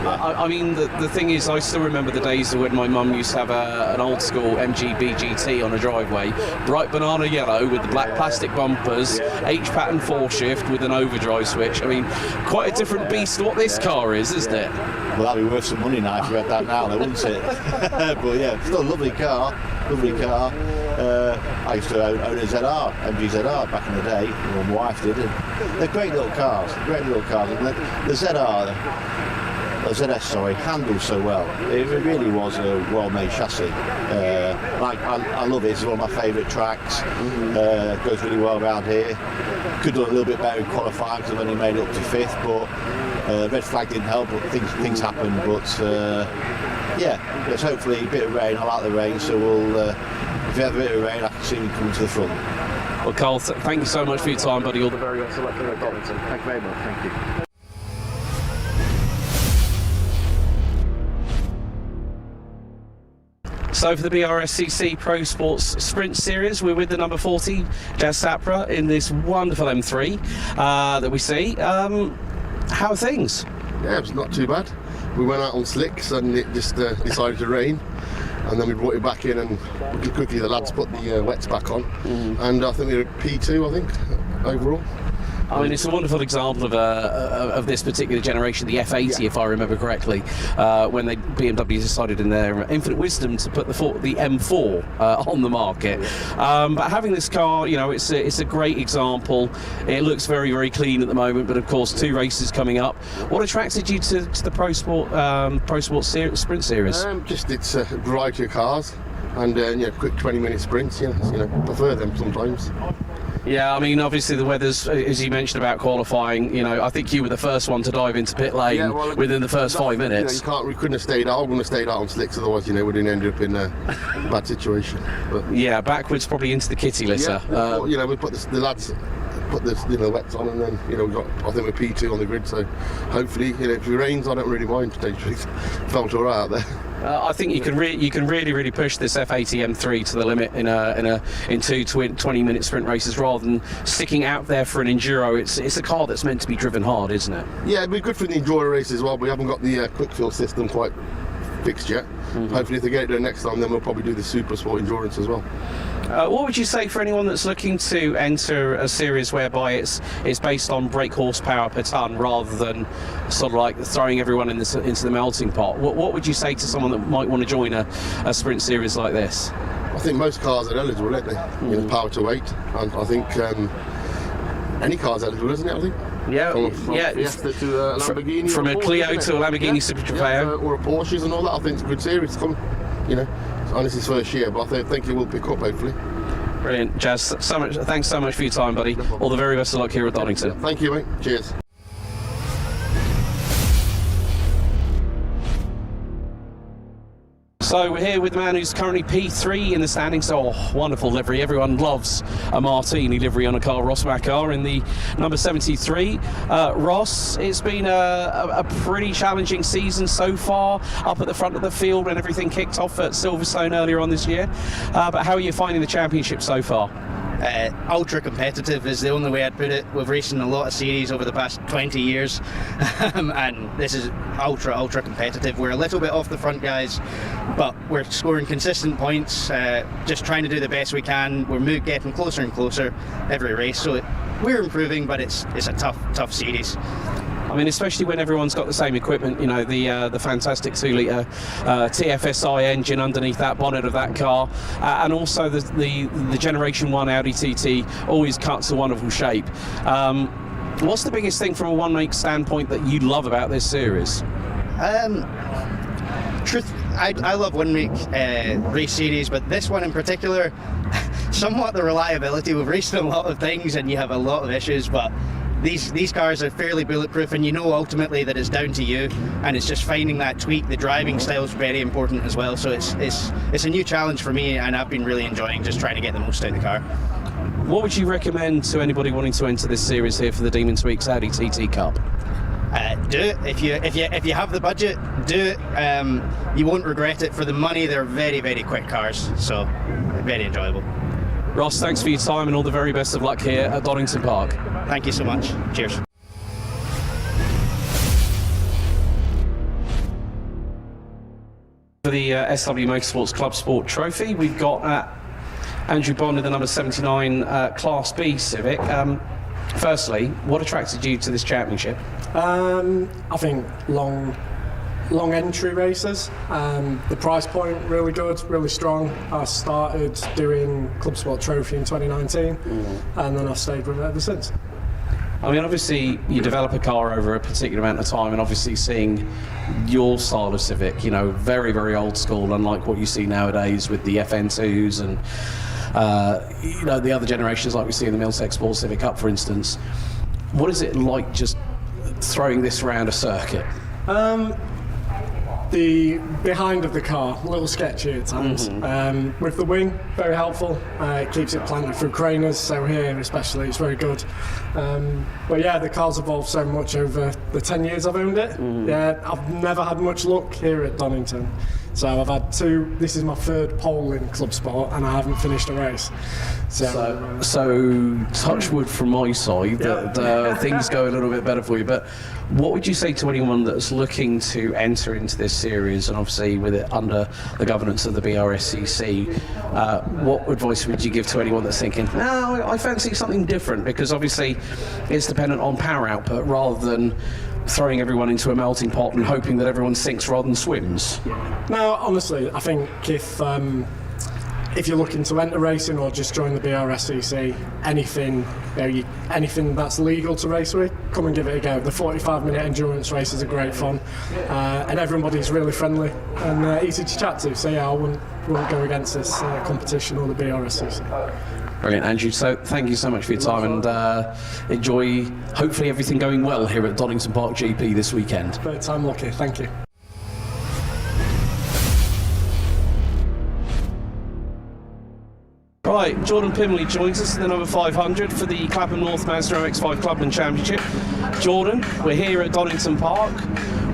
I mean, the thing is, I still remember the days when my mum used to have an old school MG BGT on a driveway, bright banana yellow with the black plastic bumpers, H-pattern 4-shift with an overdrive switch. I mean, quite a different beast to what this car is, isn't it? Well, that'd be worth some money now if you had that now, though, wouldn't it? But yeah, still a lovely car. I used to own a ZR, MG ZR back in the day, well, my wife did, and they're great little cars. And the ZR, ZS, handles so well. It really was a well-made chassis. I love it. It's one of my favourite tracks. Goes really well around here. Could do a little bit better in qualifying because I've only made it up to 5th, but red flag didn't help. But things happen. But there's hopefully a bit of rain. I like the rain, so if you have a bit of rain, I can see me coming to the front. Well, Carl, thank you so much for your time, buddy. All the very best of luck at Donington. Thank you very much. Thank you. So for the Brscc Pro Sports Sprint Series, we're with the number 40, Jazz Sapra, in this wonderful M3 that we see. How are things? Yeah, it's not too bad. We went out on slicks and it just decided to rain, and then we brought it back in, and quickly the lads put the wets back on, and I think we were P2, I think, overall. I mean, it's a wonderful example of this particular generation, the F80, if I remember correctly, when BMW decided in their infinite wisdom to put the M4 on the market. But having this car, it's a great example. It looks very, very clean at the moment, but of course, 2 races coming up. What attracted you to the Pro Sport Sprint Series? Just it's a variety of cars, and quick 20-minute sprints. Prefer them sometimes. Yeah, I mean, obviously the weather's, as you mentioned about qualifying, I think you were the first one to dive into pit lane within the first 5 minutes. We couldn't have stayed out. I wouldn't have stayed out on slicks, otherwise, we'd end up in a bad situation. But yeah, backwards probably into the kitty litter. We put the lads put the wets on, and then we got, I think we're P2 on the grid. So hopefully, if it rains, I don't really mind. Potentially, felt all right out there. I think you can really push this F80 M3 to the limit in two 20-minute sprint races rather than sticking out there for an enduro. It's a car that's meant to be driven hard, isn't it? Yeah, it'd be good for the enduro race as well. We haven't got the quick fill system quite fixed yet. Hopefully, if they get it there next time, then we'll probably do the SuperSport endurance as well. What would you say for anyone that's looking to enter a series whereby it's based on brake horsepower per tonne rather than sort of like throwing everyone into the melting pot? What would you say to someone that might want to join a sprint series like this? I think most cars are eligible, aren't they? Power to weight, and I think any car's eligible, isn't it? I think. Yeah, from Fiesta to a Lamborghini, from a Clio to a Lamborghini Super Trofeo, or a Porsches and all that. I think it's a good series to come. It's only his first year, but I think it will pick up hopefully. Brilliant, Jazz. Thanks so much for your time, buddy. All the very best of luck here at Donington. Thank you, mate. Cheers. So we're here with the man who's currently P3 in the standings. Oh, wonderful livery. Everyone loves a Martini livery on a Carl Rosbach car in the number 73. Ross, it's been a pretty challenging season so far, up at the front of the field when everything kicked off at Silverstone earlier on this year. But how are you finding the championship so far? Ultra competitive is the only way I'd put it. We've raced in a lot of series over the past 20 years and this is ultra competitive. We're a little bit off the front guys, but we're scoring consistent points, just trying to do the best we can. We're getting closer and closer every race, so we're improving, but it's a tough series. I mean, especially when everyone's got the same equipment, the fantastic 2-litre TFSI engine underneath that bonnet of that car, and also the Generation 1 Audi TT always cuts a wonderful shape. What's the biggest thing from a one-make standpoint that you love about this series? I love one-week race series, but this one in particular, somewhat the reliability. We've raced in a lot of things and you have a lot of issues, but these cars are fairly bulletproof, and you know ultimately that it's down to you, and it's just finding that tweak. The driving style is very important as well, so it's a new challenge for me, and I've been really enjoying just trying to get the most out of the car. What would you recommend to anybody wanting to enter this series here for the Demon Tweeks Audi TT Cup? Do it if you have the budget. Do it. You won't regret it. For the money, they're very quick cars, so very enjoyable. Ross, thanks for your time and all the very best of luck here at Donington Park. Thank you so much. Cheers. For the SW Motorsports Club Sport Trophy, we've got Andrew Bond in the number 79 Class B Civic. Firstly, what attracted you to this championship? I think long entry races. The price point really good, really strong. I started doing Club Sport Trophy in 2019 and then I've stayed with it ever since. I mean, obviously you develop a car over a particular amount of time, and obviously seeing your style of Civic, very old school, unlike what you see nowadays with the FN2s and the other generations like we see in the Milltec Sport Civic Cup, for instance. What is it like just throwing this around a circuit? The behind of the car, a little sketchy at times. With the wing, very helpful. It keeps it planted through craners, so here especially it's very good. But yeah, the car's evolved so much over the 10 years I've owned it. Yeah, I've never had much luck here at Donington. So I've had this is my third pole in Club Sport and I haven't finished a race. So touch wood from my side that things go a little bit better for you, but what would you say to anyone that's looking to enter into this series, and obviously with it under the governance of the Brscc, what advice would you give to anyone that's thinking, no, I fancy something different, because obviously it's dependent on power output rather than throwing everyone into a melting pot and hoping that everyone sinks rather than swims? No, honestly, I think if you're looking to enter racing or just join the Brscc, anything that's legal to race with, come and give it a go. The 45-minute endurance races are great fun, and everybody's really friendly and easy to chat to. So yeah, I wouldn't go against this competition or the Brscc. Brilliant, Andrew. So thank you so much for your time, and enjoy, hopefully, everything going well here at Donington Park GP this weekend. Third time lucky. Thank you. Right, Jordan Pimley joins us in the number 500 for the Clapham North Mazda MX-5 Clubman Championship. Jordan, we're here at Donington Park.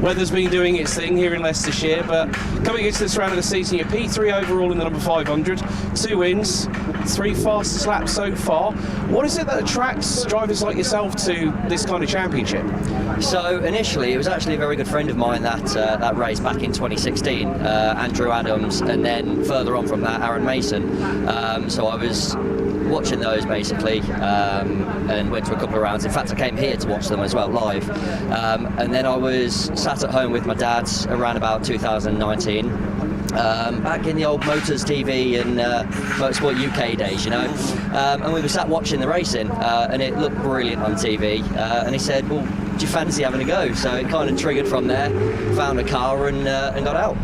Weather's been doing its thing here in Leicestershire, but coming into this round of the season, you're P3 overall in the number 500, 2 wins, 3 fastest laps so far. What is it that attracts drivers like yourself to this kind of championship? So initially, it was actually a very good friend of mine that race back in 2016, Andrew Adams, and then further on from that, Aaron Mason. So I was watching those basically, and went to a couple of rounds. In fact, I came here to watch them as well live, and then I was sat at home with my dad around about 2019. Back in the old Motors TV and Motorsport UK days, you know, and we were sat watching the racing, and it looked brilliant on TV, and he said, well, do you fancy having a go? So it kind of triggered from there, found a car and got out.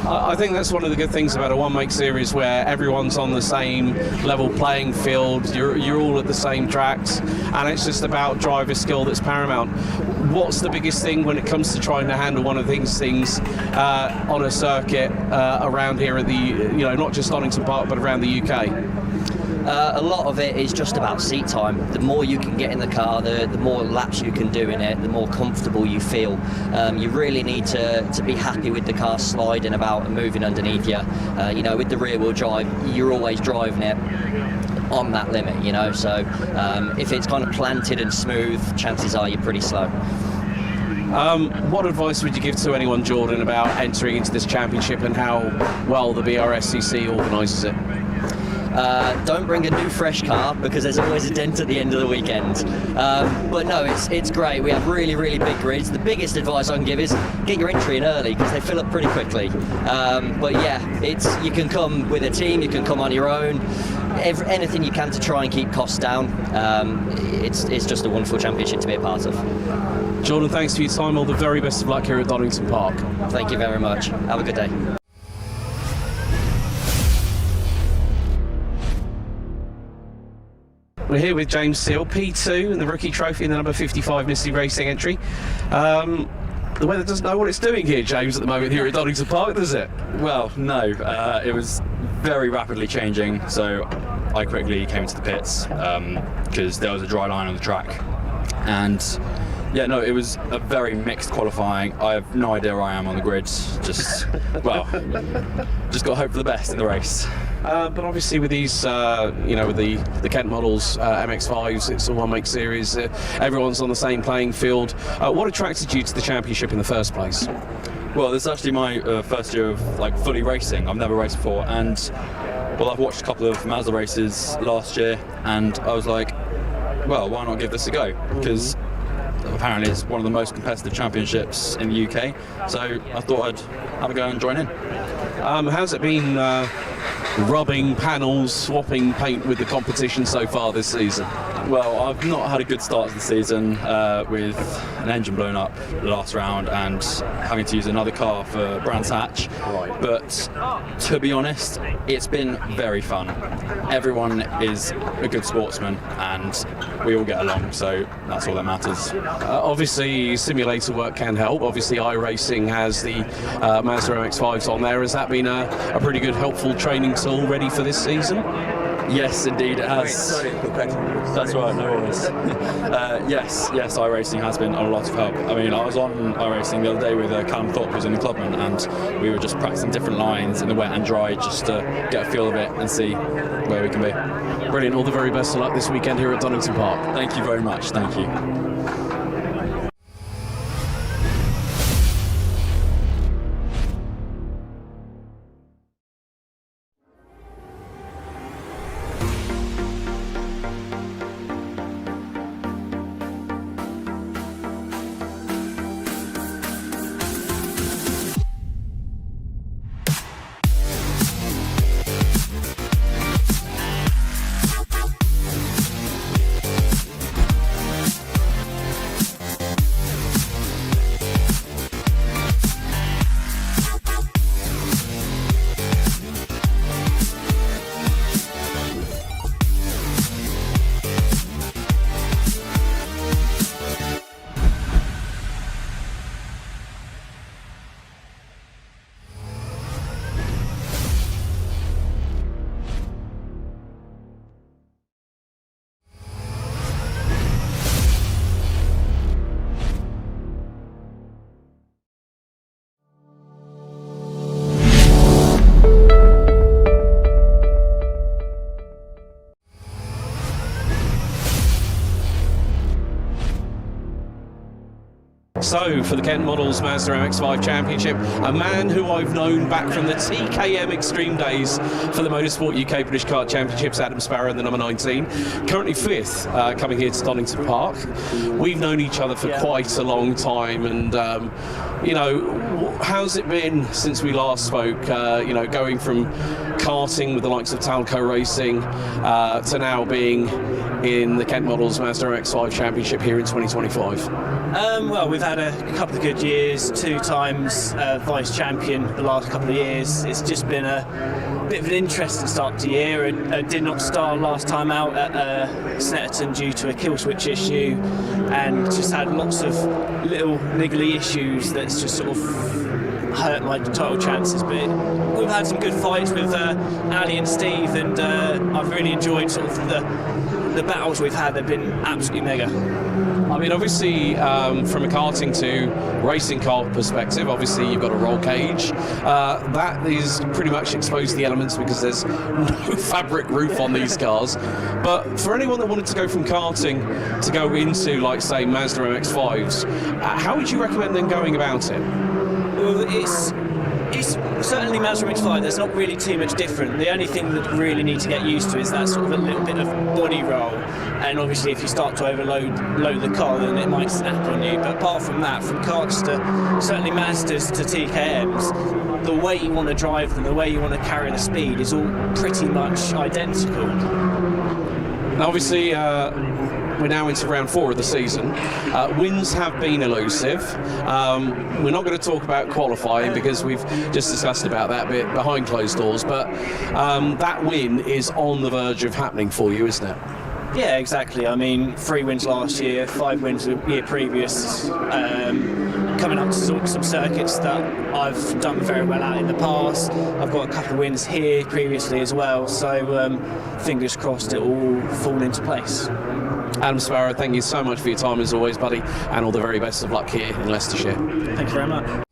I think that's one of the good things about a one-make series where everyone's on the same level playing field, you're all at the same tracks, and it's just about driver skill that's paramount. What's the biggest thing when it comes to trying to handle one of these things on a circuit around here at the, not just Donington Park, but around the UK? A lot of it is just about seat time. The more you can get in the car, the more laps you can do in it, the more comfortable you feel. You really need to be happy with the car sliding about and moving underneath you. With the rear wheel drive, you're always driving it on that limit, so if it's kind of planted and smooth, chances are you're pretty slow. What advice would you give to anyone, Jordan, about entering into this championship and how well the Brscc organises it? Don't bring a new fresh car because there's always a dent at the end of the weekend. But no, it's great. We have really, really big grids. The biggest advice I can give is get your entry in early because they fill up pretty quickly. But yeah, you can come with a team, you can come on your own. Anything you can to try and keep costs down. It's just a wonderful championship to be a part of. Jordan, thanks for your time. All the very best of luck here at Donington Park. Thank you very much. Have a good day. We're here with James Seal, P2 in the rookie trophy in the number 55 Misty Racing entry. The weather doesn't know what it's doing here, James, at the moment here at Donington Park, does it? Well, no. It was very rapidly changing, so I quickly came into the pits because there was a dry line on the track. And yeah, no, it was a very mixed qualifying. I have no idea where I am on the grid. Just got to hope for the best in the race. But obviously with these, with the Kent models, MX-5s, it's a one-make series, everyone's on the same playing field. What attracted you to the championship in the first place? Well, this is actually my first year of fully racing. I've never raced before, and I've watched a couple of Mazda races last year, and I was like, well, why not give this a go? Because apparently it's one of the most competitive championships in the UK, so I thought I'd have a go and join in. How's it been rubbing panels, swapping paint with the competition so far this season? Well, I've not had a good start to the season with an engine blown up last round and having to use another car for Brands Hatch. Right. But to be honest, it's been very fun. Everyone is a good sportsman and we all get along, so that's all that matters. Obviously, simulator work can help. Obviously, iRacing has the Mazda MX-5s on there. Has that been a pretty good, helpful training tool ready for this season? Yes, indeed it has. That's right, no worries. Yes, iRacing has been a lot of help. I mean, I was on iRacing the other day with Callum Thorpe, who's in the clubman, and we were just practicing different lines in the wet and dry just to get a feel of it and see where we can be. Brilliant, all the very best of luck this weekend here at Donington Park. Thank you very much, thank you. So, for the Kent Models Mazda MX-5 Championship, a man who I've known back from the TKM Extreme days for the Motorsport UK British Kart Championships, Adam Sparrow in the number 19, currently 5th, coming here to Donington Park. We've known each other for quite a long time, and you know, how's it been since we last spoke? You know, going from karting with the likes of Talco Racing to now being in the Kent Models Mazda MX-5 Championship here in 2025? Well, we've had a couple of good years, 2 times vice champion the last couple of years. It's just been a bit of an interesting start to the year. It did not start last time out at Snetterton due to a kill switch issue, and just had lots of little niggly issues that's just sort of hurt my title chances. But we've had some good fights with Ali and Steve, and I've really enjoyed sort of the battles we've had. They've been absolutely mega. I mean, obviously, from a karting to racing car perspective, obviously you've got a roll cage. That is pretty much exposed to the elements because there's no fabric roof on these cars. But for anyone that wanted to go from karting to go into, like, say, Mazda MX-5s, how would you recommend them going about it? Well, it's certainly Mazda MX-5. There's not really too much different. The only thing that you really need to get used to is that sort of a little bit of body roll, and obviously if you start to load the car, then it might snap on you. But apart from that, from karts to certainly Mazdas to TKMs, the way you want to drive them, the way you want to carry the speed is all pretty much identical. Now, obviously, we're now into round 4 of the season. Wins have been elusive. We're not going to talk about qualifying because we've just discussed about that bit behind closed doors, but that win is on the verge of happening for you, isn't it? Yeah, exactly. I mean, 3 wins last year, 5 wins the year previous. Coming up to some circuits that I've done very well at in the past. I've got a couple of wins here previously as well, so fingers crossed it will all fall into place. Adam Sparrow, thank you so much for your time as always, buddy, and all the very best of luck here in Leicestershire. Thank you very much.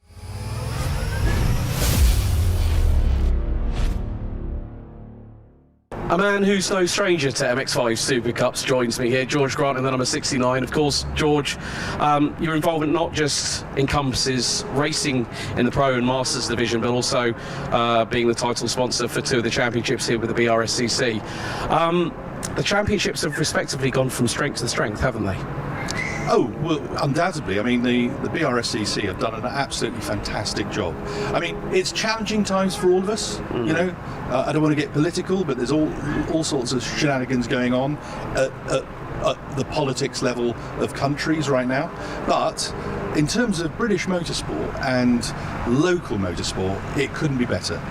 A man who's no stranger to MX-5 Super Cups joins me here, George Grant in the number 69. Of course, George, your involvement not just encompasses racing in the Pro and Masters division, but also being the title sponsor for 2 of the championships here with the Brscc. The championships have respectively gone from strength to strength, haven't they? Oh, well, undoubtedly. I mean, the Brscc have done an absolutely fantastic job. I mean, it's challenging times for all of us, you know. I don't want to get political, but there's all sorts of shenanigans going on at the politics level of countries right now. But in terms of British motorsport and local motorsport, it couldn't be better.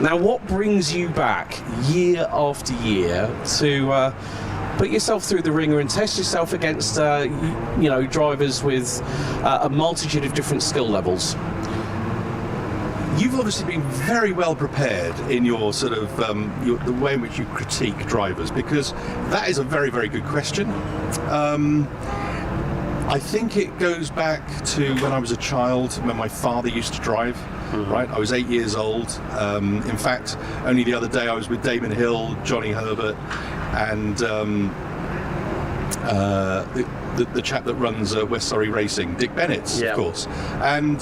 Now, what brings you back year after year to put yourself through the ringer and test yourself against, you know, drivers with a multitude of different skill levels? You've obviously been very well prepared in your sort of the way in which you critique drivers, because that is a very, very good question. I think it goes back to when I was a child, when my father used to drive. Right, I was 8 years old. In fact, only the other day I was with Damon Hill, Johnny Herbert, and the chap that runs West Surrey Racing, Dick Bennett, of course. And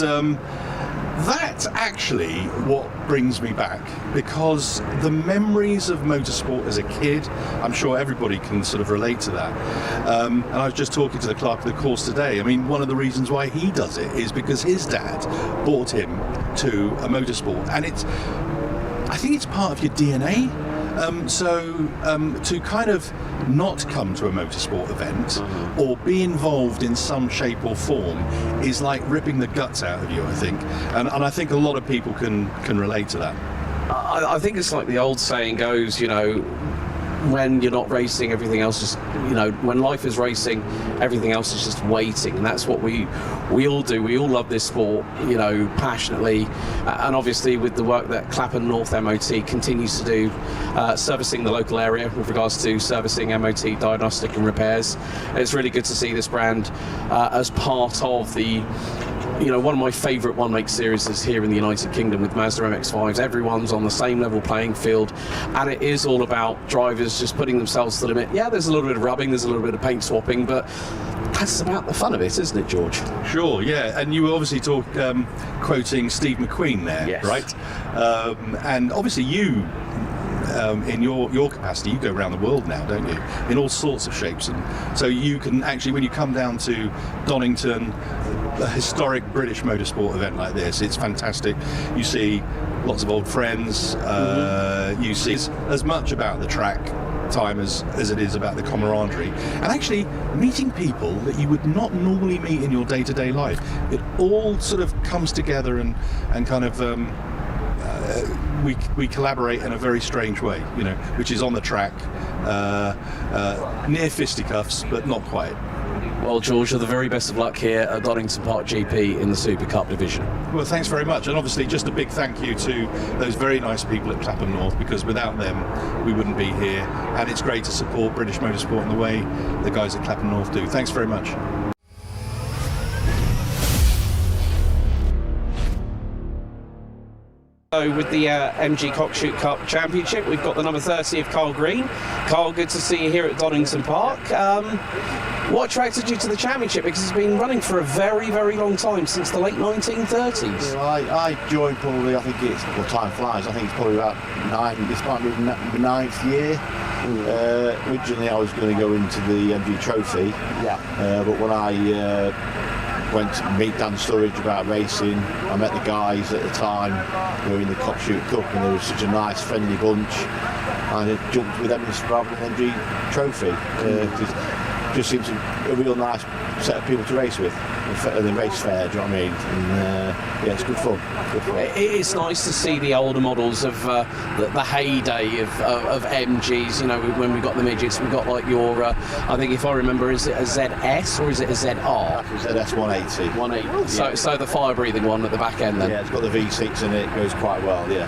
that's actually what brings me back, because the memories of motorsport as a kid, I'm sure everybody can sort of relate to that. And I was just talking to the clerk of the course today. I mean, one of the reasons why he does it is because his dad brought him to a motorsport, and I think it's part of your DNA. To kind of not come to a motorsport event or be involved in some shape or form is like ripping the guts out of you, I think. And I think a lot of people can relate to that. I think it's like the old saying goes, you know, when you're not racing, everything else is, you know, when life is racing, everything else is just waiting, and that's what we all do. We all love this sport, you know, passionately, and obviously with the work that Clapham North MOT continues to do, servicing the local area with regards to servicing, MOT, diagnostic and repairs. It's really good to see this brand as part of the, you know, one of my favourite one-make series is here in the United Kingdom with Mazda MX-5s. Everyone's on the same level playing field, and it is all about drivers just putting themselves to the limit. Yeah, there's a little bit of rubbing, there's a little bit of paint swapping, but that's about the fun of it, isn't it, George? Sure, yeah. And you were obviously quoting Steve McQueen there, yes. right? And obviously you, in your capacity, you go around the world now, don't you? In all sorts of shapes. And so you can actually, when you come down to Donington, a historic British motorsport event like this, it's fantastic. You see lots of old friends. You see as much about the track time as it is about the camaraderie, and actually meeting people that you would not normally meet in your day-to-day life. It all sort of comes together and kind of we collaborate in a very strange way, you know, which is on the track, near fisticuffs, but not quite. Well, George, you're the very best of luck here at Donington Park GP in the SuperCup division. Well, thanks very much, and obviously just a big thank you to those very nice people at Clapham North, because without them we wouldn't be here, and it's great to support British motorsport in the way the guys at Clapham North do. Thanks very much. So with the MG Cockshoot Cup Championship, we've got the number 30 of Carl Green. Carl, good to see you here at Donington Park. What attracted you to the championship? Because it's been running for a very, very long time, since the late 1930s. Well, I joined probably, I think it's, well, time flies, I think it's probably about this might be the ninth year. Originally I was going to go into the MG Trophy, but when I went to meet Dan Sturridge about racing, I met the guys at the time who were in the Cockshoot Cup, and they were such a nice, friendly bunch, and I jumped with them rather than MG Trophy. Just seems a real nice set of people to race with. The race fair, do you know what I mean? And yeah, it's good fun. It is nice to see the older models of the heyday of MGs. You know, when we got the midgets, we got like your, I think if I remember, is it a ZS or is it a ZR? ZS 180. 180. So the fire-breathing one at the back end then. Yeah, it's got the V6 in it. It goes quite well. Yeah.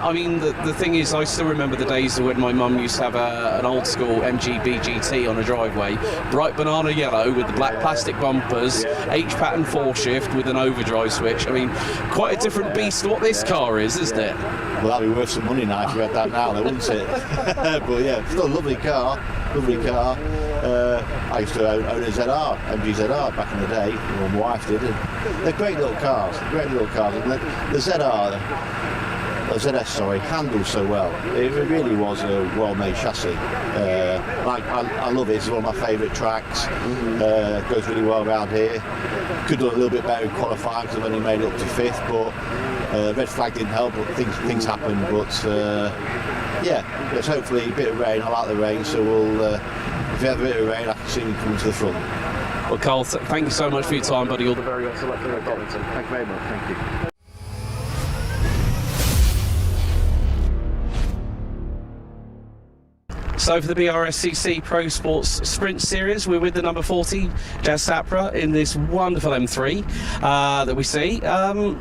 I mean, the thing is, I still remember the days when my mum used to have an old school MG BGT on a driveway, bright banana yellow with the black plastic bumpers, H-pattern 4-shift with an overdrive switch. I mean, quite a different beast to what this car is, isn't it? Well, that'd be worth some money now if you had that now, though, wouldn't it? But yeah, still a lovely car. Lovely car. I used to own a ZR, MG ZR back in the day. Well, my wife did. And they're great little cars. And the ZR, the ZS, sorry, handles so well. It really was a well-made chassis. I love it. It's one of my favourite tracks. Goes really well around here. Could have done a little bit better in qualifying because I've only made it up to 5th, but red flag didn't help. But things happened. But yeah, there's hopefully a bit of rain. I like the rain, so we'll. If you have a bit of rain, I can see you coming to the front. Well, Carl, thank you so much for your time, buddy. All the very best of luck here at Donington. Thank you very much. Thank you. So for the Brscc Pro Sports Sprint Series, we're with the number 40, Jazz Sapra, in this wonderful M3 that we see. How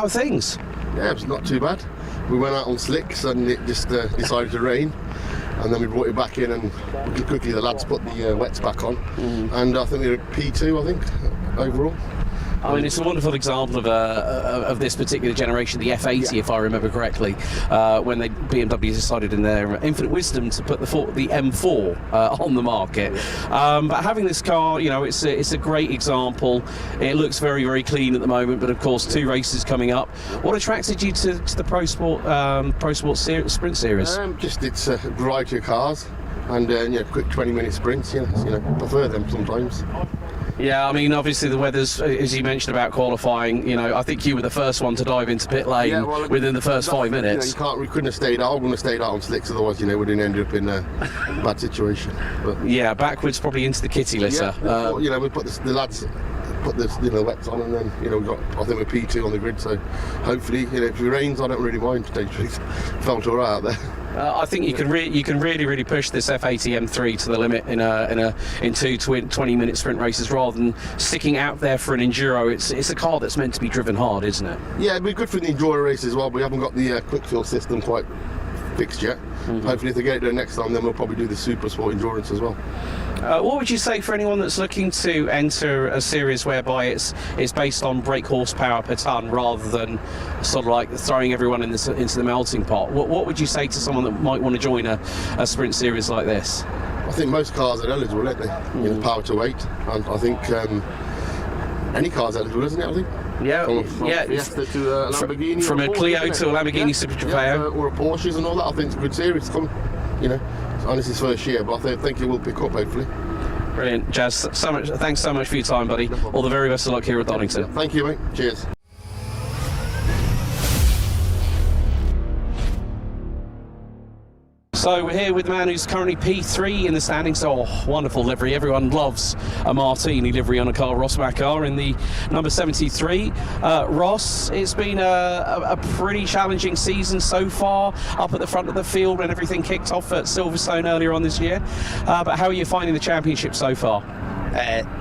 are things? Yeah, it's not too bad. We went out on slicks and it just decided to rain. And then we brought it back in, and quickly the lads put the wets back on. And I think we were at P2, I think, overall. I mean, it's a wonderful example of this particular generation, the F80, if I remember correctly, when BMW decided in their infinite wisdom to put the M4 on the market. But having this car, you know, it's a great example. It looks very, very clean at the moment, but of course, 2 races coming up. What attracted you to the Pro Sport Sprint Series? Just it's a variety of cars, and quick 20-minute sprints. Prefer them sometimes. Yeah, I mean, obviously the weather's, as you mentioned about qualifying, you know, I think you were the first one to dive into pit lane within the first 5 minutes. We couldn't have stayed out. I wouldn't have stayed out on slicks, otherwise, we'd have ended up in a bad situation. But yeah, backwards probably into the kitty litter. Yeah, we put the lads put the wets on, and then we got, I think we're P2 on the grid. So hopefully, if it rains, I don't really mind. Felt all right out there. I think you can really push this F80 M3 to the limit in 2 20-minute sprint races rather than sticking out there for an enduro. It's a car that's meant to be driven hard, isn't it? Yeah, it'd be good for the enduro race as well. We haven't got the quick fill system quite fixed yet. Hopefully if they get it done next time, then we'll probably do the SuperSport endurance as well. What would you say for anyone that's looking to enter a series whereby it's based on brake horsepower per tonne rather than sort of like throwing everyone into the melting pot? What would you say to someone that might want to join a sprint series like this? I think most cars are eligible, aren't they? You know, power to weight, and I think any car's eligible, isn't it? I think. Yeah, from Fiesta to a Lamborghini. From a Clio to a Lamborghini Super Trofeo. Or a Porsches and all that. I think it's a good series. You know, and this is first year, but I think it will pick up hopefully. Brilliant, Jazz. Thanks so much for your time, buddy. All the very best of luck here at Donington. Thank you, mate. Cheers. So we're here with the man who's currently P3 in the standings. Oh, wonderful livery. Everyone loves a Martini livery on a car. Ross Mackar in the number 73. Ross, it's been a pretty challenging season so far, up at the front of the field when everything kicked off at Silverstone earlier on this year. But how are you finding the championship so far?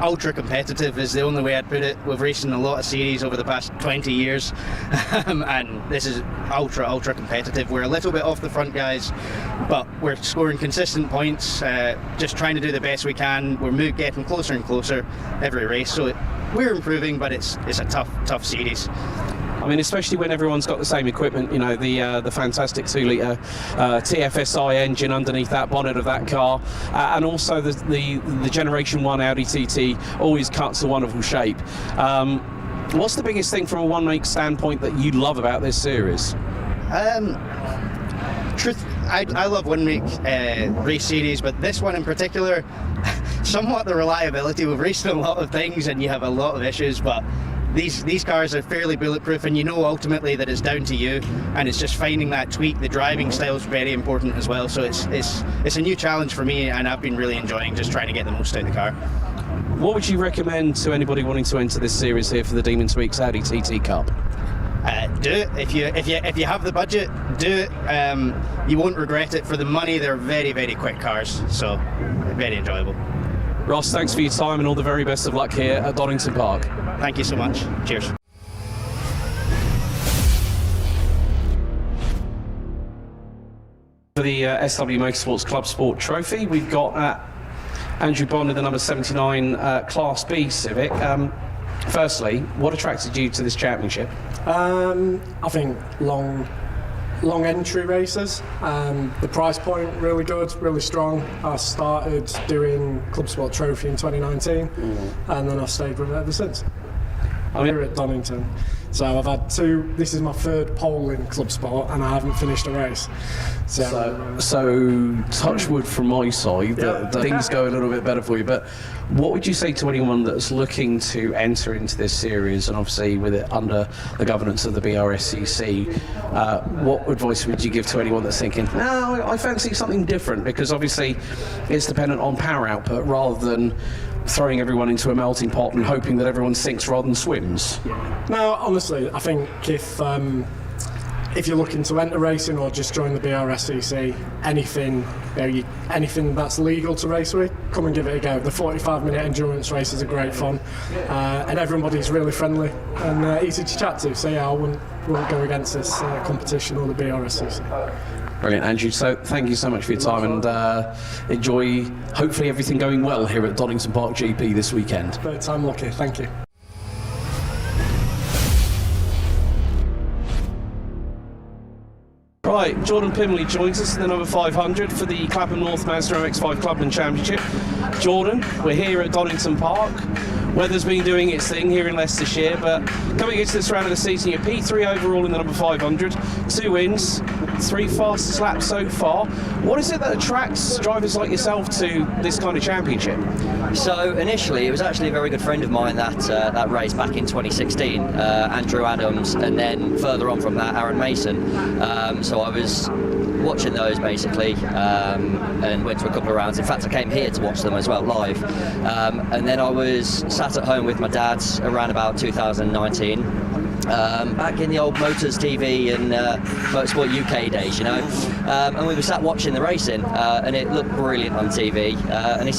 Ultra competitive is the only way I'd put it. We've raced in a lot of series over the past 20 years and this is ultra competitive. We're a little bit off the front guys, but we're scoring consistent points, just trying to do the best we can. We're getting closer and closer every race, so we're improving, but it's a tough series. I mean, especially when everyone's got the same equipment, you know, the fantastic 2-litre TFSI engine underneath that bonnet of that car, and also the Generation 1 Audi TT always cuts a wonderful shape. What's the biggest thing from a one-make standpoint that you love about this series? I love one-make race series, but this one in particular, somewhat the reliability. We've raced a lot of things and you have a lot of issues, but these cars are fairly bulletproof, and you know ultimately that it's down to you, and it's just finding that tweak. The driving style is very important as well, so it's a new challenge for me, and I've been really enjoying just trying to get the most out of the car. What would you recommend to anybody wanting to enter this series here for the Demon Tweeks Audi TT Cup? Do it if you have the budget. Do it. You won't regret it. For the money, they're very quick cars, so very enjoyable. Ross, thanks for your time and all the very best of luck here at Donington Park. Thank you so much. Cheers. For the SW Motorsports Club Sport Trophy, we've got Andrew Bond in the number 79 Class B Civic. Firstly, what attracted you to this championship? I think long entry races. The price point really good, really strong. I started doing Club Sport Trophy in 2019 and then I've stayed with it ever since. I'm here at Donington. So I've had this is my third pole in Club Sport and I haven't finished a race. So touch wood from my side that things go a little bit better for you, but what would you say to anyone that's looking to enter into this series, and obviously with it under the governance of the Brscc, what advice would you give to anyone that's thinking, no, I fancy something different, because obviously it's dependent on power output rather than throwing everyone into a melting pot and hoping that everyone sinks rather than swims? No, honestly, I think if you're looking to enter racing or just join the Brscc, anything that's legal to race with, come and give it a go. The 45-minute endurance races are great fun, and everybody's really friendly and easy to chat to. So yeah, I wouldn't go against this competition or the Brscc. Brilliant, Andrew. So thank you so much for your time, and enjoy, hopefully, everything going well here at Donington Park GP this weekend. Third time lucky. Thank you. Right, Jordan Pimley joins us in the number 500 for the Clapham North Mazda MX-5 Clubman Championship. Jordan, we're here at Donington Park. Weather's been doing its thing here in Leicestershire, but coming into this round of the season, you're P3 overall in the number 500, 2 wins, 3 fastest laps so far. What is it that attracts drivers like yourself to this kind of championship? So initially, it was actually a very good friend of mine that race back in 2016, Andrew Adams, and then further on from that, Aaron Mason. So I was watching those basically, and went to a couple of rounds. In fact, I came here to watch them as well live, and then I was sat at home with my dad around about 2019. Back in the old Motors TV and Motorsport UK days, you know, and we were sat watching the racing, and it looked brilliant on TV, and he said,